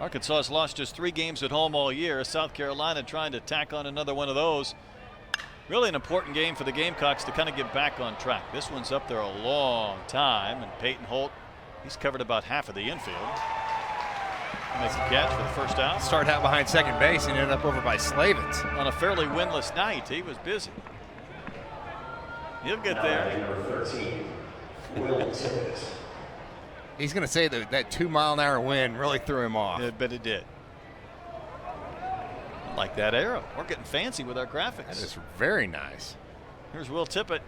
Arkansas has lost just 3 games at home all year. South Carolina trying to tack on another one of those. Really an important game for the Gamecocks to kind of get back on track. This one's up there a long time, and Peyton Holt, he's covered about half of the infield. Makes a catch for the first out. Started out behind second base and ended up over by Slavens. On a fairly winless night, he was busy. He'll get there. Number 13, Will Tippett. He's going to say that that 2-mile-an-hour wind really threw him off. I bet it did. I like that arrow. We're getting fancy with our graphics. That is very nice. Here's Will Tippett.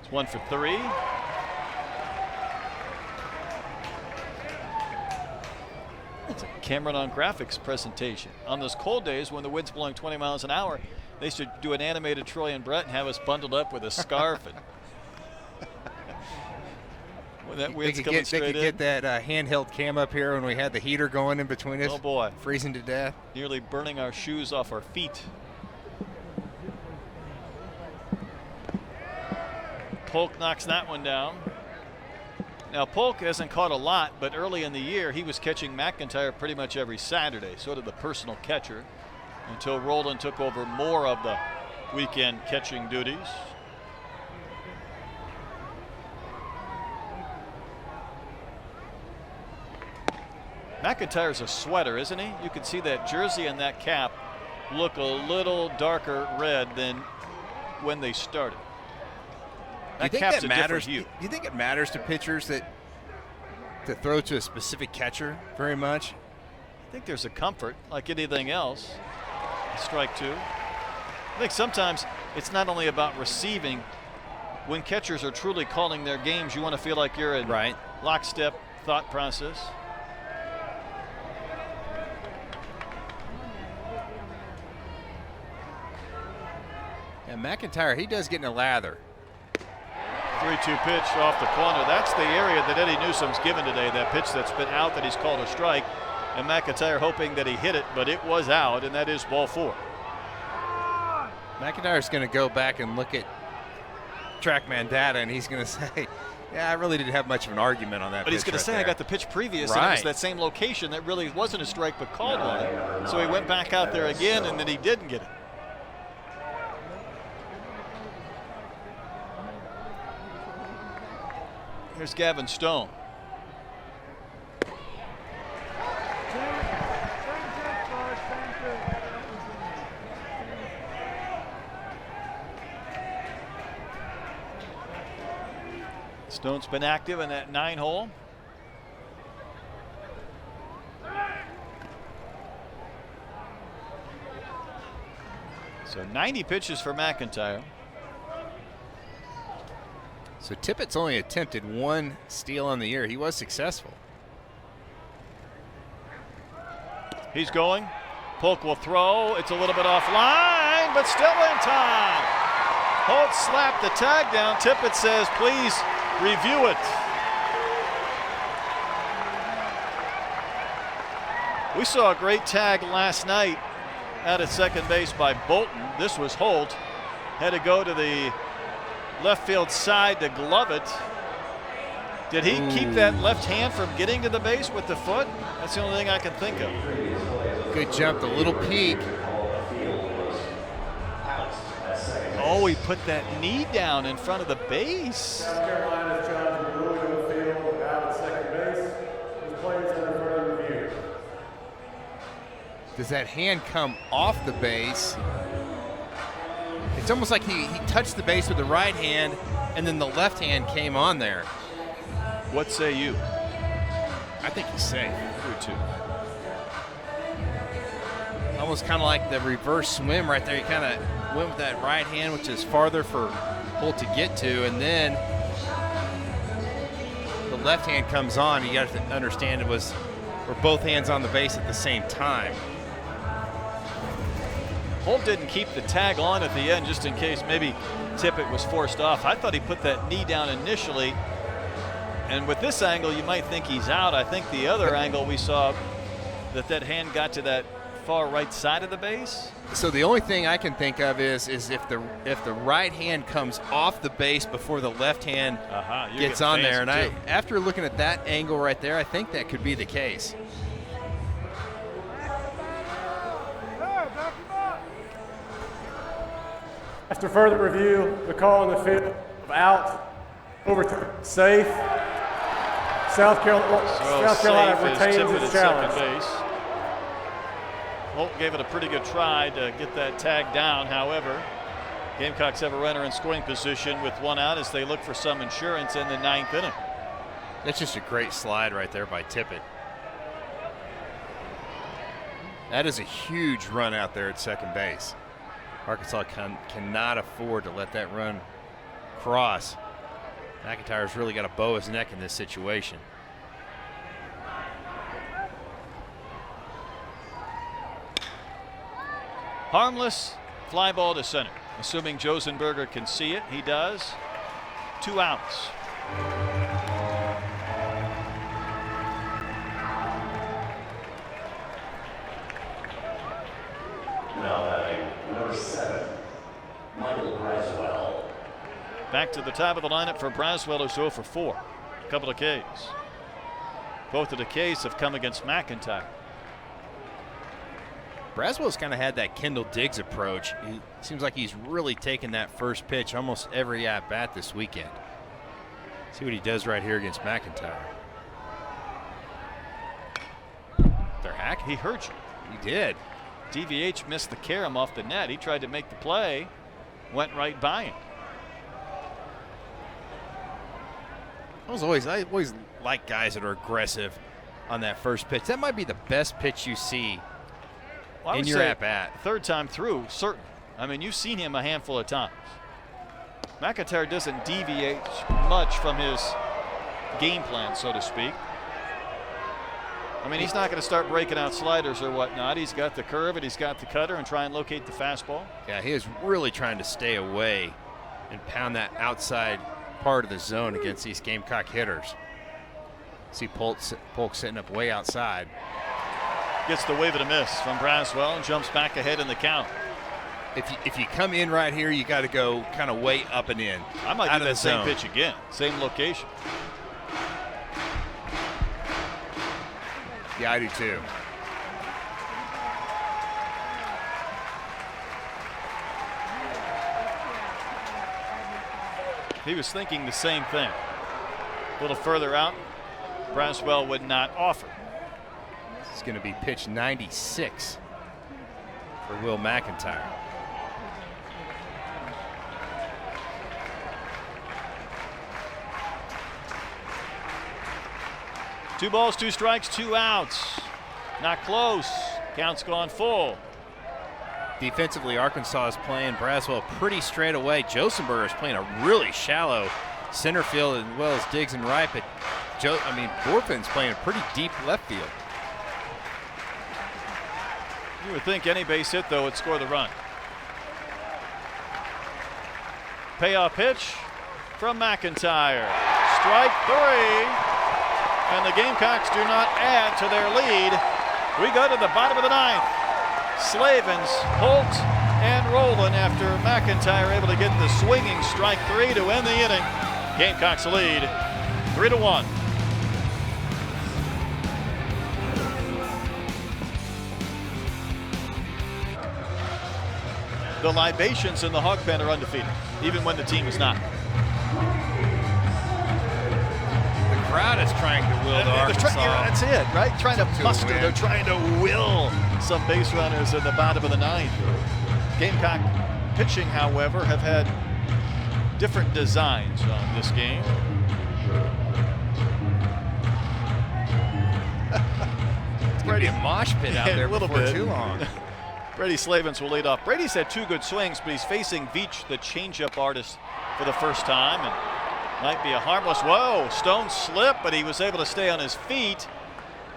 It's 1 for 3. It's a Cameron on Graphics presentation. On those cold days when the wind's blowing 20 miles an hour, they should do an animated Troy and Brett and have us bundled up with a scarf. And when that wind's coming straight in. They could get that handheld cam up here when we had the heater going in between us. Oh boy. Freezing to death. Nearly burning our shoes off our feet. Polk knocks that one down. Now Polk hasn't caught a lot, but early in the year he was catching McIntyre pretty much every Saturday, sort of the personal catcher, until Roland took over more of the weekend catching duties. McIntyre's a sweater, isn't he? You can see that jersey and that cap look a little darker red than when they started. That cap's a different hue. Do you think it matters to pitchers that to throw to a specific catcher very much? I think there's a comfort, like anything else. Strike 2. I think sometimes it's not only about receiving. When catchers are truly calling their games, you want to feel like you're in lockstep thought process. And McIntyre, he does get in a lather. 3-2 pitch off the corner. That's the area that Eddie Newsom's given today, that pitch that's been out that he's called a strike. And McIntyre hoping that he hit it, but it was out, and that is ball 4. McIntyre's going to go back and look at TrackMan data, and he's going to say, yeah, I really didn't have much of an argument on that. But he's going to say, I got the pitch previous, and it was that same location that really wasn't a strike but called one. So he went back out there again, and then he didn't get it. Here's Gavin Stone. Stone's been active in that 9-hole. So 90 pitches for McIntyre. So Tippett's only attempted 1 steal on the year. He was successful. He's going. Polk will throw. It's a little bit offline, but still in time. Holt slapped the tag down. Tippett says, please review it. We saw a great tag last night out at second base by Bolton. This was Holt. Had to go to the left field side to glove it. Did he keep that left hand from getting to the base with the foot? That's the only thing I can think of. Good jump, the little peak. Oh, he put that knee down in front of the base. South Carolina's trying to really go field out at second base. The players under further review. Does that hand come off the base? It's almost like he touched the base with the right hand, and then the left hand came on there. What say you? I think he's safe. Who too? Almost kind of like the reverse swim right there. He kind of went with that right hand, which is farther for Holt to get to, and then the left hand comes on. You got to understand were both hands on the base at the same time. Holt didn't keep the tag on at the end just in case maybe Tippett was forced off. I thought he put that knee down initially, and with this angle you might think he's out. I think the other angle we saw that hand got to that far right side of the base. So the only thing I can think of is if the right hand comes off the base before the left hand gets on there, and after looking at that angle right there, I think that could be the case. After further review, the call on the field of out, over safe South So Carolina safe is retains Tippett its at second challenge. base. Holt gave it a pretty good try to get that tag down. However, Gamecocks have a runner in scoring position with one out as they look for some insurance in the 9th inning. That's just a great slide right there by Tippett. That is a huge run out there at second base. Arkansas cannot afford to let that run cross. McIntyre's really got to bow his neck in this situation. Harmless fly ball to center. Assuming Josenberger can see it, he does. 2 outs. Now batting number 7, Michael Braswell. Back to the top of the lineup for Braswell, who's 0 for 4. A couple of Ks. Both of the Ks have come against McIntyre. Braswell's kind of had that Kendall Diggs approach. He seems like he's really taken that first pitch almost every at-bat this weekend. See what he does right here against McIntyre. They're hack. He hurt you. He did. DVH missed the carom off the net. He tried to make the play, went right by him. I always like guys that are aggressive on that first pitch. That might be the best pitch you see in your at-bat. Third time through, certain. I mean, you've seen him a handful of times. McIntyre doesn't deviate much from his game plan, so to speak. I mean, he's not going to start breaking out sliders or whatnot. He's got the curve and he's got the cutter and try and locate the fastball. Yeah, he is really trying to stay away and pound that outside part of the zone against these Gamecock hitters. See Polk sitting up way outside. Gets the wave and a miss from Braswell and jumps back ahead in the count. If you come in right here, you got to go kind of way up and in. I might do that same zone. pitch again, same location. Yeah, I do too. He was thinking the same thing. A little further out, Braswell would not offer. It's going to be pitch 96 for Will McIntyre. Two balls, 2 strikes, 2 outs. Not close. Count's gone full. Defensively, Arkansas is playing Braswell pretty straight away. Josenberger is playing a really shallow center field as well as Diggs and Wright, but Borfin's playing a pretty deep left field. You would think any base hit, though, would score the run. Payoff pitch from McIntyre. Strike 3. And the Gamecocks do not add to their lead. We go to the bottom of the 9th. Slavens, Holt, and Rowland after McIntyre able to get the swinging strike 3 to end the inning. Gamecocks lead 3-1. The Libations in the Hog Pen are undefeated, even when the team is not. The crowd is trying to will to Arkansas. That's it, right? Trying to muster. They're trying to will some base runners in the bottom of the 9th. Gamecock pitching, however, have had different designs on this game. It's going to be a mosh pit out there before too long. Brady Slavens will lead off. Brady's had 2 good swings, but he's facing Veach, the changeup artist, for the first time. And might be a harmless, whoa, Stone slipped, but he was able to stay on his feet.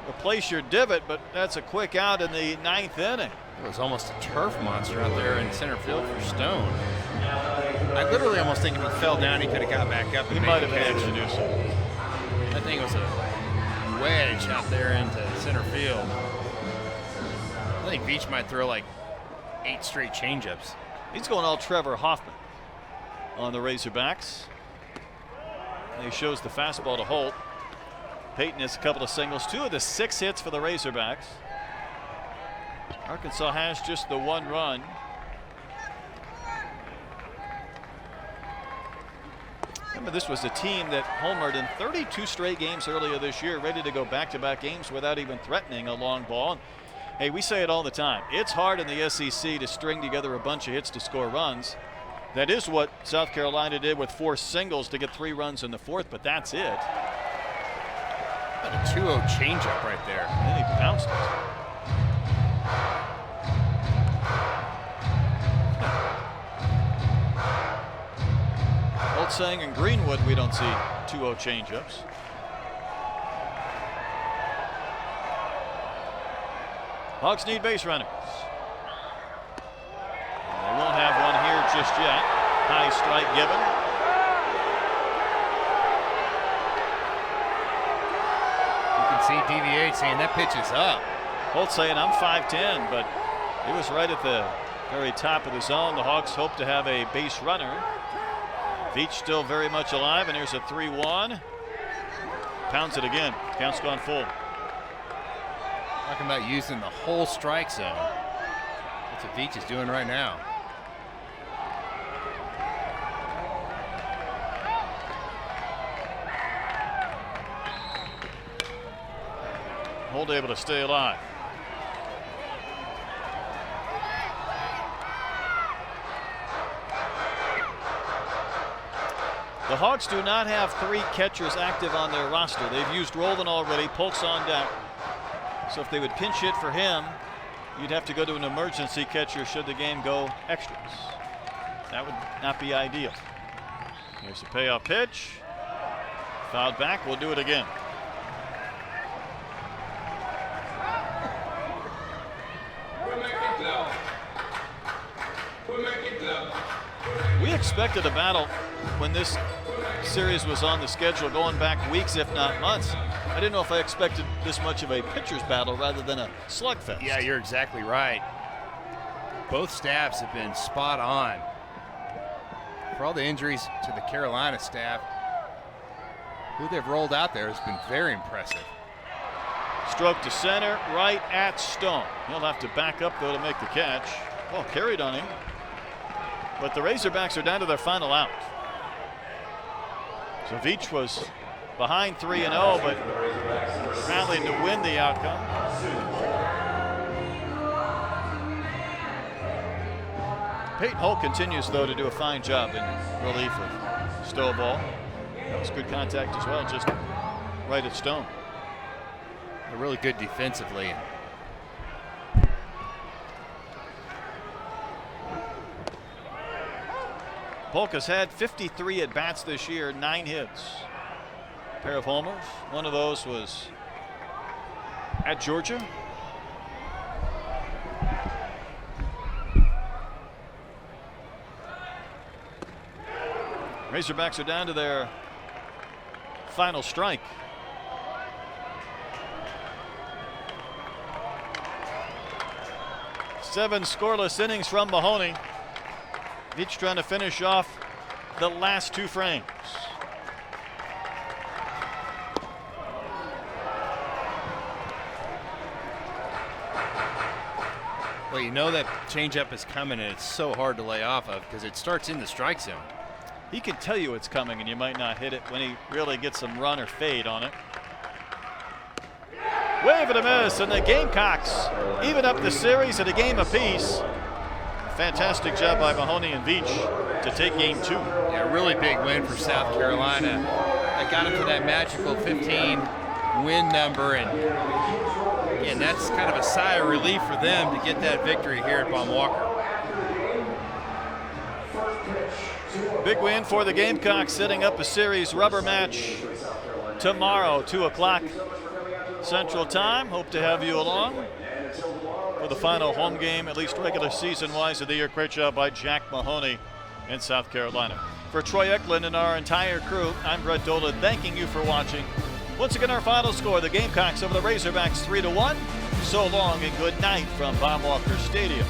Replace your divot, but that's a quick out in the 9th inning. It was almost a turf monster out there in center field for Stone. I literally almost think if he fell down, he could have got back up. He might have managed to do so. I think it was a wedge out there into center field. I think Veach might throw like 8 straight changeups. He's going all Trevor Hoffman on the Razorbacks. And he shows the fastball to Holt. Payton has a couple of singles, 2 of the 6 hits for the Razorbacks. Arkansas has just the 1 run. Remember, this was a team that homered in 32 straight games earlier this year, ready to go back-to-back games without even threatening a long ball. Hey, we say it all the time. It's hard in the SEC to string together a bunch of hits to score runs. That is what South Carolina did with 4 singles to get 3 runs in the 4th, but that's it. A 2-0 changeup right there. And then he bounced it. Old saying in Greenwood, we don't see 2-0 changeups. Hawks need base runners. They won't have one here just yet. High strike given. You can see DVH saying that pitch is up. Holt saying I'm 5'10", but it was right at the very top of the zone. The Hawks hope to have a base runner. Veach still very much alive, and here's a 3-1. Pounds it again. Count's gone full. Talking about using the whole strike zone. That's what Veach is doing right now. Holt able to stay alive. The Hawks do not have 3 catchers active on their roster. They've used Roland already. Polk's on deck. So if they would pinch hit for him, you'd have to go to an emergency catcher should the game go extras. That would not be ideal. Here's a payoff pitch. Fouled back. We'll do it again. We expected a battle when this series was on the schedule, going back weeks, if not months. I didn't know if I expected this much of a pitcher's battle rather than a slugfest. Yeah, you're exactly right. Both staffs have been spot on. For all the injuries to the Carolina staff, who they've rolled out there has been very impressive. Stroke to center, right at Stone. He'll have to back up, though, to make the catch. Well, carried on him. But the Razorbacks are down to their final out. So Veach was behind 3-0, but rallied to win the outcome. Peyton Holt continues, though, to do a fine job in relief of Stovall. That was good contact as well, just right at Stone. They're really good defensively. Polk has had 53 at-bats this year, 9 hits. A pair of homers. One of those was at Georgia. Razorbacks are down to their final strike. Seven scoreless innings from Mahoney. Veach trying to finish off the last 2 frames. Well, you know that changeup is coming, and it's so hard to lay off of because it starts in the strike zone. He can tell you it's coming, and you might not hit it when he really gets some run or fade on it. Wave and a miss, and the Gamecocks even up the series at a game apiece. Fantastic job by Mahoney and Veach to take game 2. Yeah, really big win for South Carolina. That got them to that magical 15 win number, and again, that's kind of a sigh of relief for them to get that victory here at Baum Walker. Big win for the Gamecocks, setting up a series rubber match tomorrow, 2 o'clock Central Time. Hope to have you along for the final home game, at least regular season-wise, of the year. Great job by Jack Mahoney in South Carolina. For Troy Eklund and our entire crew, I'm Brett Dolan, thanking you for watching. Once again, our final score, the Gamecocks over the Razorbacks 3-1. So long and good night from Baum Walker Stadium.